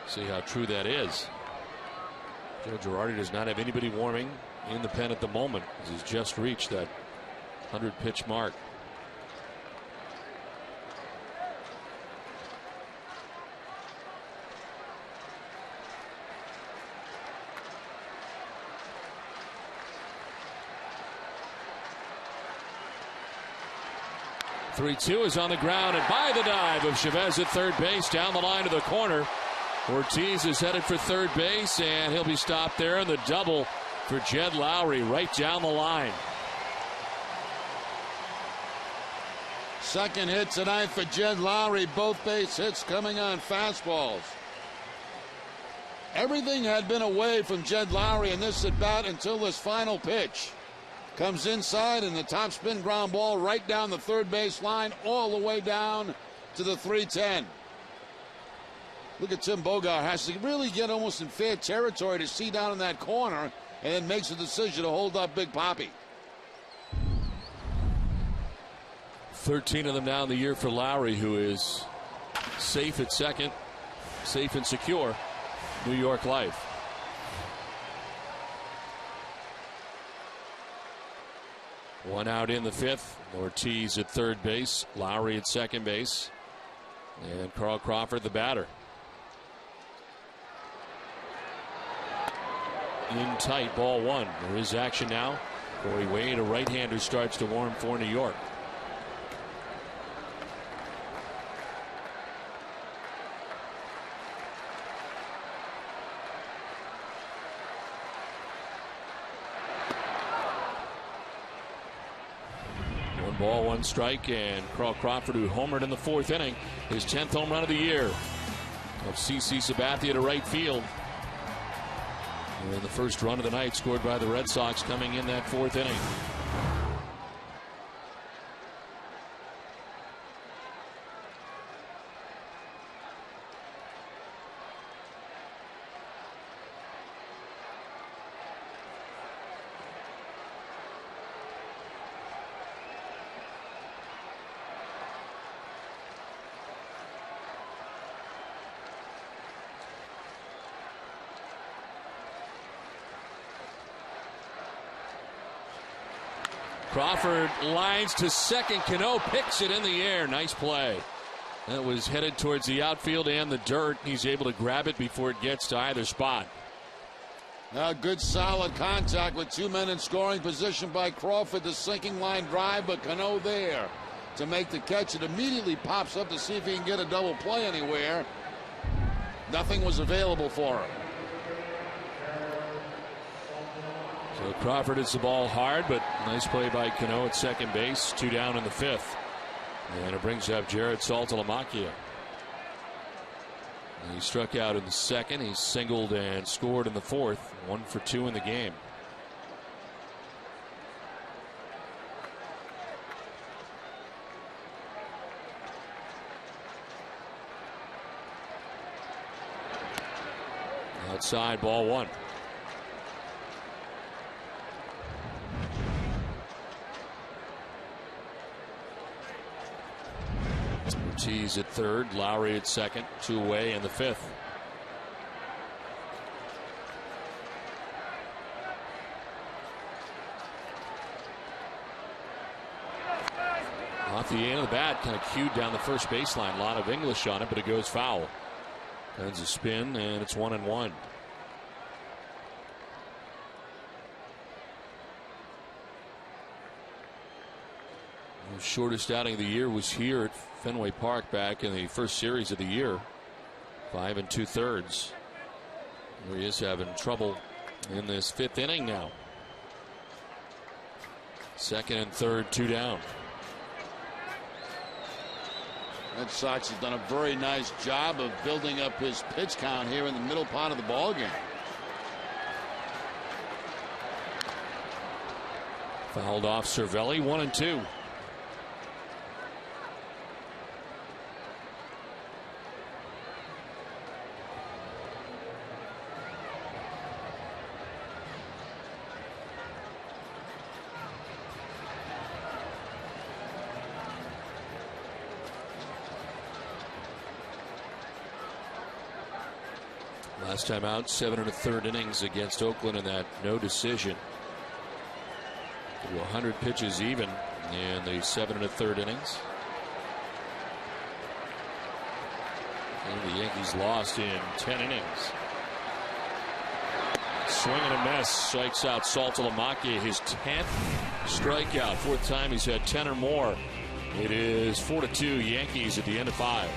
See how true that is. Joe Girardi does not have anybody warming in the pen at the moment, as he's just reached that 100 pitch mark. Three-2 is on the ground, and by the dive of Chavez at third base, down the line to the corner. Ortiz is headed for third base, and he'll be stopped there. And the double for Jed Lowry right down the line. Second hit tonight for Jed Lowry. Both base hits coming on fastballs. Everything had been away from Jed Lowry in this at bat until this final pitch. Comes inside, and the top spin ground ball right down the third base line, all the way down to the 310. Look at Tim Bogart. Has to really get almost in fair territory to see down in that corner, and then makes a decision to hold up Big Papi. 13 of them now in the year for Lowry, who is safe at second, safe and secure. New York life. One out in the fifth. Ortiz at third base. Lowry at second base. And Carl Crawford, the batter. In tight, ball 1. There is action now. Corey Wade, a right-hander, starts to warm for New York. Ball, 1 strike, and Carl Crawford, who homered in the 4th inning, his 10th home run of the year. Of CC Sabathia to right field. And the first run of the night scored by the Red Sox coming in that 4th inning. Crawford lines to second. Cano picks it in the air. Nice play. That was headed towards the outfield and the dirt. He's able to grab it before it gets to either spot. Now good solid contact with 2 men in scoring position by Crawford. The sinking line drive, but Cano there to make the catch. It immediately pops up to see if he can get a double play anywhere. Nothing was available for him. So Crawford hits the ball hard, but nice play by Cano at second base. 2 down in the 5th. And it brings up Jared Saltalamacchia. He struck out in the 2nd. He singled and scored in the 4th. 1 for 2 in the game. Outside, ball one. Ortiz at third, Lowry at second, 2 away in the 5th. Off the end of the bat, kind of cued down the first baseline. A lot of English on it, but it goes foul. Tends a spin, and it's 1-1. The shortest outing of the year was here at Fenway Park back in the first series of the year. 5 2/3. He is having trouble in this 5th inning now. 2nd and 3rd, 2 down. Red Sox has done a very nice job of building up his pitch count here in the middle part of the ball game. Fouled off Cervelli, 1-2. Last time out, 7 1/3 innings against Oakland in that no decision. 100 pitches even in the 7 1/3 innings. And the Yankees lost in 10 innings. Swing and a miss. Strikes out Saltalamacchia, his 10th strikeout. 4th time he's had 10 or more. It is 4-2 Yankees at the end of 5.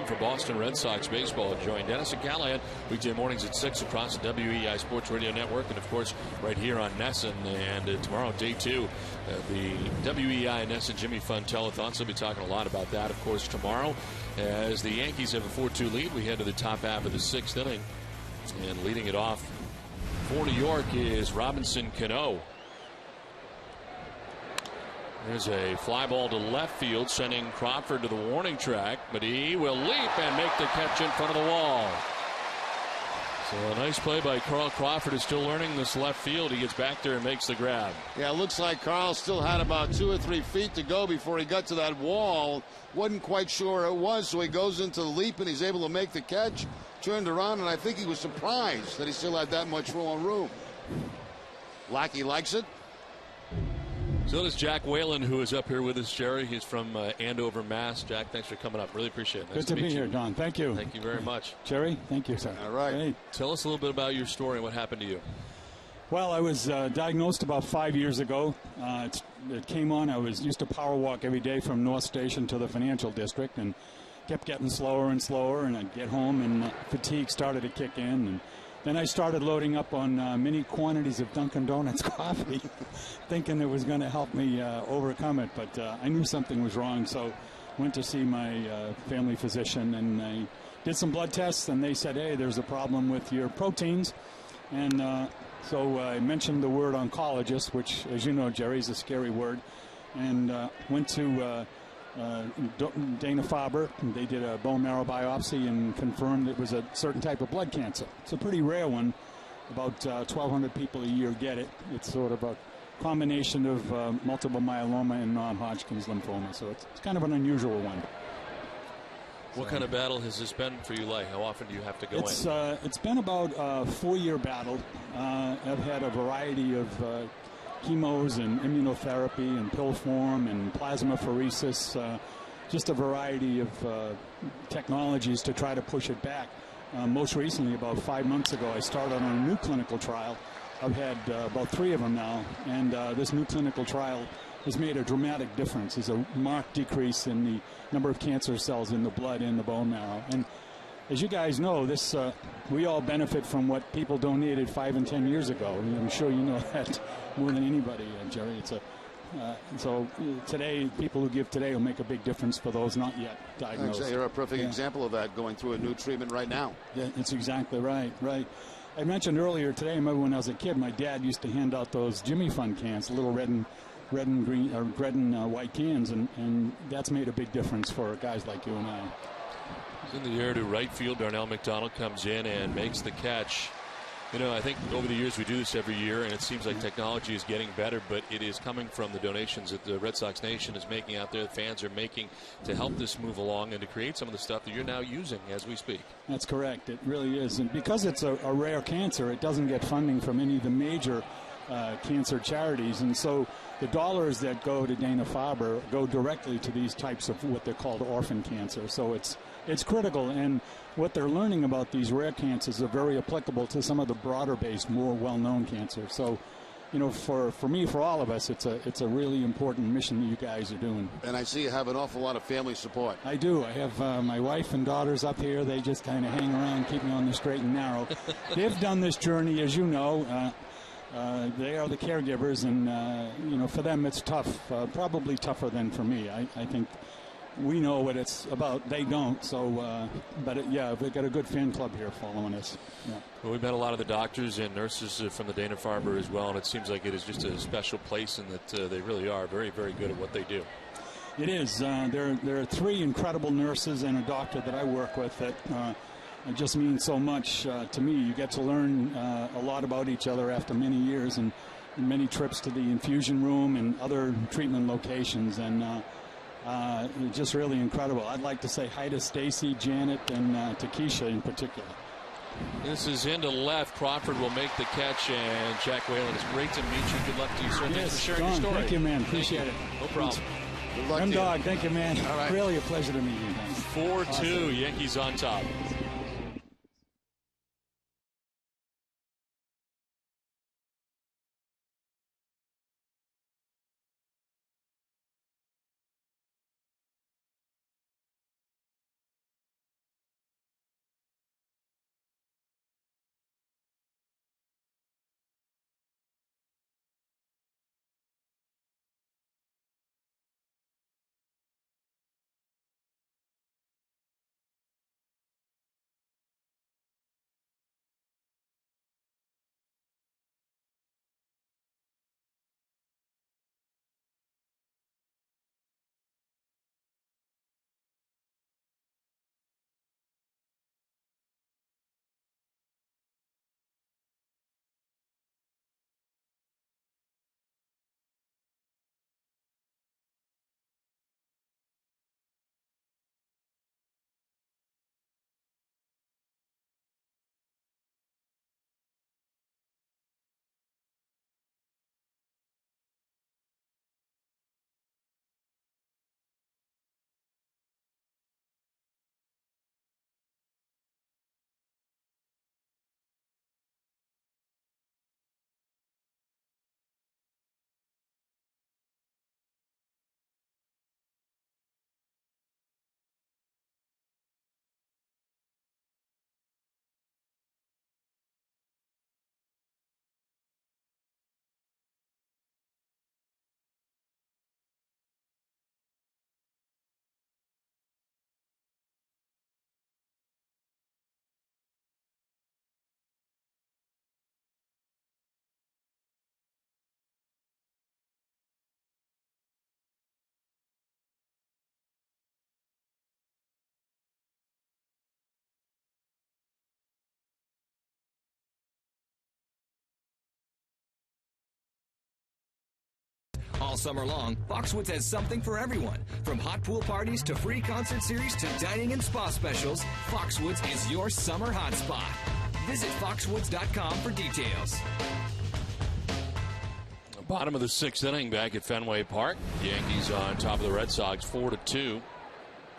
For Boston Red Sox baseball, join Dennis and Callahan weekday mornings at 6 across the WEI Sports Radio Network, and of course right here on NESN. And tomorrow, day 2, the WEI NESN Jimmy Fund Telethon. So we'll be talking a lot about that, of course, tomorrow. As the Yankees have a 4-2 lead, we head to the top half of the 6th inning, and leading it off for New York is Robinson Cano. There's a fly ball to left field, sending Crawford to the warning track, but he will leap and make the catch in front of the wall. So a nice play by Carl Crawford, is still learning this left field. He gets back there and makes the grab. Yeah, it looks like Carl still had about 2 or 3 feet to go before he got to that wall. Wasn't quite sure it was, so he goes into the leap and he's able to make the catch. Turned around, and I think he was surprised that he still had that much more room. Lackey likes it. So does Jack Whalen, who is up here with us, Jerry. He's from Andover, Mass. Jack, thanks for coming up. Really appreciate it. Nice Good to be here, Don. Thank you. Thank you very much. Jerry, thank you, sir. All right. Hey. Tell us a little bit about your story and what happened to you. Well, I was diagnosed about 5 years ago. It came on. I used to power walk every day from North Station to the financial district and kept getting slower and slower. And I'd get home and fatigue started to kick in. And then I started loading up on many quantities of Dunkin' Donuts coffee, thinking it was going to help me overcome it. But I knew something was wrong, so went to see my family physician, and I did some blood tests, and they said, hey, there's a problem with your proteins. And so I mentioned the word oncologist, which, as you know, Jerry, is a scary word, and went to Dana-Farber. They did a bone marrow biopsy and confirmed it was a certain type of blood cancer. It's a pretty rare one. About 1,200 people a year get it. It's sort of a combination of multiple myeloma and non-Hodgkin's lymphoma, so it's kind of an unusual one. What kind of battle has this been for you like? How often do you have to go in? It's been about a 4-year battle. I've had a variety of chemos and immunotherapy and pill form and plasmapheresis, just a variety of technologies to try to push it back. Most recently, about 5 months ago, I started on a new clinical trial. I've had about 3 of them now, and this new clinical trial has made a dramatic difference. There's a marked decrease in the number of cancer cells in the blood and the bone marrow. And as you guys know, this we all benefit from what people donated 5 and 10 years ago. I'm sure you know that more than anybody, Jerry. So today, people who give today will make a big difference for those not yet diagnosed. You're a perfect example of that, going through a new treatment right now. Yeah, that's exactly right. Right. I mentioned earlier today, I remember when I was a kid, my dad used to hand out those Jimmy Fund cans, little red and green or red and white cans, and that's made a big difference for guys like you and I. In the air to right field, Darnell McDonald comes in and makes the catch. You know, I think over the years we do this every year, and it seems like technology is getting better, but it is coming from the donations that the Red Sox Nation is making out there, the fans are making to help this move along and to create some of the stuff that you're now using as we speak. That's correct. It really is. And because it's a rare cancer, it doesn't get funding from any of the major cancer charities, and so the dollars that go to Dana-Farber go directly to these types of what they're called orphan cancer. So it's critical, and what they're learning about these rare cancers are very applicable to some of the broader-based, more well-known cancers. So, you know, for me, for all of us, it's a really important mission that you guys are doing. And I see you have an awful lot of family support. I do. I have my wife and daughters up here. They just kind of hang around, keep me on the straight and narrow. They've done this journey, as you know. They are the caregivers, and you know, for them it's tough, probably tougher than for me. I think we know what it's about. They don't. So, yeah, we've got a good fan club here following us. Yeah. Well, we've met a lot of the doctors and nurses from the Dana-Farber as well, and it seems like it is just a special place, and that they really are very, very good at what they do. It is. There are 3 incredible nurses and a doctor that I work with that it just means so much to me. You get to learn a lot about each other after many years and many trips to the infusion room and other treatment locations, and just really incredible. I'd like to say hi to Stacy, Janet, and to Keisha in particular. This is into left. Crawford will make the catch, and Jack Whalen, it's great to meet you. Good luck to you, sir. Thanks for sharing your story. Thank you, man. Appreciate it. No problem. Good luck to you. Dog, thank you, man. All right. Really a pleasure to meet you. 4-2, Awesome. Yankees on top. summer long, Foxwoods has something for everyone. From hot pool parties to free concert series to dining and spa specials, Foxwoods is your summer hotspot. Visit foxwoods.com for details. Bottom of the 6th inning back at Fenway Park. Yankees on top of the Red Sox 4-2.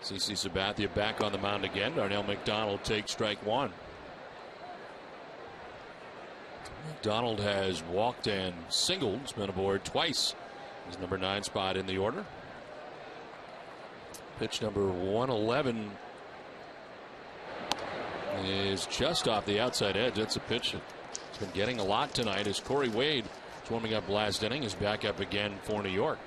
CC Sabathia back on the mound again. Darnell McDonald takes strike one. McDonald has walked and singled. He's been aboard twice. His number 9 spot in the order. Pitch number 111 is just off the outside edge. That's a pitch that's been getting a lot tonight as Corey Wade, warming up last inning, is back up again for New York.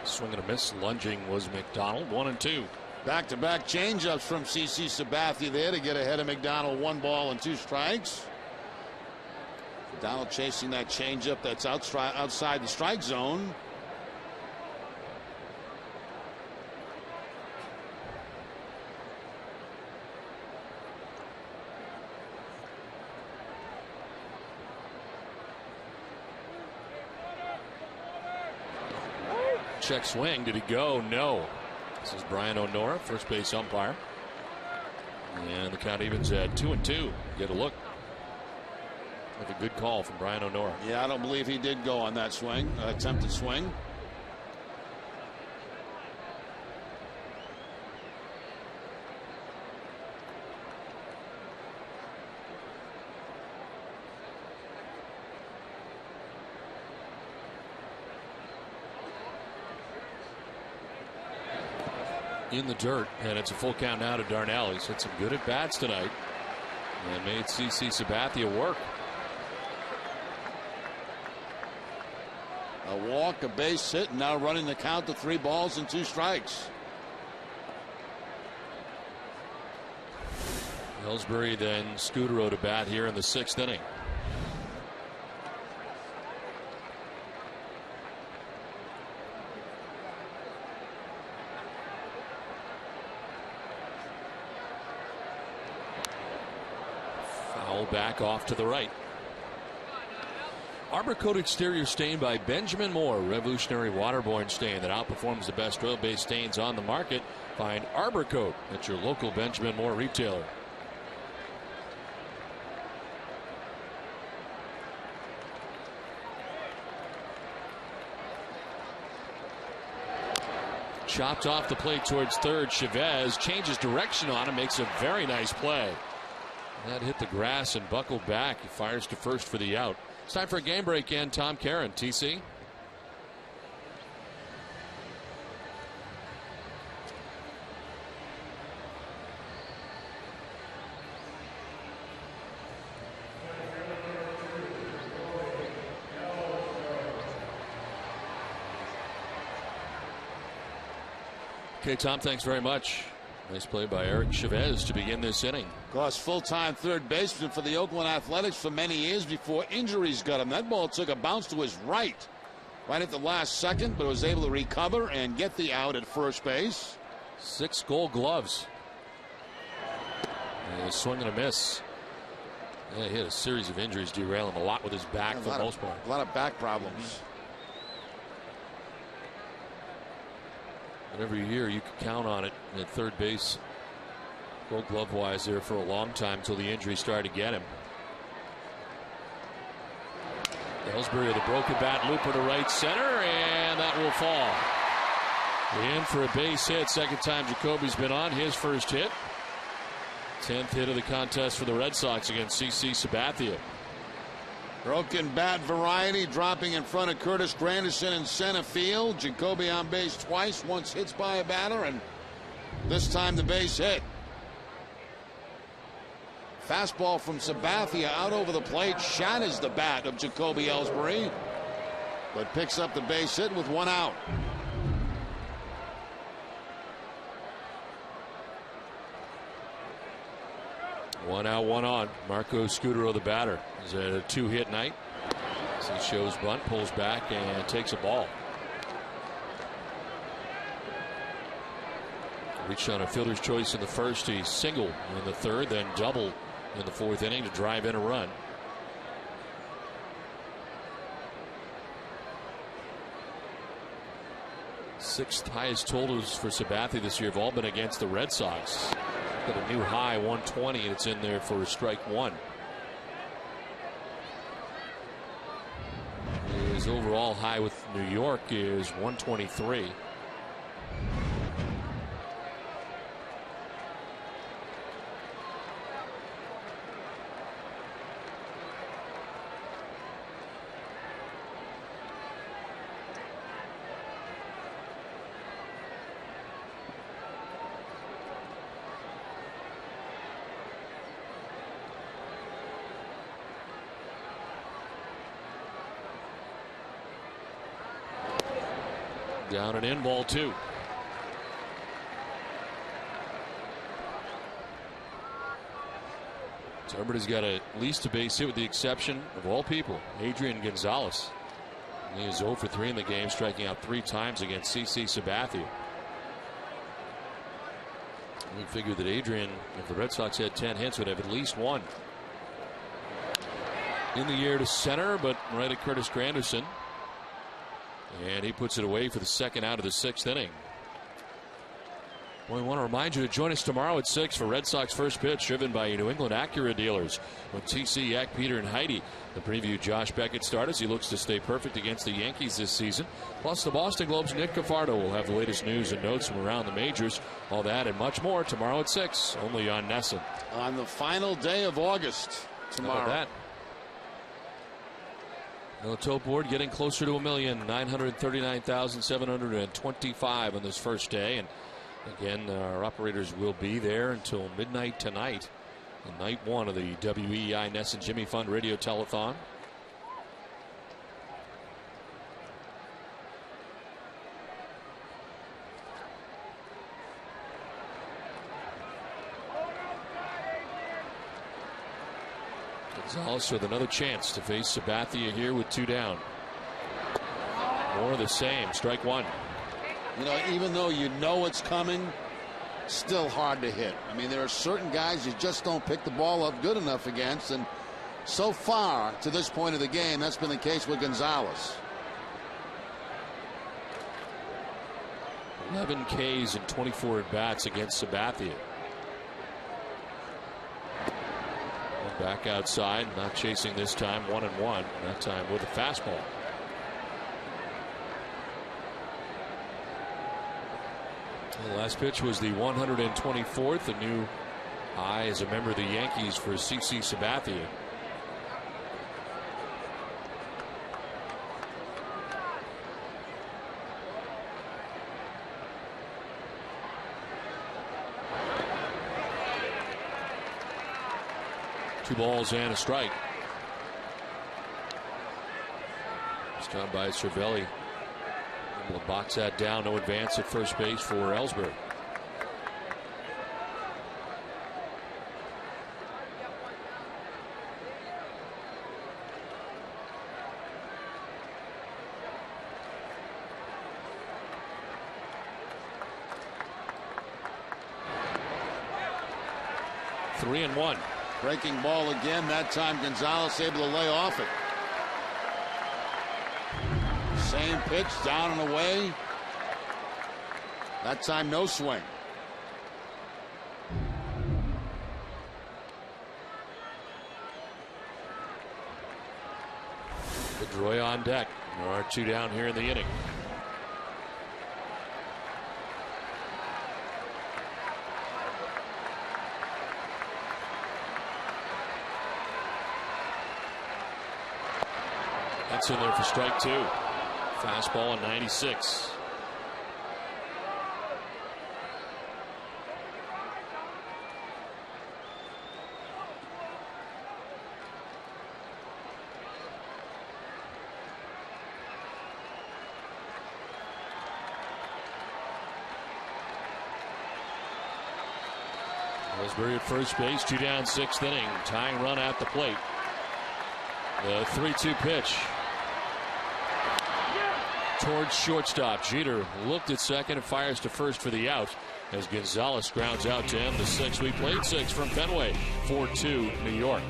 Swing and a miss. Lunging was McDonald. 1-2. Back-to-back changeups from CC Sabathia there to get ahead of McDonald. 1 ball and 2 strikes. McDonald chasing that changeup that's outside the strike zone. Check swing. Did he go? No. This is Brian O'Nora, first base umpire. And the count evens at 2-2. Get a look. Like a good call from Brian O'Nora. Yeah, I don't believe he did go on that swing, attempted swing. In the dirt, and it's a full count now to Darnell. He's hit some good at bats tonight and made CC Sabathia work. A walk, a base hit, and now running the count to 3 balls and 2 strikes. Ellsbury then Scudero to bat here in the 6th inning. Back off to the right. Arbor Coat exterior stain by Benjamin Moore. Revolutionary waterborne stain that outperforms the best oil-based stains on the market. Find Arbor Coat at your local Benjamin Moore retailer. Chopped off the plate towards third. Chavez changes direction on him, makes a very nice play. That hit the grass and buckled back. He fires to first for the out. It's time for a game break and Tom Caron. TC. Okay, Tom, thanks very much. Nice play by Eric Chavez to begin this inning. Of course, full-time third baseman for the Oakland Athletics for many years before injuries got him. That ball took a bounce to his right at the last second, but was able to recover and get the out at first base. 6 Gold Gloves. And a swing and a miss. Yeah, he had a series of injuries derail him a lot with his back for the most part. A lot of back problems. But every year you could count on it at third base, Gold Glove wise, there for a long time until the injury started to get him. Ellsbury with a broken bat, looper to right center, and that will fall. In for a base hit. Second time Jacoby's been on, his first hit. 10th hit of the contest for the Red Sox against CC Sabathia. Broken bat variety, dropping in front of Curtis Granderson in center field. Jacoby on base twice, once hits by a batter, and this time the base hit. Fastball from Sabathia out over the plate, shatters the bat of Jacoby Ellsbury, but picks up the base hit with 1 out. One out, 1 on. Marco Scudero, the batter. He's had a 2-hit night. As he shows bunt, pulls back, and takes a ball. Reached on a fielder's choice in the first. He singled in the third, then doubled in the fourth inning to drive in a run. Sixth highest totals for Sabathia this year have all been against the Red Sox. Got a new high, 120, and it's in there for strike one. His overall high with New York is 123. Down and in, ball two. Turbert has got at least a base hit with the exception of all people, Adrian Gonzalez. He is 0 for 3 in the game, striking out 3 times against CC Sabathia. We figured that Adrian, if the Red Sox had 10 hits, would have at least one. In the air to center, but right at Curtis Granderson. And he puts it away for the second out of the 6th inning. We want to remind you to join us tomorrow at 6 for Red Sox first pitch, driven by New England Acura dealers with TC, Yak, Peter, and Heidi. The preview Josh Beckett start as he looks to stay perfect against the Yankees this season. Plus, the Boston Globe's Nick Cafardo will have the latest news and notes from around the majors. All that and much more tomorrow at 6, only on NESN. On the final day of August, tomorrow. How about that? The tote board getting closer to 1,939,725 on this first day. And again, our operators will be there until midnight tonight, in night one of the WEI NESN Jimmy Fund Radio Telethon. Gonzalez with another chance to face Sabathia here with 2 down. More of the same. Strike one. You know, even though you know it's coming, still hard to hit. I mean, there are certain guys you just don't pick the ball up good enough against, and so far to this point of the game, that's been the case with Gonzalez. 11 Ks and 24 at bats against Sabathia. Back outside, not chasing this time, 1-1. That time with a fastball. The last pitch was the 124th, a new high as a member of the Yankees for CC Sabathia. Two balls and a strike. Struck by Cervelli. Able to box that down. No advance at first base for Ellsbury. Three and one. Breaking ball again. That time Gonzalez able to lay off it. Same pitch, down and away. That time no swing. Pedroia on deck. There are 2 down here in the inning. That's in there for strike 2. Fastball at 96. Ellsbury at first base, 2 down, 6th inning. Tying run at the plate. The 3-2 pitch. towards shortstop. Jeter looked at second and fires to first for the out as Gonzalez grounds out to end the sixth. We played 6 from Fenway. 4-2 New York.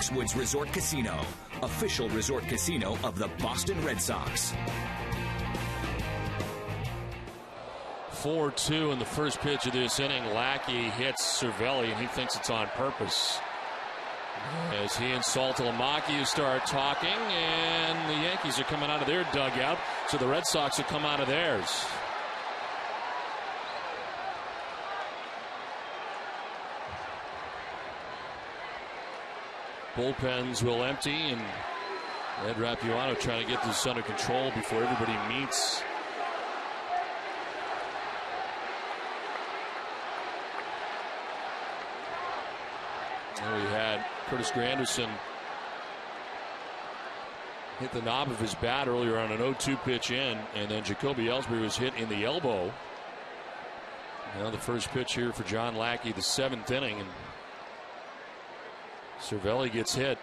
Foxwoods Resort Casino, official resort casino of the Boston Red Sox. 4-2 in the first pitch of this inning. Lackey hits Cervelli, and he thinks it's on purpose. As he and Saltalamacchia start talking, and the Yankees are coming out of their dugout, so the Red Sox will come out of theirs. Bullpens will empty, and Ed Rapuano trying to get this under control before everybody meets. And we had Curtis Granderson hit the knob of his bat earlier on an 0-2 pitch in, and then Jacoby Ellsbury was hit in the elbow. Now the first pitch here for John Lackey, the 7th inning, and Cervelli gets hit.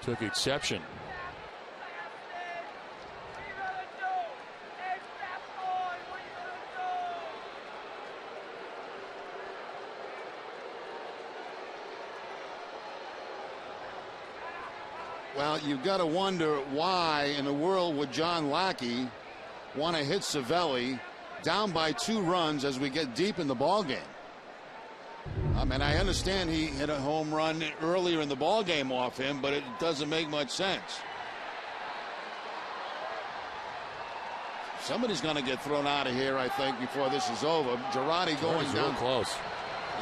Took exception. Well, you've got to wonder why in the world would John Lackey want to hit Cervelli down by 2 runs as we get deep in the ball game. And I understand he hit a home run earlier in the ball game off him, but it doesn't make much sense. Somebody's going to get thrown out of here, I think, before this is over. Girardi going down. Real close.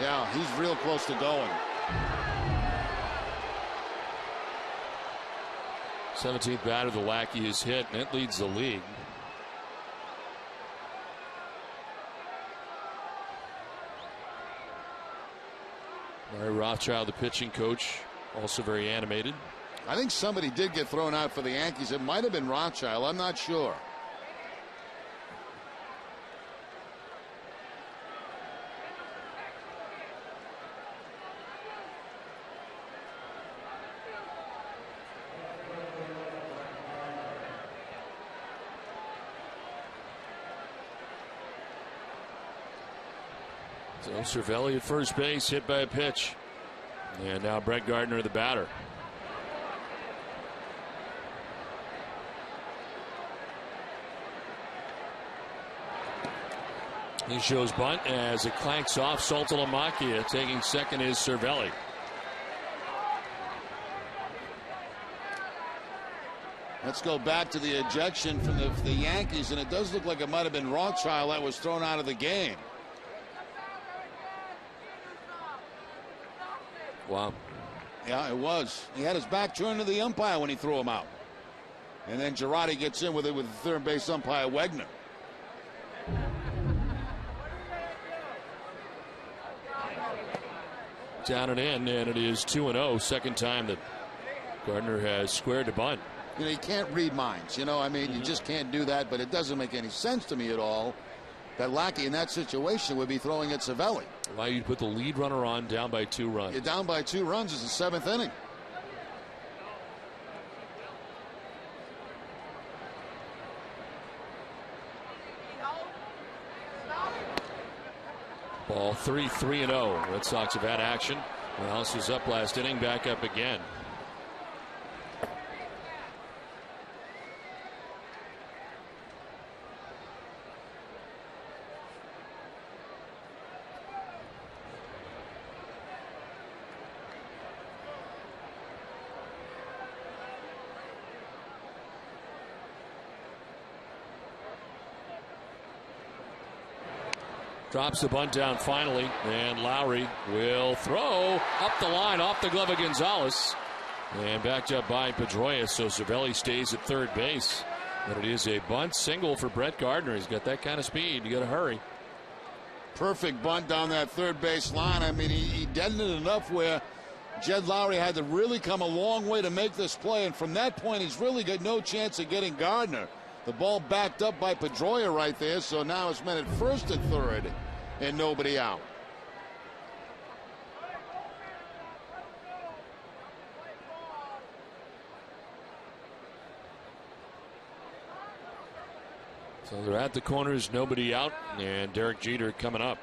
Yeah, he's real close to going. 17th batter the Lackey is hit, and it leads the league. Larry Rothschild, the pitching coach, also very animated. I think somebody did get thrown out for the Yankees. It might have been Rothschild. I'm not sure. So Cervelli at first base, hit by a pitch. And now Brett Gardner, the batter. He shows bunt as it clanks off Saltalamacchia. Taking second is Cervelli. Let's go back to the ejection from the Yankees, and it does look like it might have been Rothschild that was thrown out of the game. Wow. Yeah, it was. He had his back turned to the umpire when he threw him out. And then Girardi gets in with it with the third base umpire Wegner. Down and in, and it is 2-0. Second time that Gardner has squared to bunt. You know, you can't read minds. You know, I mean, you just can't do that. But it doesn't make any sense to me at all that Lackey in that situation would be throwing at Cervelli. Why you'd put the lead runner on down by 2 runs? You're down by 2 runs. It's the 7th inning. Ball 3-0. Red Sox have had action. Morales was up last inning, back up again. Drops the bunt down finally, and Lowry will throw up the line off the glove of Gonzalez. And backed up by Pedroia, so Cervelli stays at third base. But it is a bunt single for Brett Gardner. He's got that kind of speed. You got to hurry. Perfect bunt down that third base line. I mean, he deadened it enough where Jed Lowry had to really come a long way to make this play. And from that point, he's really got no chance of getting Gardner. The ball backed up by Pedroia right there, so now it's men at first and third, and nobody out. So they're at the corners, nobody out, and Derek Jeter coming up.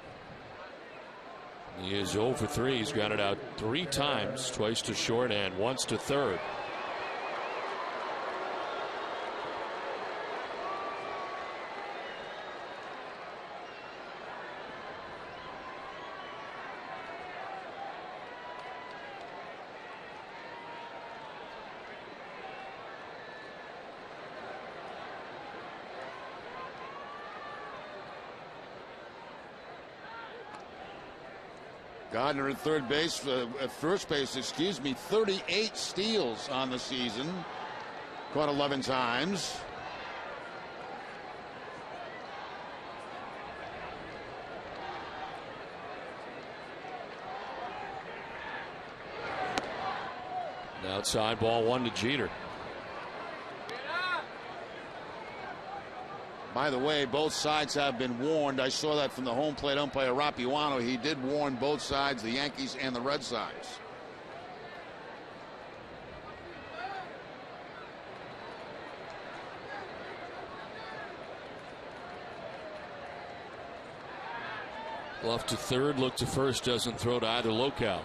He is 0 for 3. He's grounded out 3 times, twice to short and once to third. Gardner at third base, at first base, excuse me, 38 steals on the season. Caught 11 times. Outside ball 1 to Jeter. By the way, both sides have been warned. I saw that from the home plate umpire Rapuano. He did warn both sides, the Yankees and the Red Sox. Bluff to third, look to first, doesn't throw to either locale.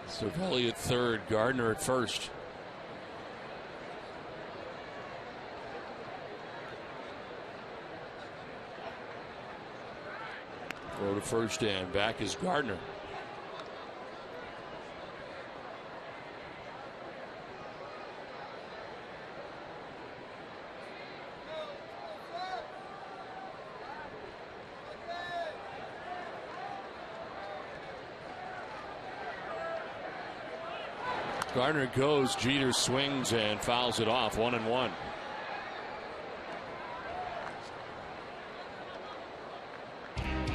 Cervelli at third, Gardner at first. Throw to first and back is Gardner. Gardner goes, Jeter swings and fouls it off, 1-1.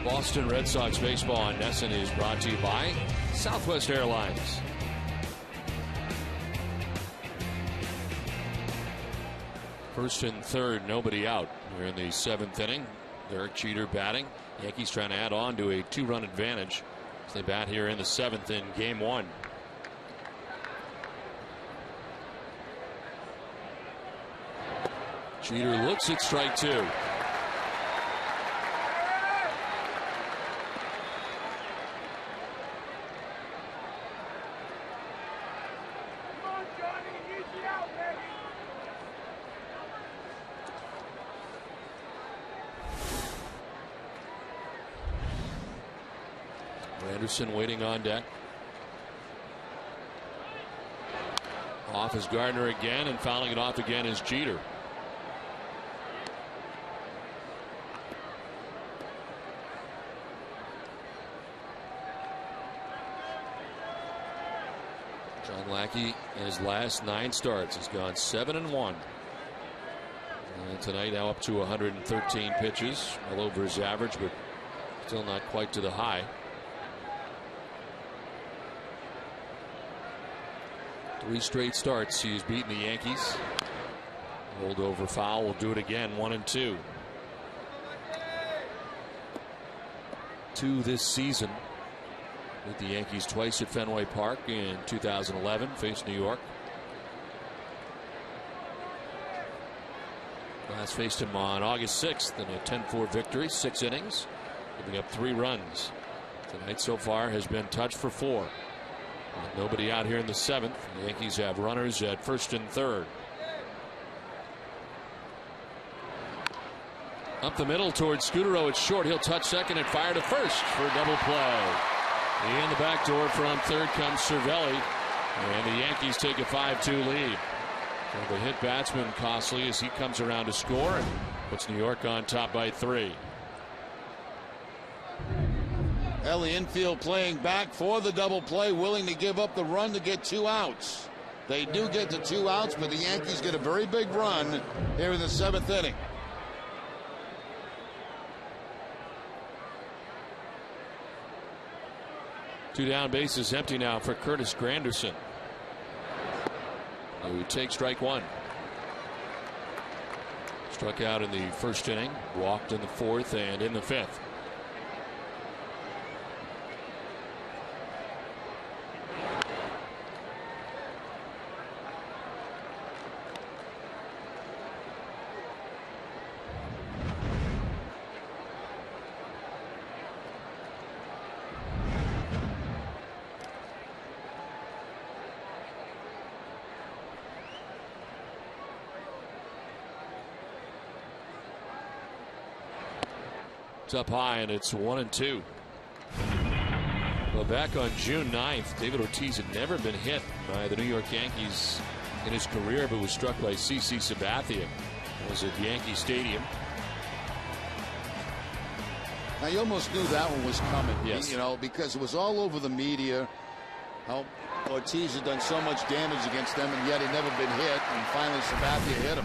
Boston Red Sox baseball on NESN is brought to you by Southwest Airlines. First and third, nobody out. We're in the 7th inning. Derek Jeter batting. Yankees trying to add on to a 2-run advantage as they bat here in the 7th in game 1. Jeter looks at strike 2. Anderson waiting on deck. Off is Gardner again, and fouling it off again is Jeter. John Lackey, in his last 9 starts, has gone 7-1. And tonight now up to 113 pitches, well over his average, but still not quite to the high. 3 straight starts he's beaten the Yankees. Rolled over foul, will do it again, 1-2. 2 this season. Beat the Yankees twice at Fenway Park in 2011, faced New York. Last faced him on August 6th in a 10-4 victory, 6 innings, giving up 3 runs. Tonight so far has been touched for 4. Nobody out here in the 7th. The Yankees have runners at first and third. Up the middle towards Scudero. It's short. He'll touch second and fire to first for a double play. In the back door from third comes Cervelli, and the Yankees take a 5-2 lead. So the hit batsman costly as he comes around to score and puts New York on top by 3. The infield playing back for the double play, willing to give up the run to get 2 outs. They do get the 2 outs, but the Yankees get a very big run here in the 7th inning. Two down, bases empty now for Curtis Granderson, who takes strike 1. Struck out in the first inning, walked in the 4th and in the 5th. It's up high and it's 1-2. Well, back on June 9th, David Ortiz had never been hit by the New York Yankees in his career, but was struck by CC Sabathia. It was at Yankee Stadium. Now you almost knew that one was coming, yes, you know, because it was all over the media how Ortiz had done so much damage against them, and yet he'd never been hit, and finally Sabathia hit him.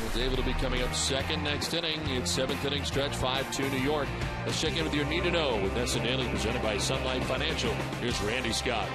Was able to be coming up second next inning. It's 7th inning stretch, 5-2 New York. Let's check in with your Need to Know with Nessa Daly, presented by Sun Life Financial. Here's Randy Scott.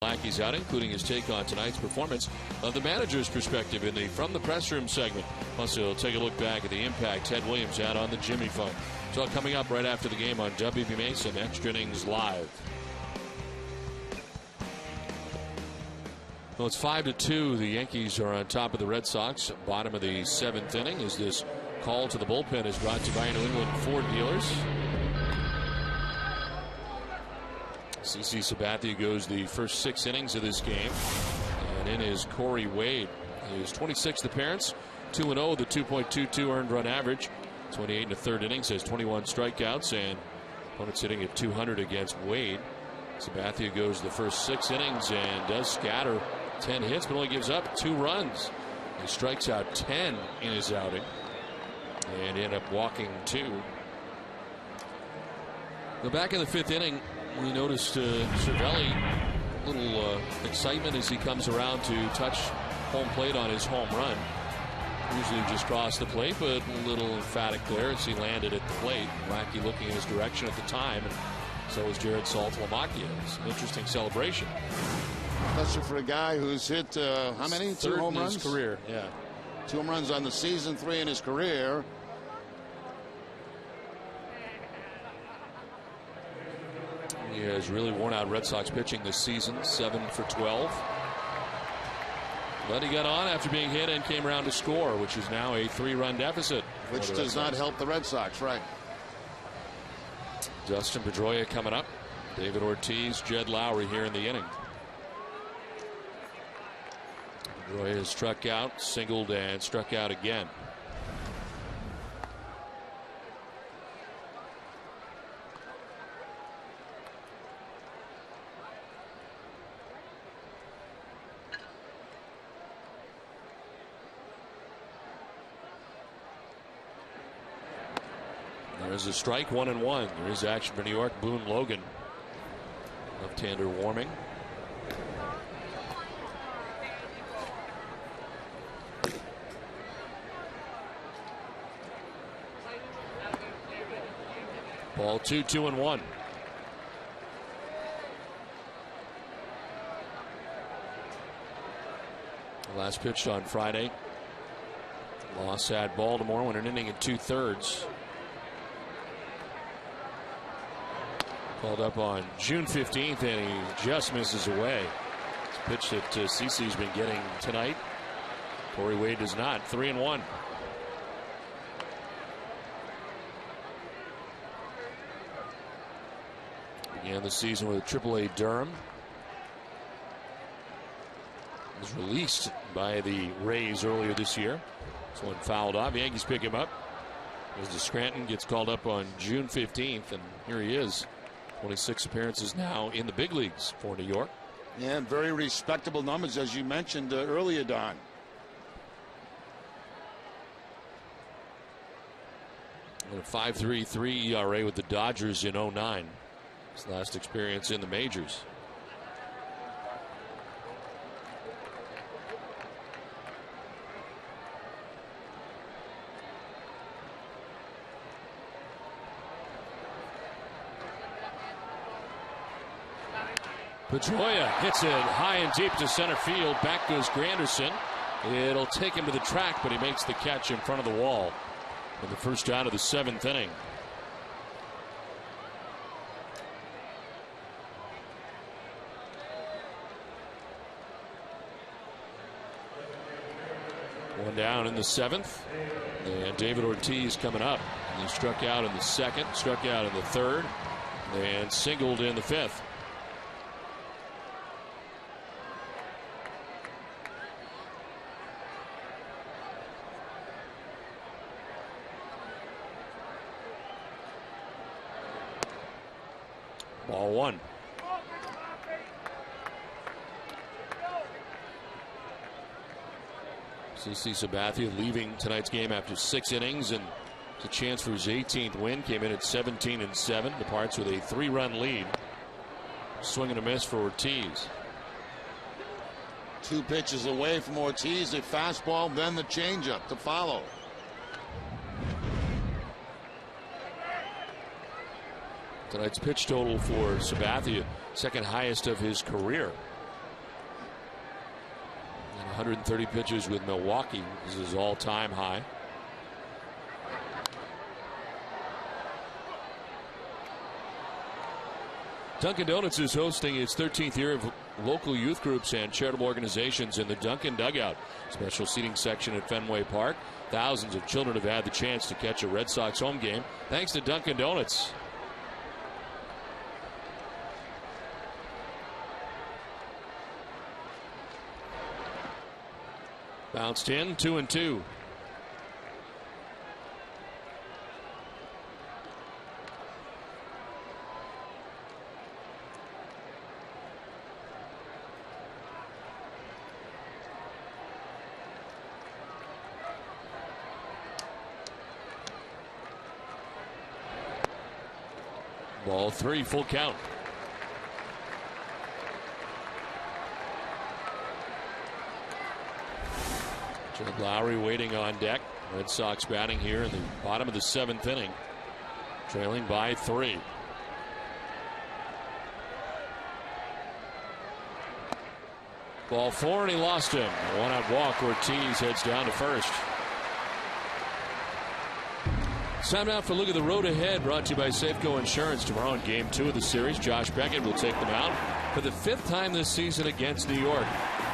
Yankees out, including his take on tonight's performance of the manager's perspective in the From the Press Room segment. Plus, he'll take a look back at the impact Ted Williams had on the Jimmy phone. It's all coming up right after the game on WB Mason Extra Innings Live. Well, it's 5-2. The Yankees are on top of the Red Sox. Bottom of the 7th inning as this call to the bullpen is brought to you by New England Ford dealers. CC Sabathia goes the first 6 innings of this game. And in is Corey Wade. His 26th appearance, 2-0, the 2.22 earned run average. 28 in the 3rd innings, has 21 strikeouts, and opponents hitting at 200 against Wade. Sabathia goes the first 6 innings and does scatter 10 hits, but only gives up 2 runs. He strikes out 10 in his outing and end up walking 2. Now back in the 5th inning, we noticed Cervelli, a little excitement as he comes around to touch home plate on his home run. Usually just crossed the plate, but a little emphatic there as he landed at the plate. Lackey looking in his direction at the time, and so was Jared Saltalamacchia. It's an interesting celebration. Especially for a guy who's hit, how many? 2 home runs? In his career, yeah. 2 home runs on the season, 3 in his career. He has really worn out Red Sox pitching this season, 7 for 12. But he got on after being hit and came around to score, which is now a 3-run deficit. Which does not help the Red Sox, right? Dustin Pedroia coming up. David Ortiz, Jed Lowry here in the inning. Pedroia has struck out, singled, and struck out again. There's a strike, 1-1. There is action for New York. Boone Logan, left-hander warming. Ball 2, 2-1. Last pitched on Friday. Loss at Baltimore, went an inning and 2/3. Called up on June 15th, and he just misses away. This pitch that CC's been getting tonight. Corey Wade does not. 3-1. Began the season with AAA Durham. Was released by the Rays earlier this year. This one fouled off. Yankees pick him up. As to Scranton gets called up on June 15th, and here he is. 26 appearances now in the big leagues for New York. Yeah, very respectable numbers, as you mentioned earlier, Don. And a 5.33 ERA with the Dodgers in 09. His last experience in the majors. Pedroia hits it high and deep to center field. Back goes Granderson. It'll take him to the track, but he makes the catch in front of the wall in the first out of the 7th inning. One down in the 7th, and David Ortiz coming up. He struck out in the 2nd, struck out in the 3rd, and singled in the 5th. Ball 1. CC Sabathia leaving tonight's game after 6 innings, and it's a chance for his 18th win. Came in at 17-7. Departs with a 3-run lead. Swing and a miss for Ortiz. 2 pitches away from Ortiz, a fastball, then the changeup to follow. Tonight's pitch total for Sabathia, second highest of his career. 130 pitches with Milwaukee. This is his all-time high. Dunkin' Donuts is hosting its 13th year of local youth groups and charitable organizations in the Dunkin' Dugout. Special seating section at Fenway Park. Thousands of children have had the chance to catch a Red Sox home game thanks to Dunkin' Donuts. Bounced in, 2-2. Ball 3, full count. Jed Lowry waiting on deck. Red Sox batting here in the bottom of the 7th inning. Trailing by 3. Ball 4, and he lost him. A one-out walk. Ortiz heads down to first. It's time now for a look at the road ahead, brought to you by Safeco Insurance. Tomorrow in Game 2 of the series, Josh Beckett will take them out for the 5th time this season against New York.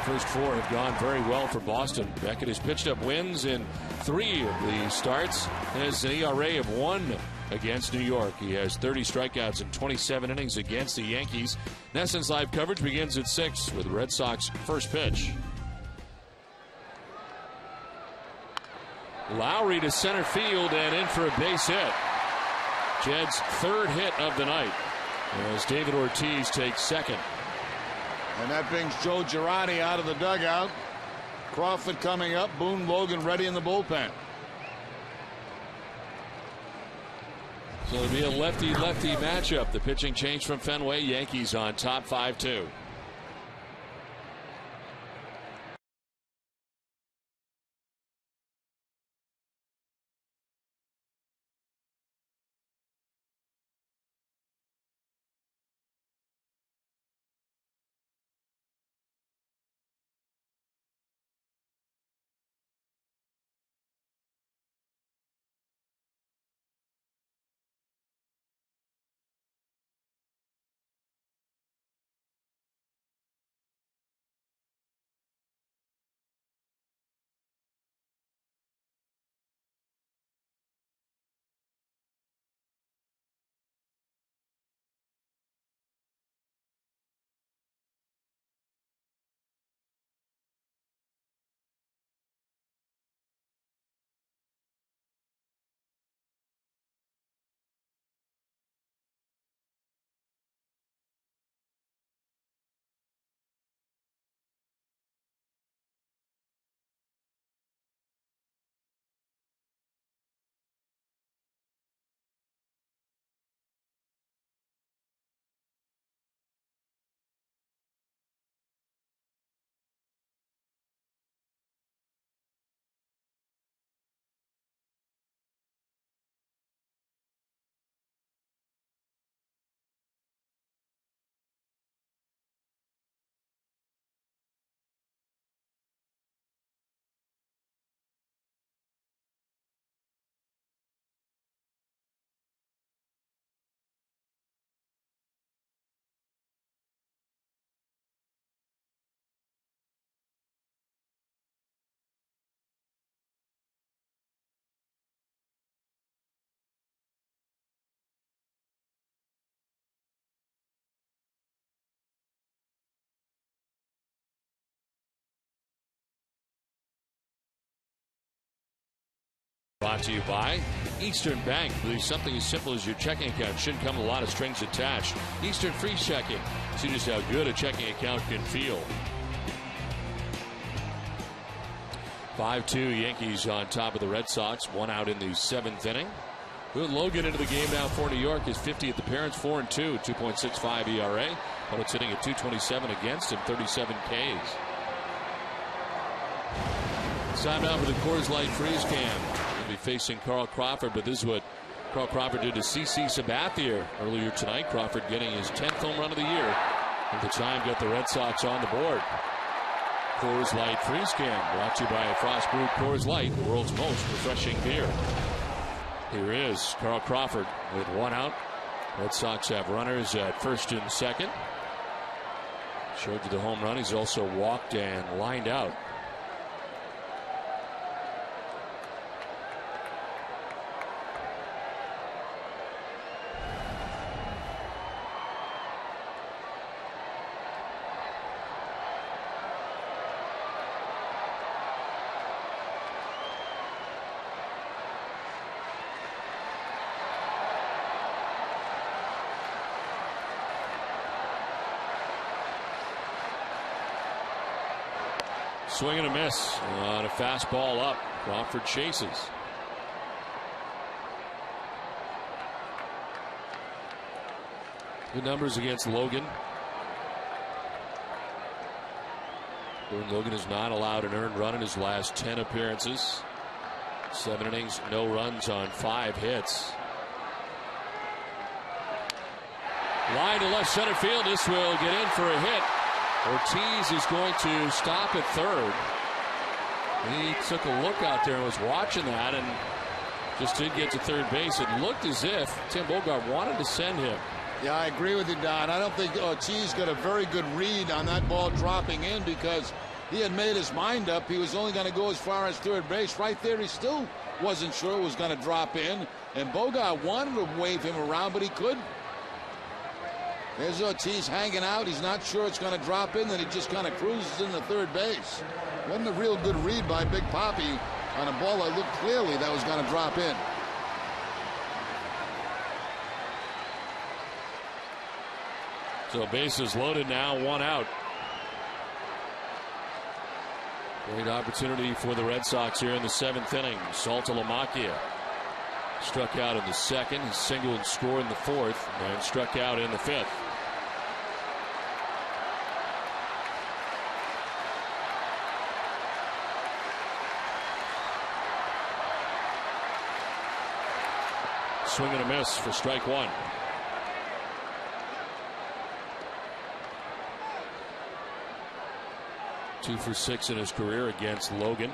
First 4 have gone very well for Boston. Beckett has pitched up wins in 3 of the starts and has an ERA of 1 against New York. He has 30 strikeouts in 27 innings against the Yankees. NESN's live coverage begins at 6 with the Red Sox first pitch. Lowry to center field and in for a base hit. Jed's 3rd hit of the night as David Ortiz takes second. And that brings Joe Girardi out of the dugout. Crawford coming up. Boone Logan ready in the bullpen. So it'll be a lefty-lefty matchup. The pitching change from Fenway. Yankees on top 5-2. Brought to you by Eastern Bank. Believe something as simple as your checking account shouldn't come with a lot of strings attached. Eastern Free Checking. See just how good a checking account can feel. 5-2 Yankees on top of the Red Sox. 1 out in the 7th inning. Boone Logan into the game now for New York. His 50th appearance, 4-2, 2.65 ERA. Opponent's hitting at 227 against him, 37 Ks. It's time now for the Coors Light Freeze Cam. He'll be facing Carl Crawford, but this is what Carl Crawford did to CC Sabathia earlier tonight. Crawford getting his 10th home run of the year. At the time, got the Red Sox on the board. Coors Light Freeze Can, brought to you by Frost Brewed Coors Light, the world's most refreshing beer. Here is Carl Crawford with one out. Red Sox have runners at first and second. Showed you the home run. He's also walked and lined out. Swing and a miss on a fastball up. Crawford chases. Good numbers against Logan. Logan has not allowed an earned run in his last 10 appearances. 7 innings, no runs on 5 hits. Line to left center field. This will get in for a hit. Ortiz is going to stop at third. He took a look out there and was watching that and just didn't get to third base. It looked as if Tim Bogart wanted to send him. Yeah, I agree with you, Don. I don't think Ortiz got a very good read on that ball dropping in because he had made his mind up. He was only going to go as far as third base. Right there, he still wasn't sure it was going to drop in. And Bogart wanted to wave him around, but he couldn't. There's Ortiz hanging out. He's not sure it's going to drop in, then he just kind of cruises into third base. Wasn't a real good read by Big Papi on a ball that looked clearly that was going to drop in. So bases loaded now, one out. Great opportunity for the Red Sox here in the 7th inning. Saltalamacchia struck out in the 2nd. He singled and scored in the 4th and struck out in the 5th. Swing and a miss for strike one. Two for 6 in his career against Logan.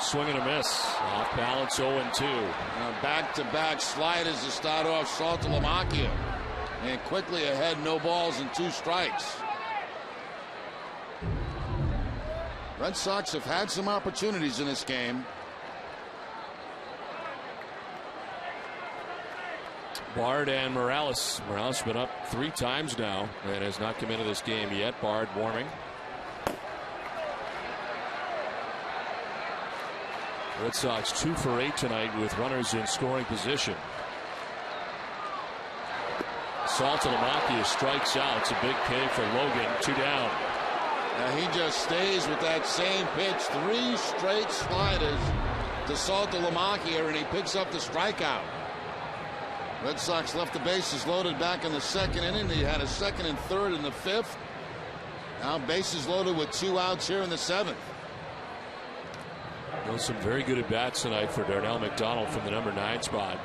Swing and a miss. Off balance, 0-2. Back-to-back sliders to start off Saltalamacchia. And quickly ahead, no balls and 2 strikes. Red Sox have had some opportunities in this game. Bard and Morales. Morales has been up 3 times now and has not come into this game yet. Bard warming. Red Sox 2 for 8 tonight with runners in scoring position. Saltalamacchia strikes out. It's a big K for Logan. 2 down. Now he just stays with that same pitch. 3 straight sliders to Saltalamacchia, and he picks up the strikeout. Red Sox left the bases loaded back in the 2nd inning. He had a 2nd and 3rd in the 5th. Now bases loaded with 2 outs here in the 7th. Some very good at-bats tonight for Darnell McDonald from the number 9 spot.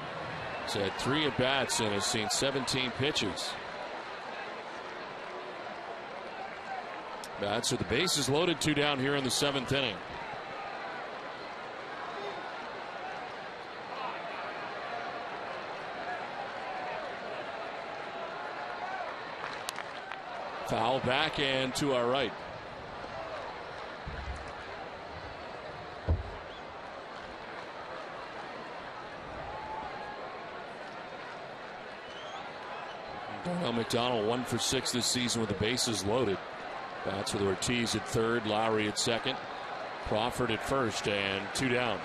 He's had 3 at-bats and has seen 17 pitches. Bats with the bases loaded, 2 down here in the 7th inning. Foul back and to our right. Darnell McDonald 1 for 6 this season with the bases loaded. Bats with Ortiz at 3rd, Lowry at 2nd, Crawford at 1st, and 2 down.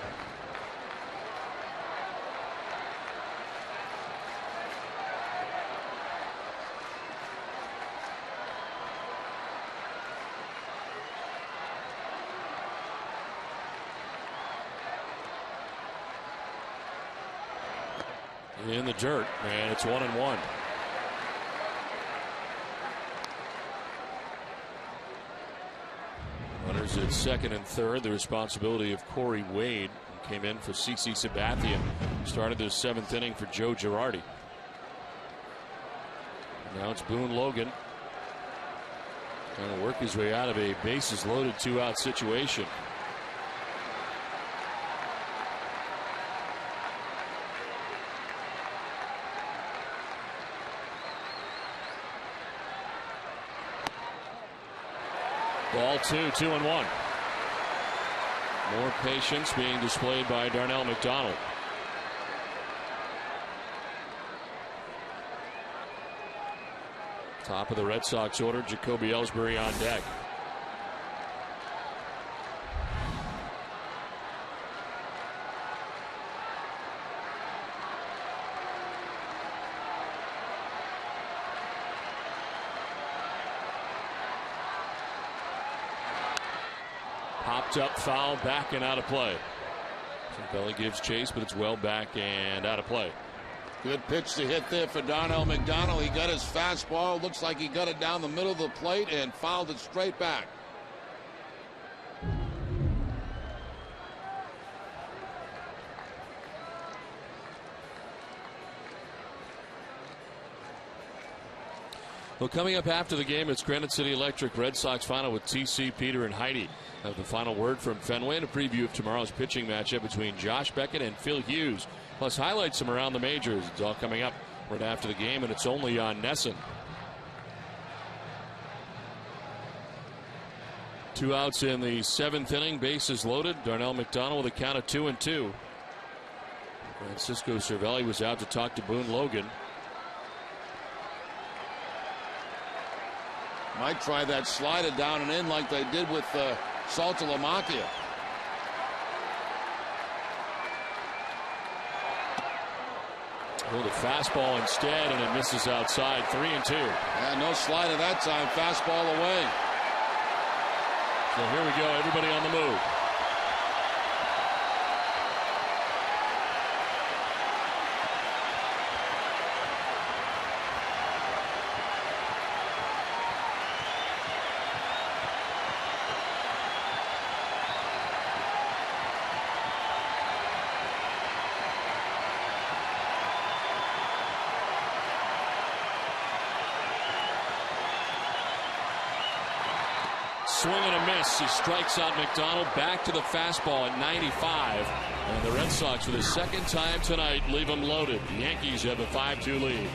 in the dirt, and it's 1-1. Runners at second and third. The responsibility of Corey Wade, who came in for CeCe Sabathian. Started the seventh inning for Joe Girardi. Now it's Boone Logan trying to work his way out of a bases loaded 2-out situation. Ball 2-1. More patience being displayed by Darnell McDonald. Top of the Red Sox order, Jacoby Ellsbury on deck. Popped up, foul, back and out of play. Belly gives chase, but it's well back and out of play. Good pitch to hit there for Darnell McDonald. He got his fastball. Looks like he got it down the middle of the plate and fouled it straight back. Well, coming up after the game, it's Granite City Electric Red Sox final with TC, Peter, and Heidi. Have the final word from Fenway and a preview of tomorrow's pitching matchup between Josh Beckett and Phil Hughes. Plus highlights from around the majors. It's all coming up right after the game, and it's only on NESN. 2 outs in the seventh inning. Bases loaded. Darnell McDonald with a count of 2-2. Francisco Cervelli was out to talk to Boone Logan. Might try that slider down and in like they did with Saltalamacchia. Oh, the fastball instead, and it misses outside. 3-2. Yeah, no slider that time. Fastball away. So here we go. Everybody on the move. Swing and a miss. He strikes out McDonald. Back to the fastball at 95. And the Red Sox, for the second time tonight, leave them loaded. The Yankees have a 5-2 lead.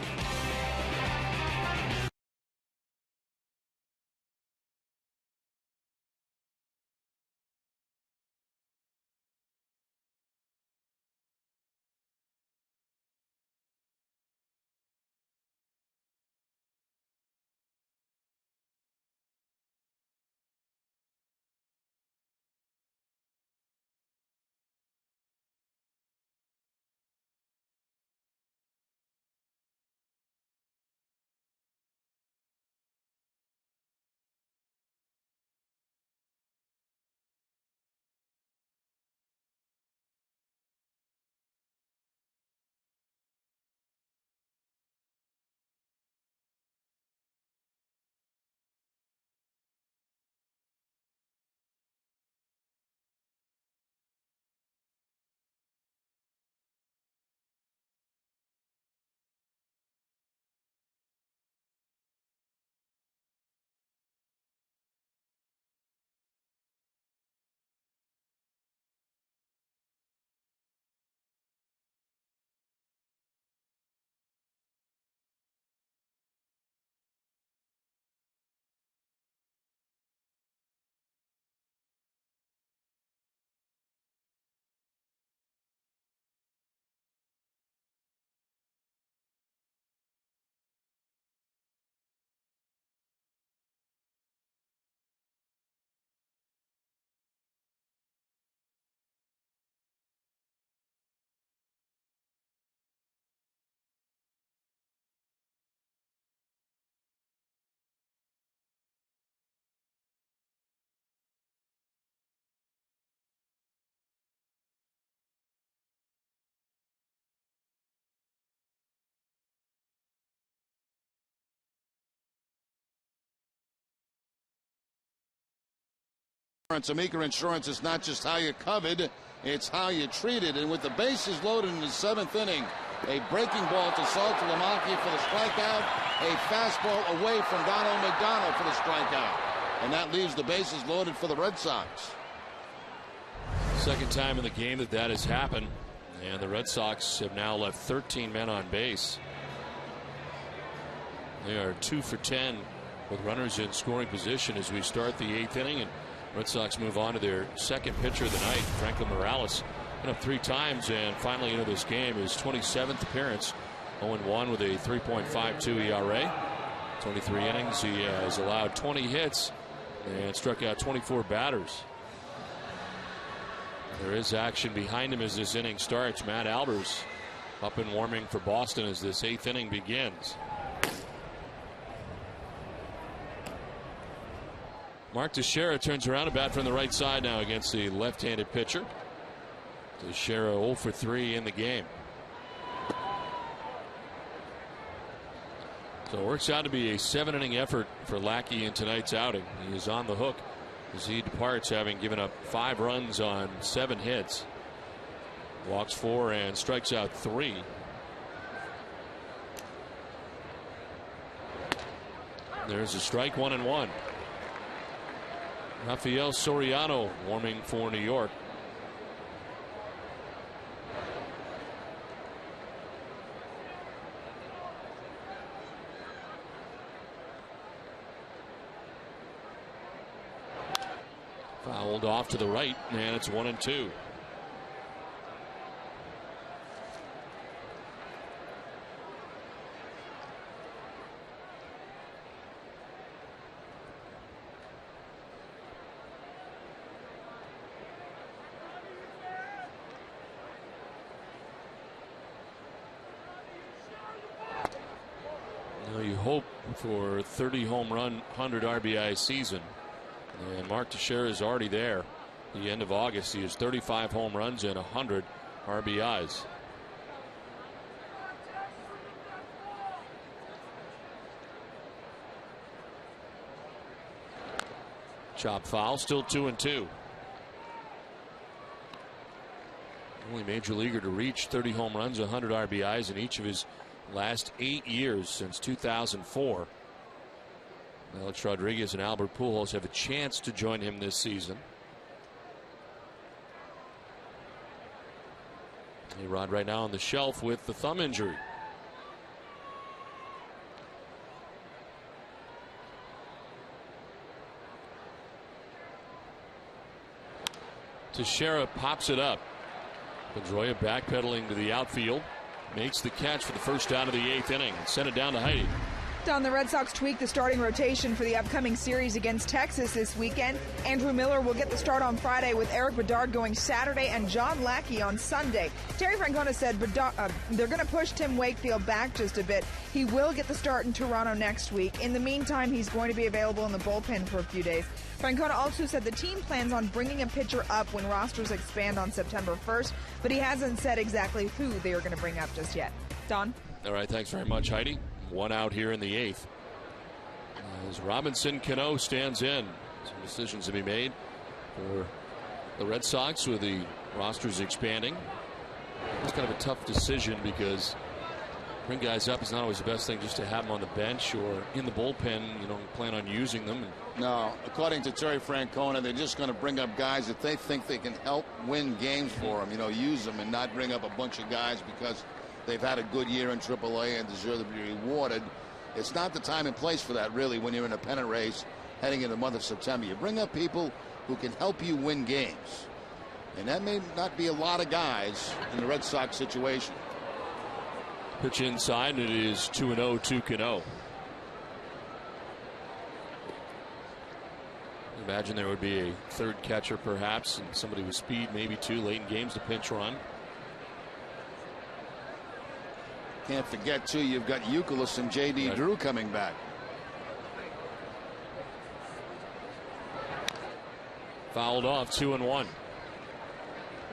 difference. Amica Insurance is not just how you're covered, it's how you're treated. And with the bases loaded in the 7th inning, a breaking ball to Saltalamacchia for the strikeout, a fastball away from Donald McDonald for the strikeout. And that leaves the bases loaded for the Red Sox. Second time in the game that has happened. And the Red Sox have now left 13 men on base. They are 2 for 10 with runners in scoring position as we start the 8th inning. And Red Sox move on to their second pitcher of the night, Franklin Morales. Went up 3 times and finally into this game, his 27th appearance. 0-1 with a 3.52 ERA. 23 innings. He has allowed 20 hits and struck out 24 batters. There is action behind him as this inning starts. Matt Albers up and warming for Boston as this 8th inning begins. Mark Teixeira turns around, a bat from the right side now against the left-handed pitcher. Teixeira 0 for 3 in the game. So it works out to be a 7-inning effort for Lackey in tonight's outing. He is on the hook as he departs, having given up 5 runs on 7 hits. Walks 4 and strikes out 3. There's a strike, 1-1. Rafael Soriano warming for New York. Fouled off to the right, and it's 1-2. Now you hope for 30 home run, 100 RBI season. And Mark Teixeira is already there. At the end of August, he has 35 home runs and 100 RBIs. Chop foul, still 2-2. Only major leaguer to reach 30 home runs, 100 RBIs in each of his last 8 years since 2004. Alex Rodriguez and Albert Pujols have a chance to join him this season. A-Rod right now on the shelf with the thumb injury. Teixeira pops it up. Pedroia backpedaling to the outfield. Makes the catch for the first out of the 8th inning and sent it down to Heidi. Don, the Red Sox tweak the starting rotation for the upcoming series against Texas this weekend. Andrew Miller will get the start on Friday with Eric Bedard going Saturday and John Lackey on Sunday. Terry Francona said they're going to push Tim Wakefield back just a bit. He will get the start in Toronto next week. In the meantime, he's going to be available in the bullpen for a few days. Francona also said the team plans on bringing a pitcher up when rosters expand on September 1st, but he hasn't said exactly who they are going to bring up just yet. Don? All right, thanks very much, Heidi. 1 out here in the 8th. As Robinson Cano stands in. Some decisions to be made for the Red Sox with the rosters expanding. It's kind of a tough decision because bring guys up is not always the best thing, just to have them on the bench or in the bullpen. You don't plan on using them. No, according to Terry Francona, they're just going to bring up guys that they think they can help win games for them. You know, use them and not bring up a bunch of guys because they've had a good year in AAA and deserve to be rewarded. It's not the time and place for that, really, when you're in a pennant race heading into the month of September. You bring up people who can help you win games. And that may not be a lot of guys in the Red Sox situation. Pitch inside, and it is 2-0 to Cano. Imagine there would be a third catcher, perhaps, and somebody with speed, maybe two, late in games to pinch run. Can't forget, too, you've got Youkilis and J.D. Right. Drew coming back. Fouled off, 2-1.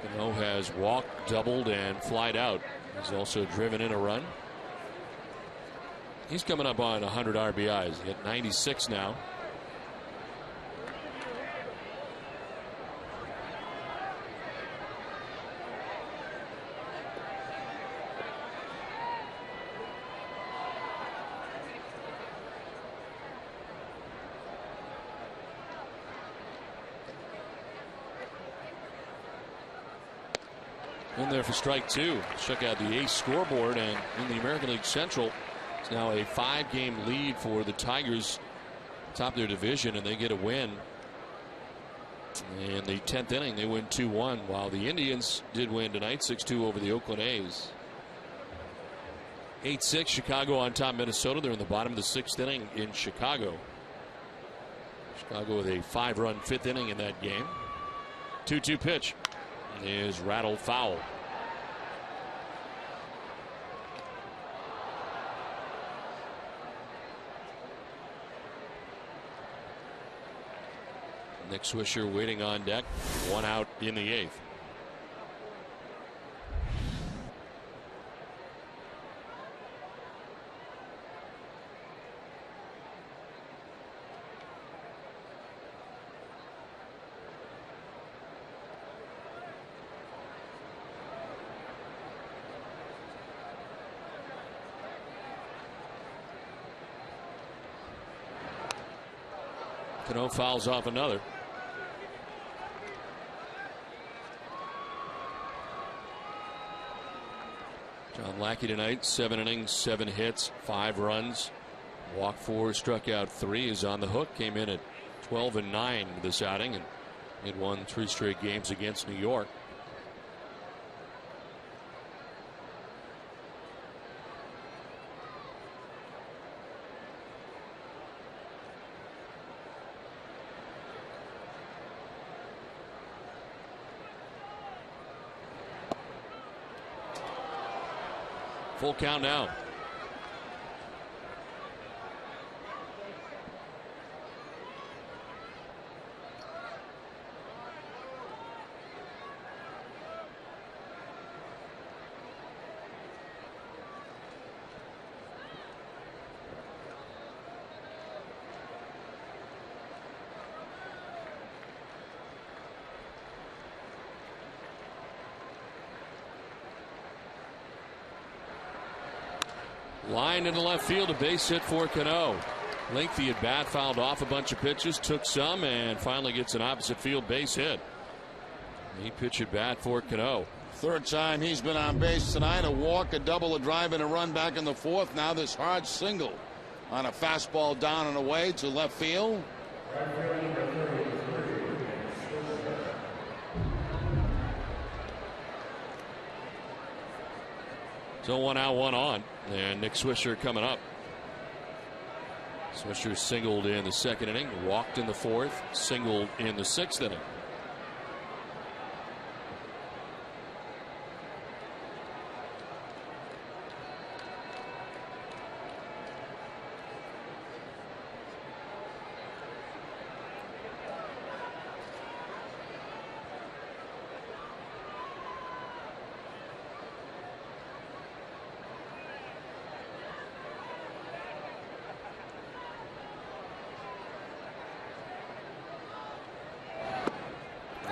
Cano has walked, doubled, and flied out. He's also driven in a run. He's coming up on 100 RBIs. He's at 96 now. In there for strike two. Check out the ace scoreboard, and in the American League Central, it's now a 5-game lead for the Tigers, top of their division, and they get a win. In the 10th inning, they win 2-1, while the Indians did win tonight 6-2 over the Oakland A's. 8-6, Chicago on top of Minnesota. They're in the bottom of the 6th inning in Chicago. Chicago with a 5-run 5th inning in that game. 2-2 pitch is rattled foul. Nick Swisher waiting on deck. 1 out in the 8th. Cano fouls off another. John Lackey tonight, 7 innings, 7 hits, 5 runs, walked 4, struck out 3, is on the hook. Came in at 12-9 this outing and had won 3 straight games against New York. Full count now. Line into left field, a base hit for Cano. Lengthy at bat, fouled off a bunch of pitches, took some, and finally gets an opposite field base hit. He pitch at bat for Cano. 3rd time he's been on base tonight. A walk, a double, a drive, and a run back in the 4th. Now this hard single on a fastball down and away to left field. So 1 out, 1 on, and Nick Swisher coming up. Swisher singled in the 2nd inning, walked in the 4th, singled in the 6th inning.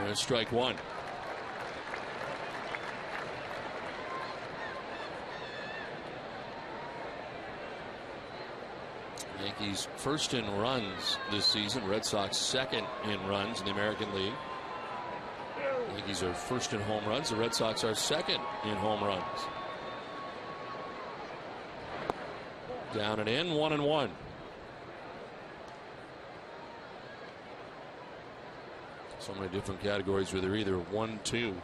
There's strike 1. Yankees first in runs this season. Red Sox second in runs in the American League. Yankees are first in home runs. The Red Sox are second in home runs. Down and in, 1-1. So many different categories where they're either 1-2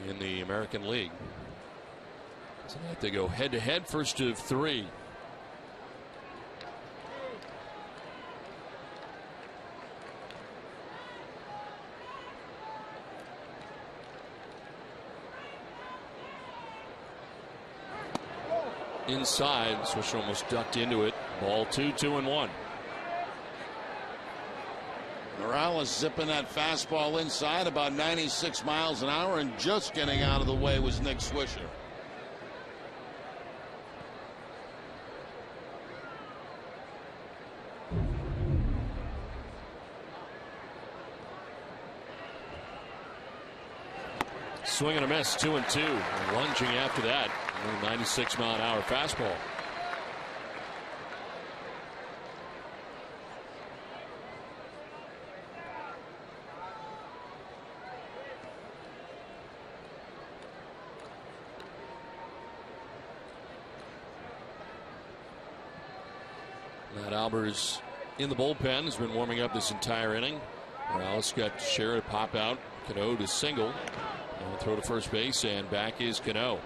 in the American League. Tonight they go head to head, first of 3. Inside, Swisher almost ducked into it. Ball 2, 2-1. Morales zipping that fastball inside about 96 miles an hour, and just getting out of the way was Nick Swisher. Swing and a miss, 2-2. Lunging after that, 96 mile an hour fastball. Matt Albers in the bullpen has been warming up this entire inning. Morales got Sherrod pop out. Cano to single. And throw to first base, and back is Cano.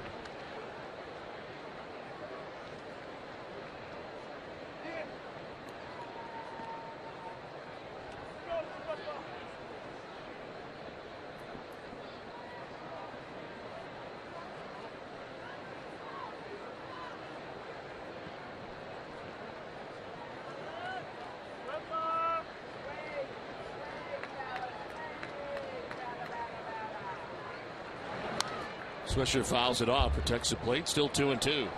Swisher fouls it off, protects the plate, still 2-2.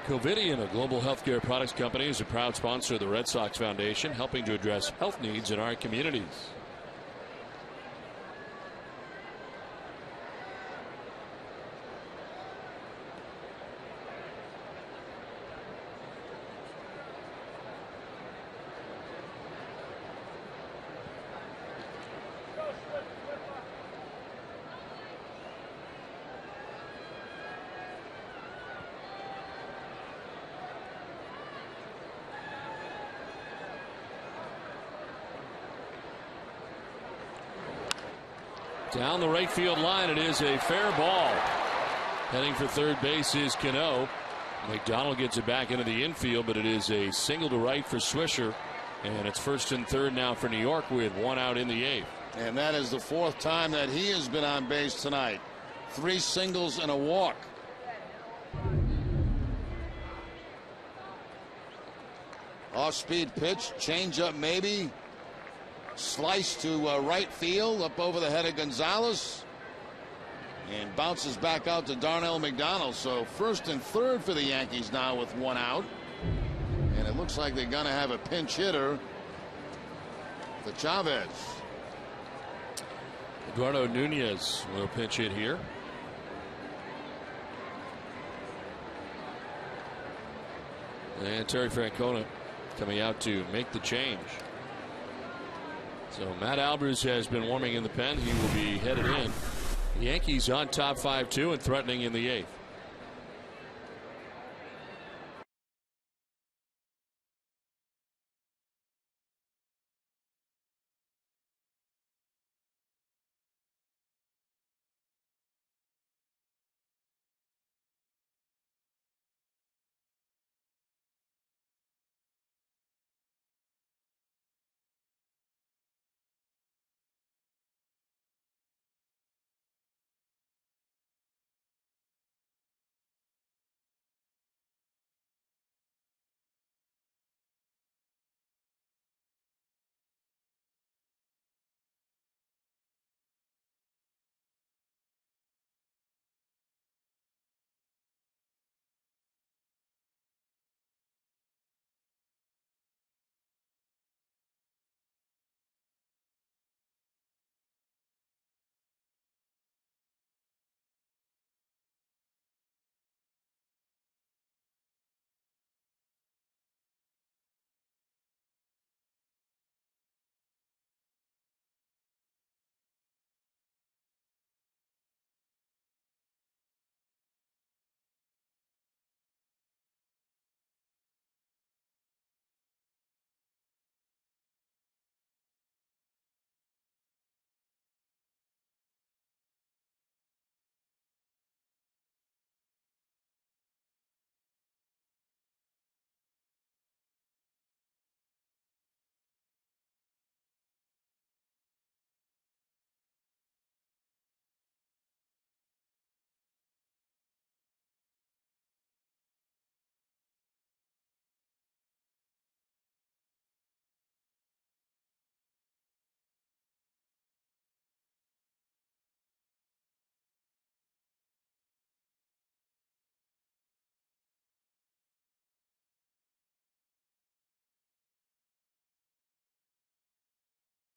Covidien, a global healthcare products company, is a proud sponsor of the Red Sox Foundation, helping to address health needs in our communities. Down the right field line, it is a fair ball. Heading for third base is Cano. McDonald gets it back into the infield, but it is a single to right for Swisher. And it's first and third now for New York with one out in the eighth. And that is the fourth time that he has been on base tonight. 3 singles and a walk. Off-speed pitch, changeup maybe. Slice to right field, up over the head of Gonzalez, and bounces back out to Darnell McDonald. So first and third for the Yankees now with one out, and it looks like they're going to have a pinch hitter for Chavez. Eduardo Nunez will pinch hit here. And Terry Francona coming out to make the change. So Matt Albers has been warming in the pen. He will be headed in. The Yankees on top 5-2 and threatening in the eighth.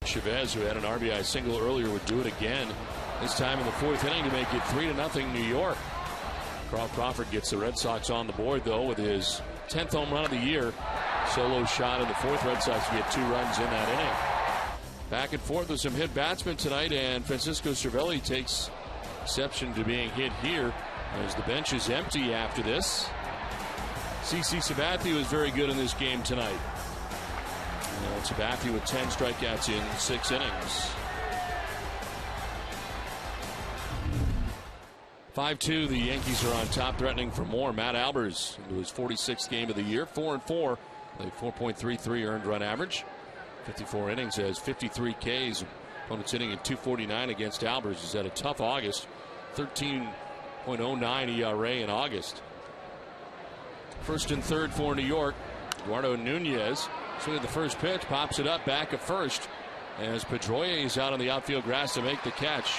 Chavez, who had an RBI single earlier, would do it again. This time in the fourth inning to make it 3-0 New York. Carl Crawford gets the Red Sox on the board, though, with his 10th home run of the year. Solo shot in the fourth. Red Sox get 2 runs in that inning. Back and forth with some hit batsmen tonight, and Francisco Cervelli takes exception to being hit here as the bench is empty after this. CC Sabathia was very good in this game tonight. Sabathia with 10 strikeouts in 6 innings. 5-2, the Yankees are on top, threatening for more. Matt Albers into his 46th game of the year, 4-4, a 4.33 earned run average. 54 innings, has 53 Ks. Opponents hitting at 249 against Albers. He's had a tough August, 13.09 ERA in August. First and third for New York. Eduardo Nunez swinging the first pitch, pops it up back of first as Pedroia is out on the outfield grass to make the catch.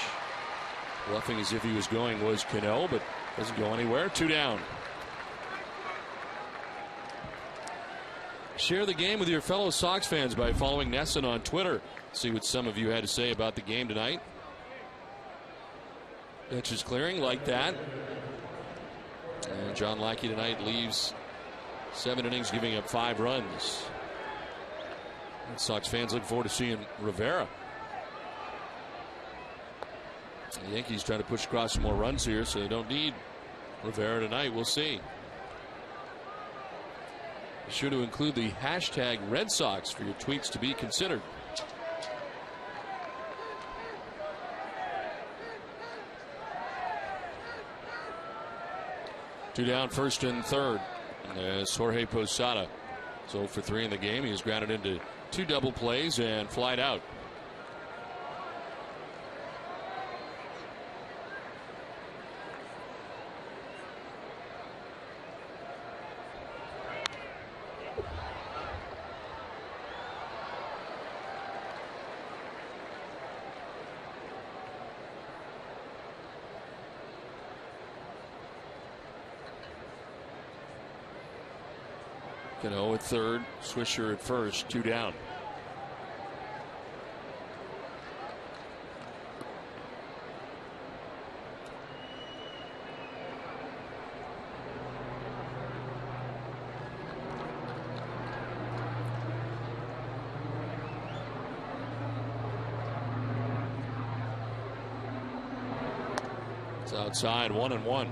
Bluffing as if he was going was Cano, but doesn't go anywhere. 2 down. Share the game with your fellow Sox fans by following Nesson on Twitter. See what some of you had to say about the game tonight. Bench is clearing like that. And John Lackey tonight leaves 7 innings, giving up 5 runs. And Sox fans look forward to seeing Rivera. The Yankees trying to push across some more runs here, so they don't need Rivera tonight. We'll see. Be sure to include the hashtag Red Sox for your tweets to be considered. Two down, first and third. As Jorge Posada is 0 for 3 in the game. He was grounded into 2 double plays and flied out. Cano at third, Swisher at first, 2 down. It's outside, 1-1.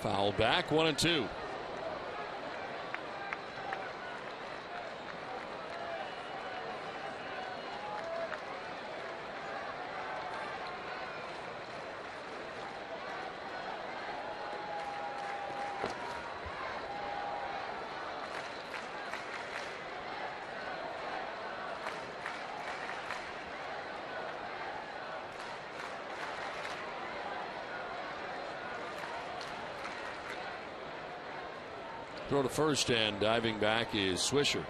Foul back, 1-2. Throw to first, and diving back is Swisher.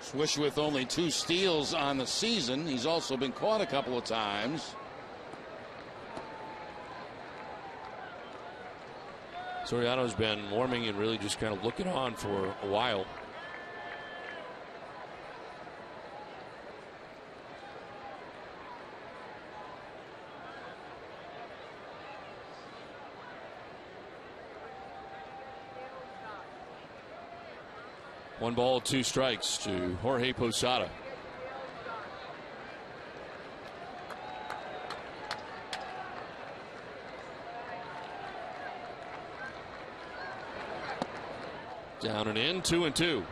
Swisher with only 2 steals on the season. He's also been caught a couple of times. Soriano's been warming and really just kind of looking on for a while. One ball, 2 strikes to Jorge Posada. Down and in, 2-2.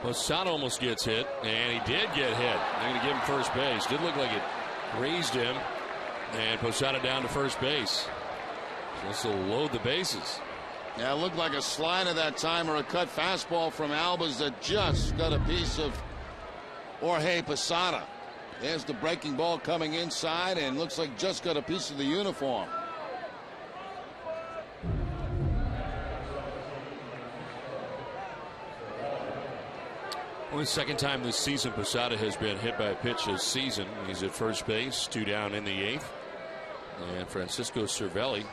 Posada almost gets hit, and he did get hit. They're going to give him first base. Did look like it grazed him, and Posada down to first base. So this will load the bases. Yeah, it looked like a slider that time, or a cut fastball from Albers that just got a piece of Jorge Posada. There's the breaking ball coming inside, and looks like just got a piece of the uniform. Only the second time this season Posada has been hit by a pitch this season. He's at first base, 2 down in the 8th. And Francisco Cervelli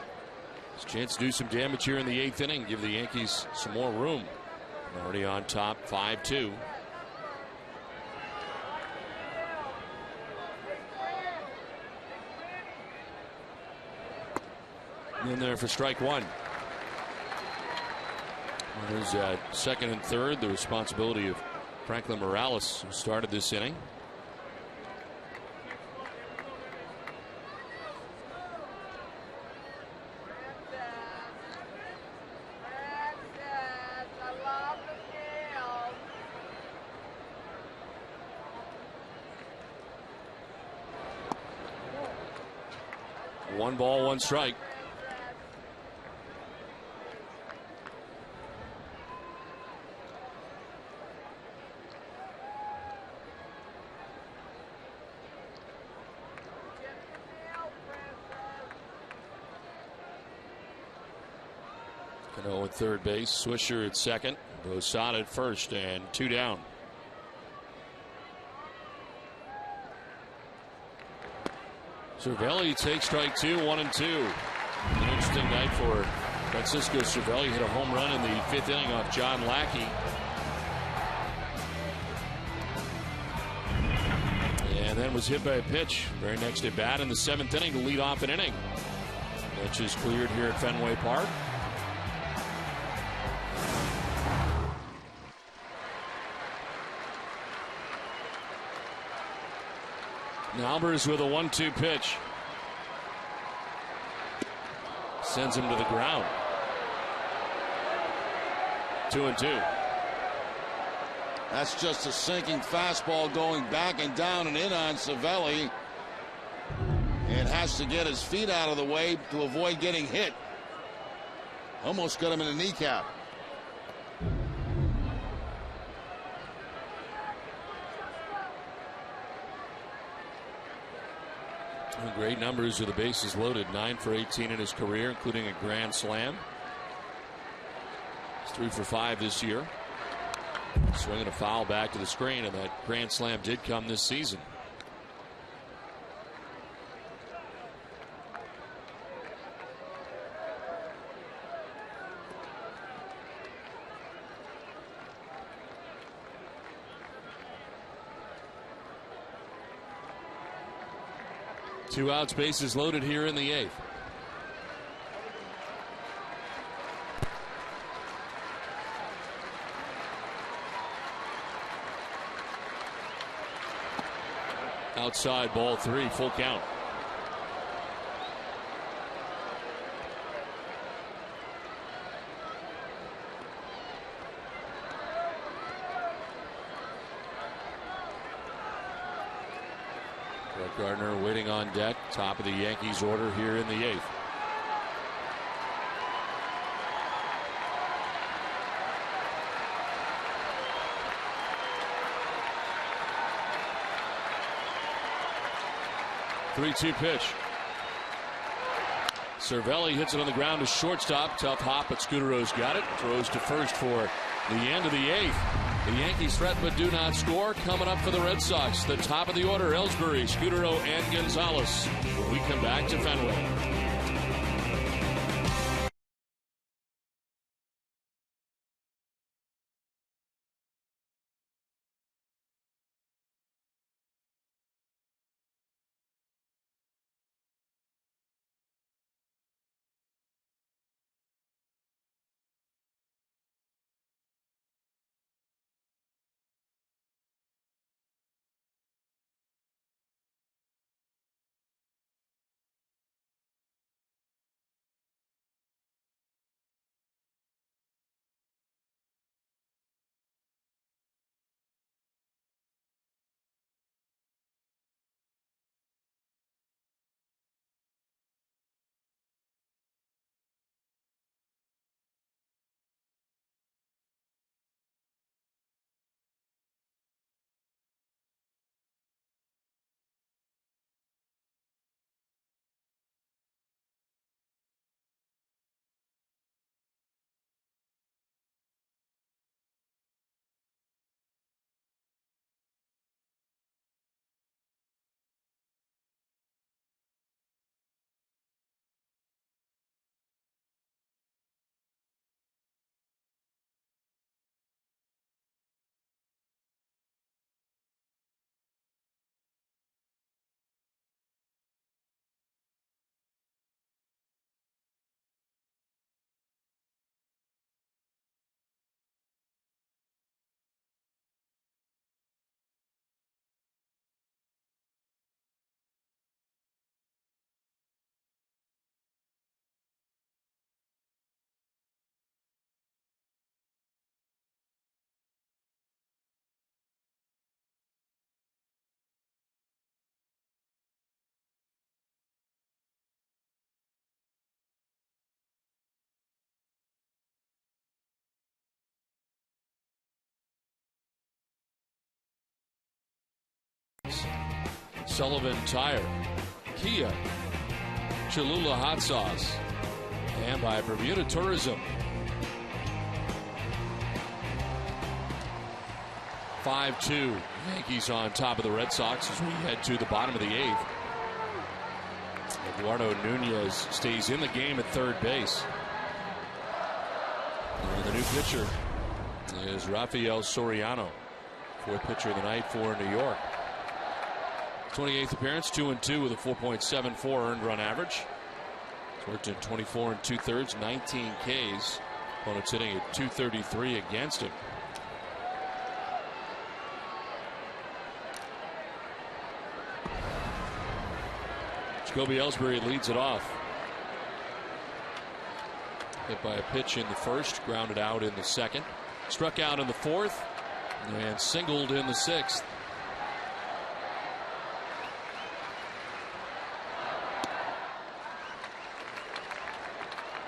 has a chance to do some damage here in the 8th inning, give the Yankees some more room. Already on top, 5-2. In there for strike 1. There's second and third, the responsibility of Franklin Morales, who started this inning. One ball, one strike. Cano at third base, Swisher at second, Posada at first, and 2 down. Cervelli takes strike 2, 1-2. An interesting night for Francisco Cervelli. Hit a home run in the 5th inning off John Lackey. And then was hit by a pitch very next at bat in the 7th inning to lead off an inning. Pitch is cleared here at Fenway Park. Albers with a 1-2 pitch. Sends him to the ground. 2-2. That's just a sinking fastball going back and down and in on Cervelli. And has to get his feet out of the way to avoid getting hit. Almost got him in the kneecap. Great numbers with the bases loaded. 9 for 18 in his career, including a grand slam. He's 3 for 5 this year. Swinging a foul back to the screen, and that grand slam did come this season. Two outs, bases loaded here in the 8th. Outside, ball 3, full count. Brett Gardner waiting on deck, top of the Yankees order here in the 8th. Three-two pitch. Cervelli hits it on the ground to shortstop. Tough hop, but Scudero's got it. Throws to first for the end of the 8th. The Yankees threat but do not score. Coming up for the Red Sox, the top of the order, Ellsbury, Scudero, and Gonzalez. When we come back to Fenway. Sullivan Tire, Kia, Cholula Hot Sauce, and by Bermuda Tourism. 5-2, Yankees on top of the Red Sox as we head to the bottom of the 8th. Eduardo Nunez stays in the game at third base. And the new pitcher is Rafael Soriano, fourth pitcher of the night for New York. 28th appearance, 2-2 with a 4.74 earned run average. He's worked in 24 2/3, 19 Ks. Opponents hitting at .233 against him. Jacoby Ellsbury leads it off. Hit by a pitch in the first, grounded out in the second, struck out in the fourth, and singled in the sixth.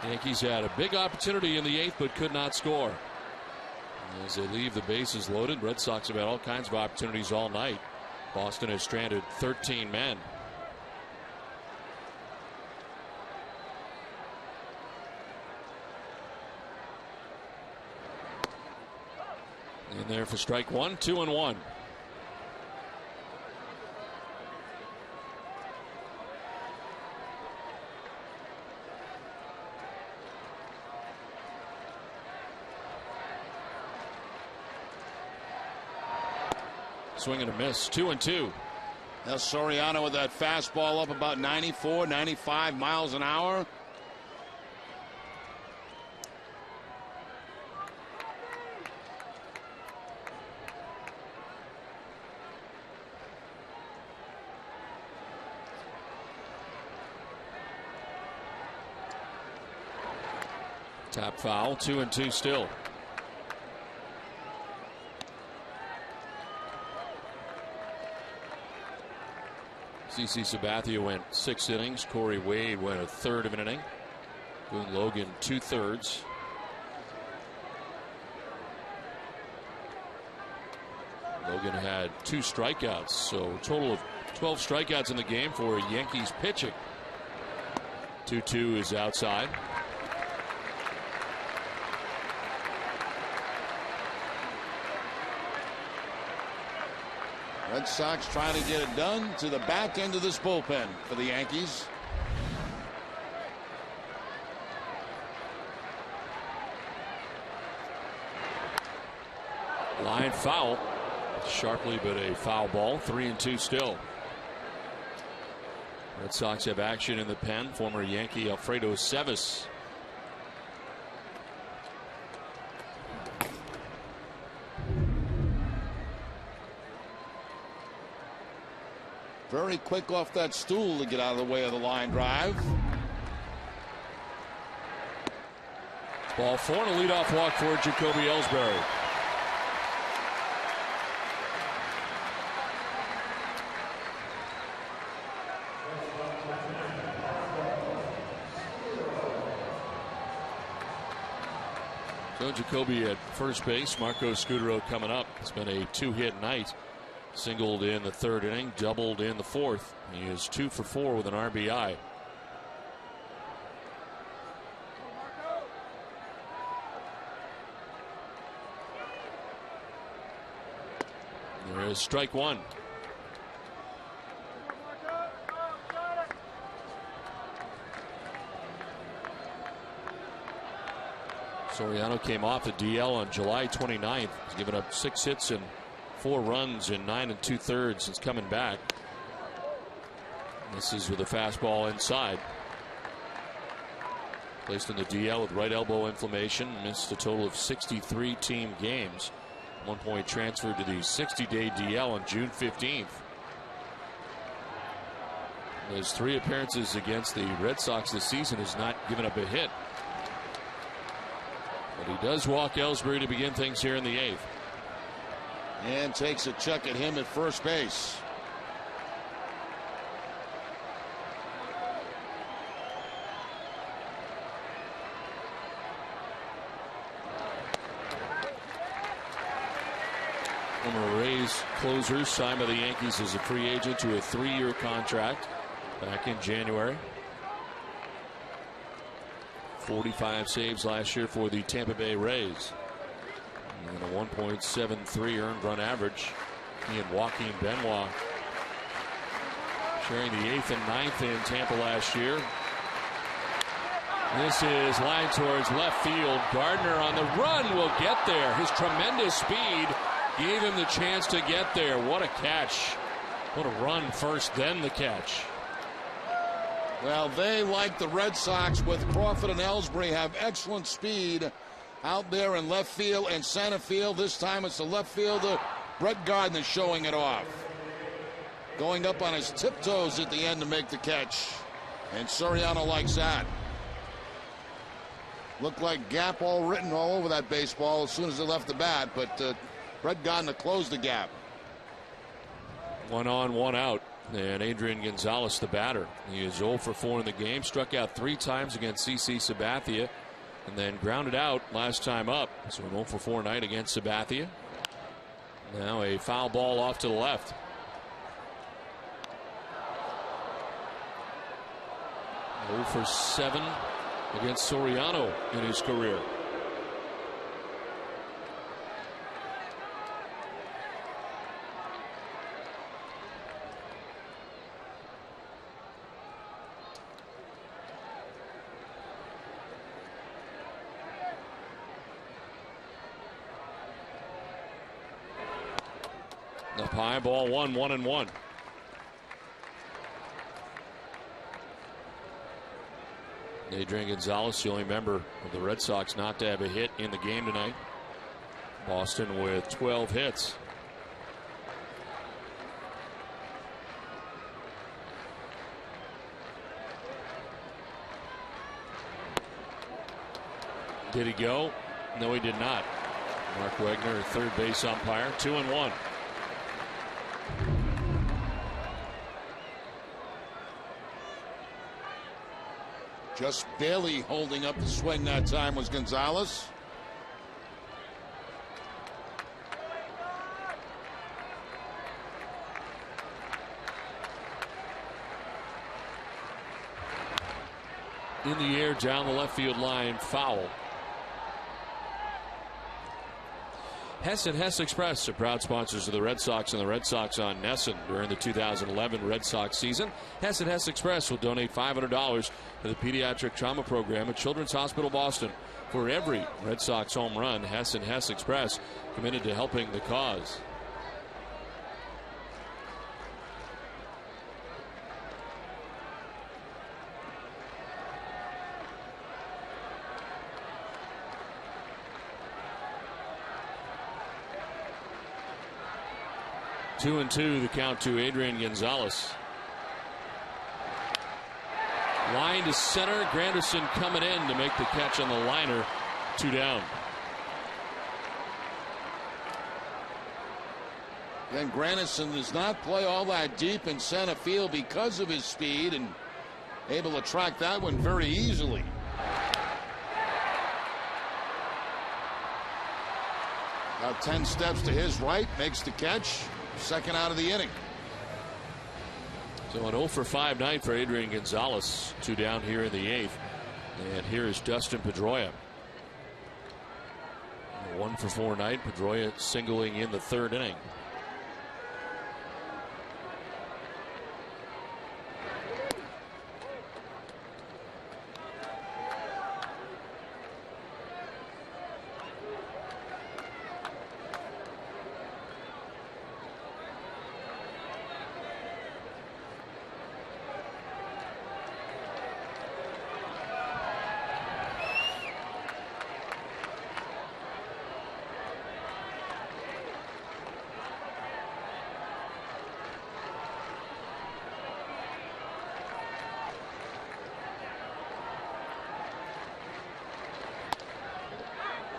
The Yankees had a big opportunity in the 8th but could not score. As they leave the bases loaded, Red Sox have had all kinds of opportunities all night. Boston has stranded 13 men. In there for strike one, 2-1. Swing and a miss, 2-2. Now Soriano with that fastball up about 94, 95 miles an hour. Tap foul, 2-2 still. CC Sabathia went 6 innings. Corey Wade went a third of an inning. Boone Logan 2/3. Logan had 2 strikeouts, so a total of 12 strikeouts in the game for Yankees pitching. 2-2 is outside. Red Sox trying to get it done to the back end of this bullpen for the Yankees. Line foul. Sharply, but a foul ball. 3-2 still. Red Sox have action in the pen. Former Yankee Alfredo Cevis. Very quick off that stool to get out of the way of the line drive. Ball 4 and a leadoff walk for Jacoby Ellsbury. So Jacoby at first base. Marco Scudero coming up. It's been a 2-hit night. Singled in the third inning, doubled in the fourth. He is 2 for 4 with an RBI. There is strike one. Soriano came off the DL on July 29th. He's given up 6 hits and 4 runs in 9 2/3 since coming back. This is with a fastball inside. Placed in the DL with right elbow inflammation. Missed a total of 63 team games. 1 point transferred to the 60-day DL on June 15th. His 3 appearances against the Red Sox this season has not given up a hit. But he does walk Ellsbury to begin things here in the 8th. And takes a chuck at him at first base. Former Rays closer signed by the Yankees as a free agent to a 3-year contract back in January. 45 saves last year for the Tampa Bay Rays. And a 1.73 earned run average. He and Joaquin Benoit sharing the 8th and 9th in Tampa last year. This is line towards left field. Gardner on the run will get there. His tremendous speed gave him the chance to get there. What a catch. What a run first, then the catch. Well, they, like the Red Sox with Crawford and Ellsbury, have excellent speed out there in left field and center field. This time it's the left fielder, Brett Gardner, showing it off. Going up on his tiptoes at the end to make the catch. And Soriano likes that. Looked like gap all written all over that baseball as soon as it left the bat, but Brett Gardner closed the gap. 1 on, 1 out. And Adrian Gonzalez, the batter. He is 0 for 4 in the game. Struck out 3 times against CC Sabathia. And then grounded out last time up. So an 0 for 4 night against Sabathia. Now a foul ball off to the left. Oh for 7 against Soriano in his career. Up high, ball 1, 1-1. Adrian Gonzalez, the only member of the Red Sox not to have a hit in the game tonight. Boston with 12 hits. Did he go? No, he did not. Mark Wegner, third base umpire, 2-1. Just barely holding up the swing that time was Gonzalez. In the air down the left field line, foul. Hess and Hess Express are proud sponsors of the Red Sox and the Red Sox on Nesson during the 2011 Red Sox season. Hess and Hess Express will donate $500 to the Pediatric Trauma Program at Children's Hospital Boston. For every Red Sox home run, Hess and Hess Express committed to helping the cause. Two and 2, the count to Adrian Gonzalez. Line to center. Granderson coming in to make the catch on the liner. 2 down. Then Granderson does not play all that deep in center field because of his speed and able to track that one very easily. About 10 steps to his right, makes the catch. Second out of the inning. So an 0 for 5 night for Adrian Gonzalez. 2 down here in the 8th. And here is Dustin Pedroia. 1 for 4 night. Pedroia singling in the 3rd inning.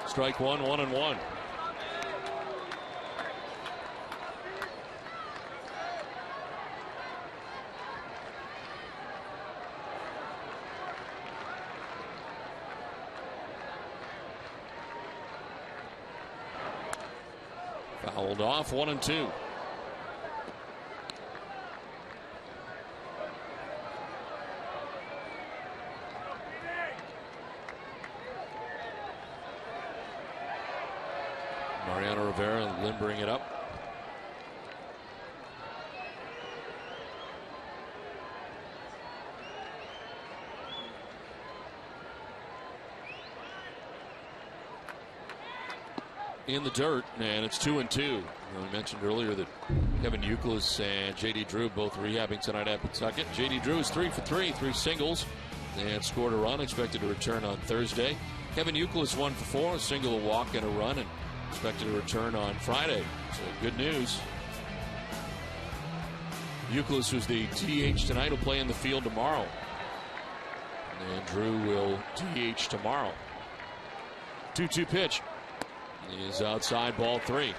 Strike 1, 1-1. Fouled off, 1-2. Mariano Rivera limbering it up. In the dirt, and it's 2-2. We mentioned earlier that Kevin Youkilis and J.D. Drew both rehabbing tonight at Pawtucket. J.D. Drew is 3 for 3, 3 singles, and scored a run, expected to return on Thursday. Kevin Youkilis 1 for 4, a single, a walk, and a run, and expected to return on Friday. So good news. Youkilis, who's the DH tonight, will play in the field tomorrow. And Drew will DH tomorrow. 2-2 pitch. Is outside, ball 3.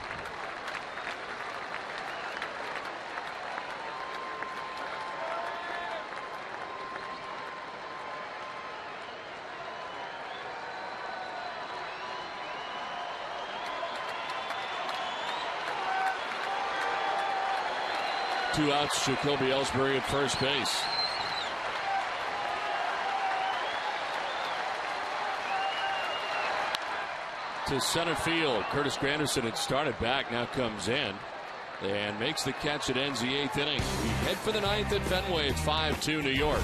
Two outs, Jacoby Ellsbury at first base. To center field. Curtis Granderson had started back, now comes in and makes the catch. It ends the 8th inning. We head for the 9th at Fenway. It's 5-2 New York.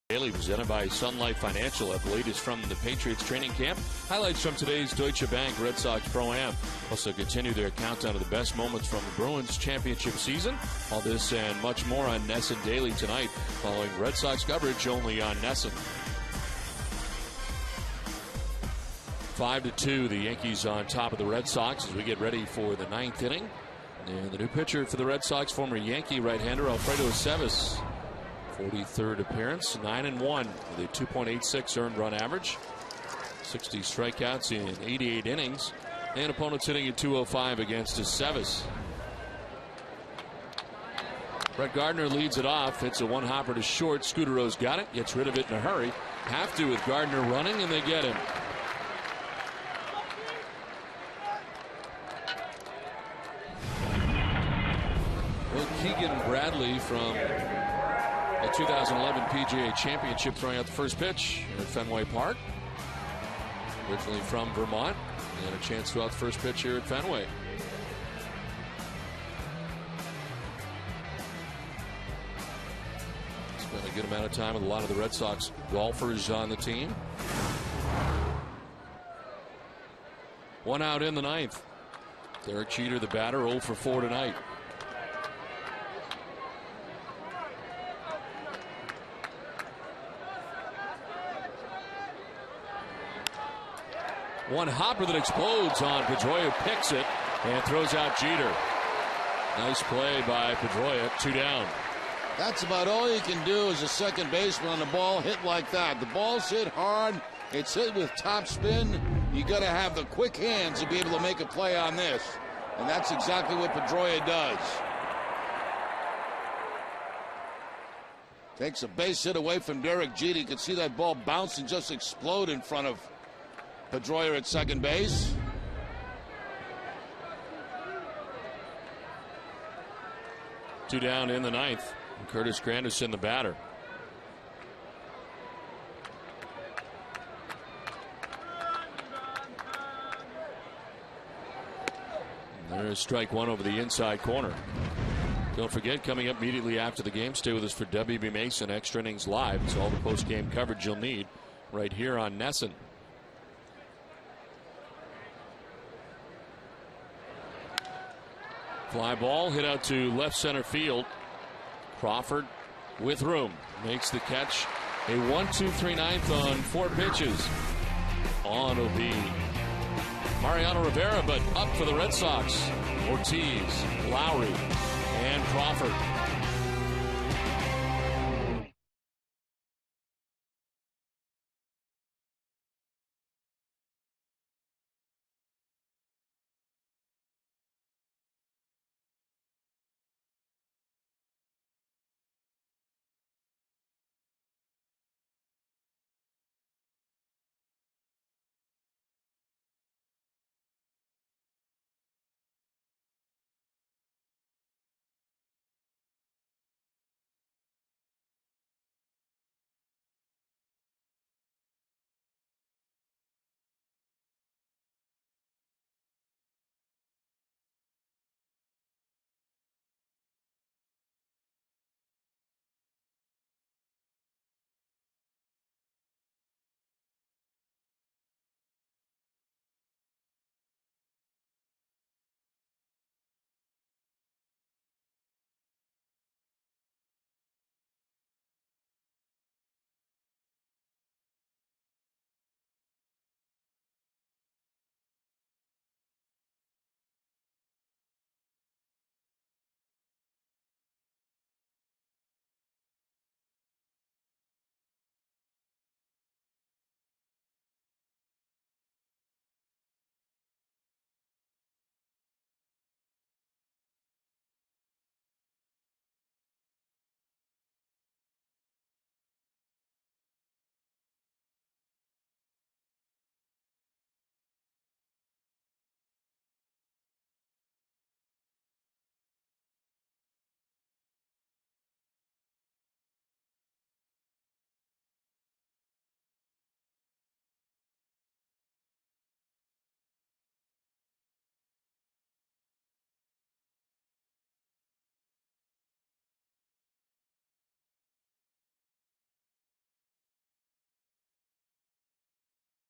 Daily presented by Sun Life Financial. At the latest from the Patriots training camp. Highlights from today's Deutsche Bank Red Sox Pro-Am. Also continue their countdown of the best moments from the Bruins championship season. All this and much more on NESN Daily tonight, following Red Sox coverage only on NESN. 5-2, the Yankees on top of the Red Sox as we get ready for the 9th inning. And the new pitcher for the Red Sox, former Yankee right-hander Alfredo Cevis. 43rd appearance, 9-1 with a 2.86 earned run average, 60 strikeouts in 88 innings, and opponents hitting at 205 against Cevis. Brett Gardner leads it off. It's a one-hopper to short. Scudero's got it, gets rid of it in a hurry. Have to with Gardner running, and they get him. Well, Keegan Bradley from the 2011 PGA Championship throwing out the first pitch here at Fenway Park. Originally from Vermont, and a chance to throw out the first pitch here at Fenway. It's been a good amount of time with a lot of the Red Sox golfers on the team. 1 out in the 9th. Derek Jeter, the batter, 0 for 4 tonight. One hopper that explodes on Pedroia, picks it and throws out Jeter. Nice play by Pedroia. 2 down. That's about all you can do as a second baseman on the ball hit like that. The ball's hit hard. It's hit with top spin. You got to have the quick hands to be able to make a play on this. And that's exactly what Pedroia does. Takes a base hit away from Derek Jeter. You can see that ball bounce and just explode in front of Pedroia at second base. Two down in the 9th. Curtis Granderson, the batter. There's strike one over the inside corner. Don't forget, coming up immediately after the game, stay with us for WB Mason Extra Innings Live. It's all the post-game coverage you'll need right here on NESN. Fly ball hit out to left center field. Crawford with room makes the catch. A 1-2-3 ninth on 4 pitches. On will be Mariano Rivera, but up for the Red Sox. Ortiz, Lowry, and Crawford.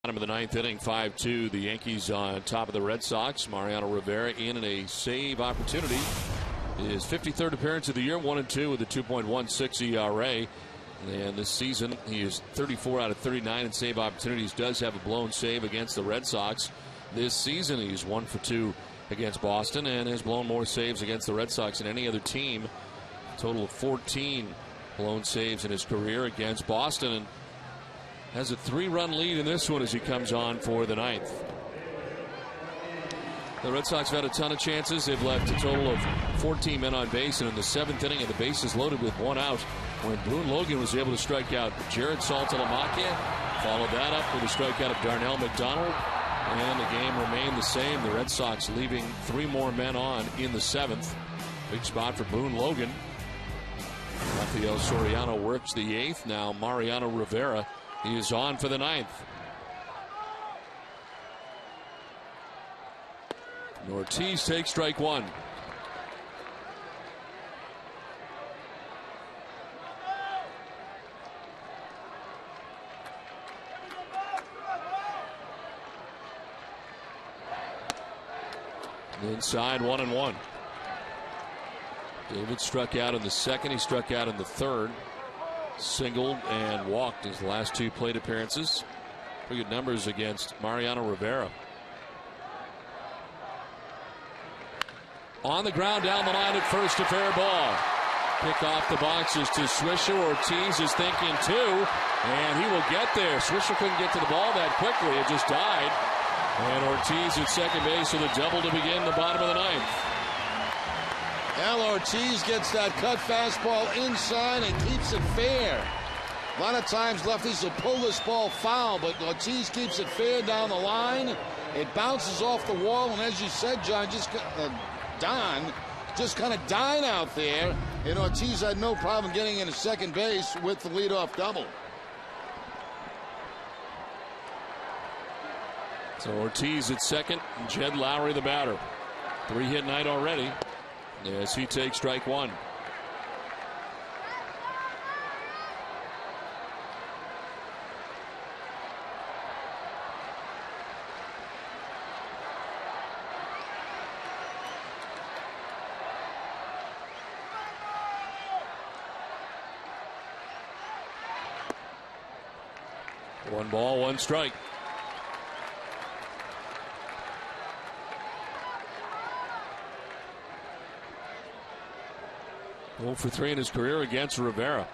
Bottom of the 9th inning, 5-2. The Yankees on top of the Red Sox. Mariano Rivera in a save opportunity. His 53rd appearance of the year, 1-2 with a 2.16 ERA. And this season, he is 34 out of 39 in save opportunities. Does have a blown save against the Red Sox. This season, he's 1 for 2 against Boston and has blown more saves against the Red Sox than any other team. A total of 14 blown saves in his career against Boston. And has a 3-run lead in this one as he comes on for the 9th. The Red Sox have had a ton of chances. They've left a total of 14 men on base, and in the 7th inning, and the bases loaded with 1 out, when Boone Logan was able to strike out Jared Saltalamacchia, followed that up with a strikeout of Darnell McDonald, and the game remained the same. The Red Sox leaving 3 more men on in the 7th. Big spot for Boone Logan. Rafael Soriano works the 8th. Now Mariano Rivera, he is on for the 9th. Ortiz takes strike 1. Inside 1-1. David struck out in the second. He struck out in the third. Singled and walked his last 2 plate appearances. Pretty good numbers against Mariano Rivera. On the ground down the line at first, a fair ball. Pick off the boxes to Swisher. Ortiz is thinking 2, and he will get there. Swisher couldn't get to the ball that quickly. It just died. And Ortiz at second base with a double to begin the bottom of the 9th. Al Ortiz gets that cut fastball inside and keeps it fair. A lot of times lefties will pull this ball foul, but Ortiz keeps it fair down the line. It bounces off the wall, and as you said, John, Don just kind of died out there, and Ortiz had no problem getting into second base with the leadoff double. So Ortiz at second, and Jed Lowry the batter. 3-hit night already as he takes strike 1. One ball, 1 strike. Goal for 3 in his career against Rivera.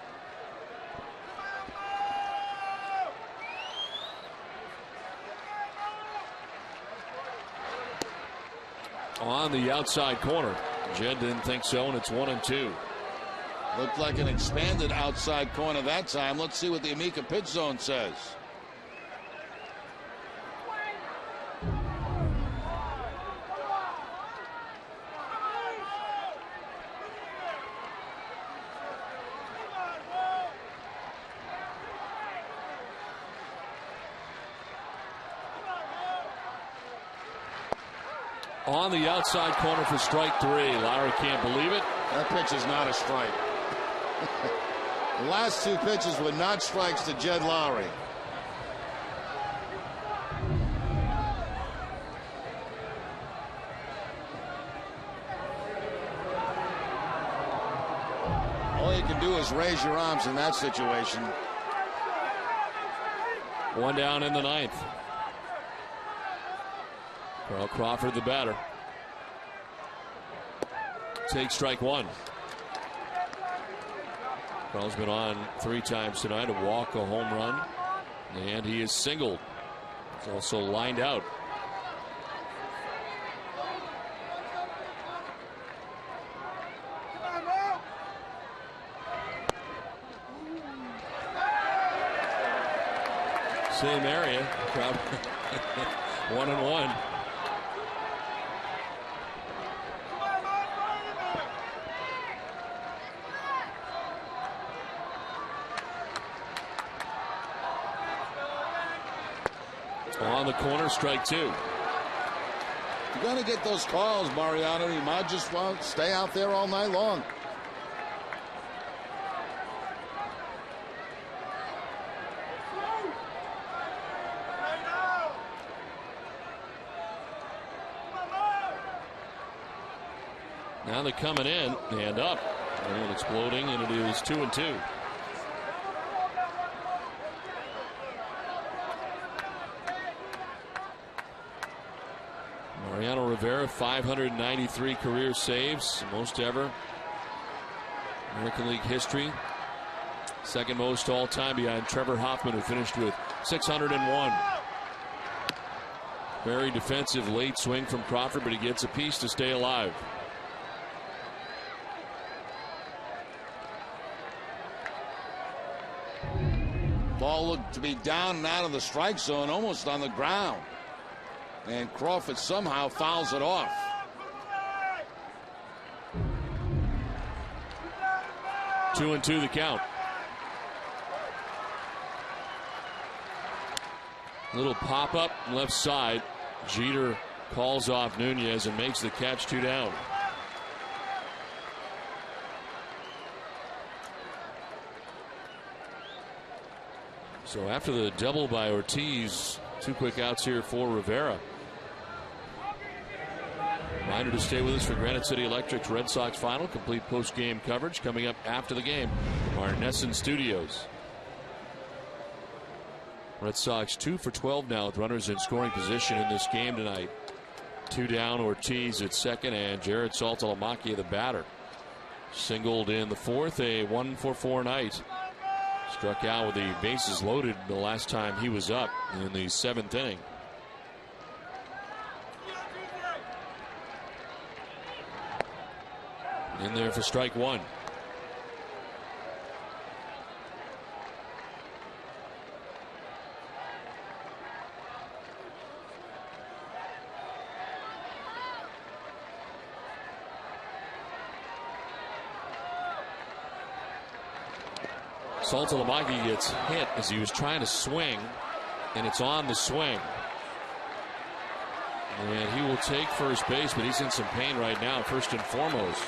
On the outside corner. Jed didn't think so, and it's 1-2. Looked like an expanded outside corner that time. Let's see what the Amica pitch zone says. On the outside corner for strike 3. Lowry can't believe it. That pitch is not a strike. The last 2 pitches were not strikes to Jed Lowry. All you can do is raise your arms in that situation. 1 down in the 9th. Carl Crawford, the batter. Takes strike 1. Carl's been on 3 times tonight, a walk, a home run, and he is singled. He's also lined out. Same area, crowd 1-1. On the corner, strike 2. You're going to get those calls, Mariano. You might just want to stay out there all night long. Now they're coming in and up and exploding, and it is 2-2. Mariano Rivera, 593 career saves, most ever American League history. Second most all time behind Trevor Hoffman, who finished with 601. Very defensive late swing from Crawford, but he gets a piece to stay alive. Ball looked to be down and out of the strike zone, almost on the ground. And Crawford somehow fouls it off. 2-2 the count. Little pop up left side. Jeter calls off Nunez and makes the catch, 2 down. So after the double by Ortiz, 2 quick outs here for Rivera. Reminder to stay with us for Granite City Electric's Red Sox final. Complete post-game coverage coming up after the game from our Nesson studios. Red Sox 2 for 12 now with runners in scoring position in this game tonight. 2 down, Ortiz at second, and Jared Saltalamacchia, the batter, singled in the fourth. A 1-for-4 night. Struck out with the bases loaded the last time he was up in the 7th inning. In there for strike one. Saltalamacchia gets hit as he was trying to swing, and it's on the swing. And he will take first base, but he's in some pain right now, first and foremost.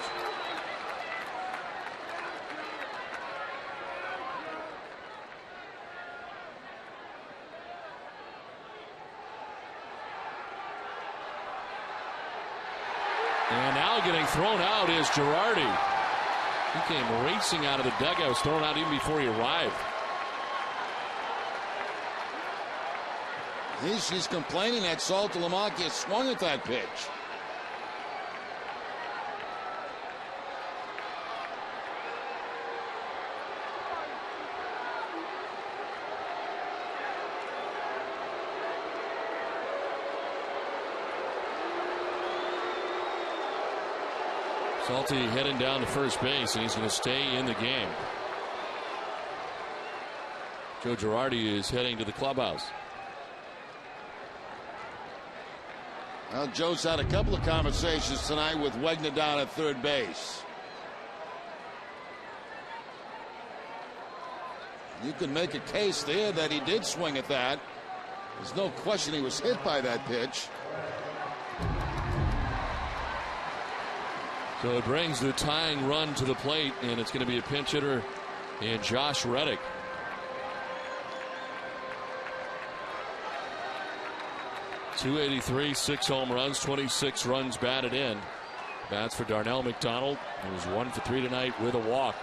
And now getting thrown out is Girardi. He came racing out of the dugout, was thrown out even before he arrived. He's complaining that Saltalamacchia swung at that pitch. Salty heading down to first base, and he's going to stay in the game. Joe Girardi is heading to the clubhouse. Well, Joe's had a couple of conversations tonight with Wegner down at third base. You can make a case there that he did swing at that. There's no question he was hit by that pitch. So it brings the tying run to the plate, and it's going to be a pinch hitter in Josh Reddick. .283, 6 home runs, 26 runs batted in. Bats for Darnell McDonald, who was 1 for 3 tonight with a walk.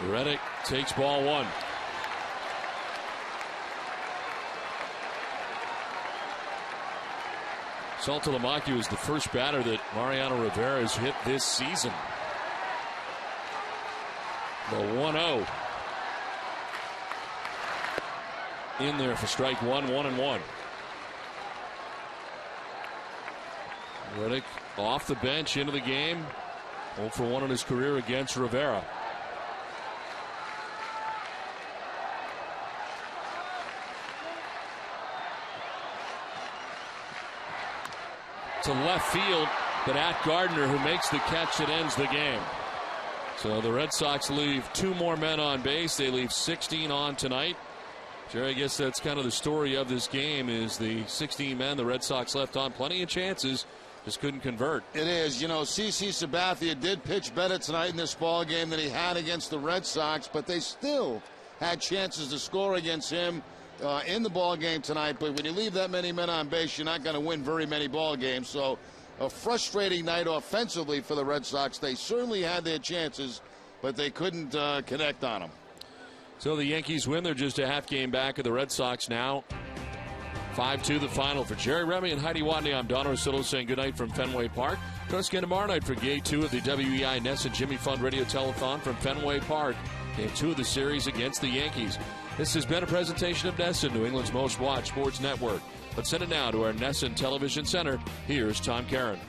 Reddick takes ball one. Saltalamacchia was the first batter that Mariano Rivera has hit this season. The 1-0. In there for strike one, 1-1. Reddick off the bench into the game. 0 for 1 in his career against Rivera. To left field, but at Gardner, who makes the catch that ends the game. So the Red Sox leave 2 more men on base. They leave 16 on tonight. Jerry, I guess that's kind of the story of this game, is the 16 men the Red Sox left on. Plenty of chances, just couldn't convert. It is. You know, CC Sabathia did pitch better tonight in this ball game than he had against the Red Sox, but they still had chances to score against him in the ball game tonight. But when you leave that many men on base, you're not going to win very many ball games. So a frustrating night offensively for the Red Sox. They certainly had their chances, but they couldn't connect on them. So the Yankees win. They're just a half game back of the Red Sox now. 5-2 the final. For Jerry Remy and Heidi Watney, I'm Don Orsillo saying goodnight from Fenway Park. Join us again tomorrow night for Game 2 of the WEI Nesson Jimmy Fund Radio Telethon from Fenway Park. Game 2 of the series against the Yankees. This has been a presentation of Nesson, New England's most watched sports network. Let's send it now to our Nesson Television Center. Here's Tom Caron.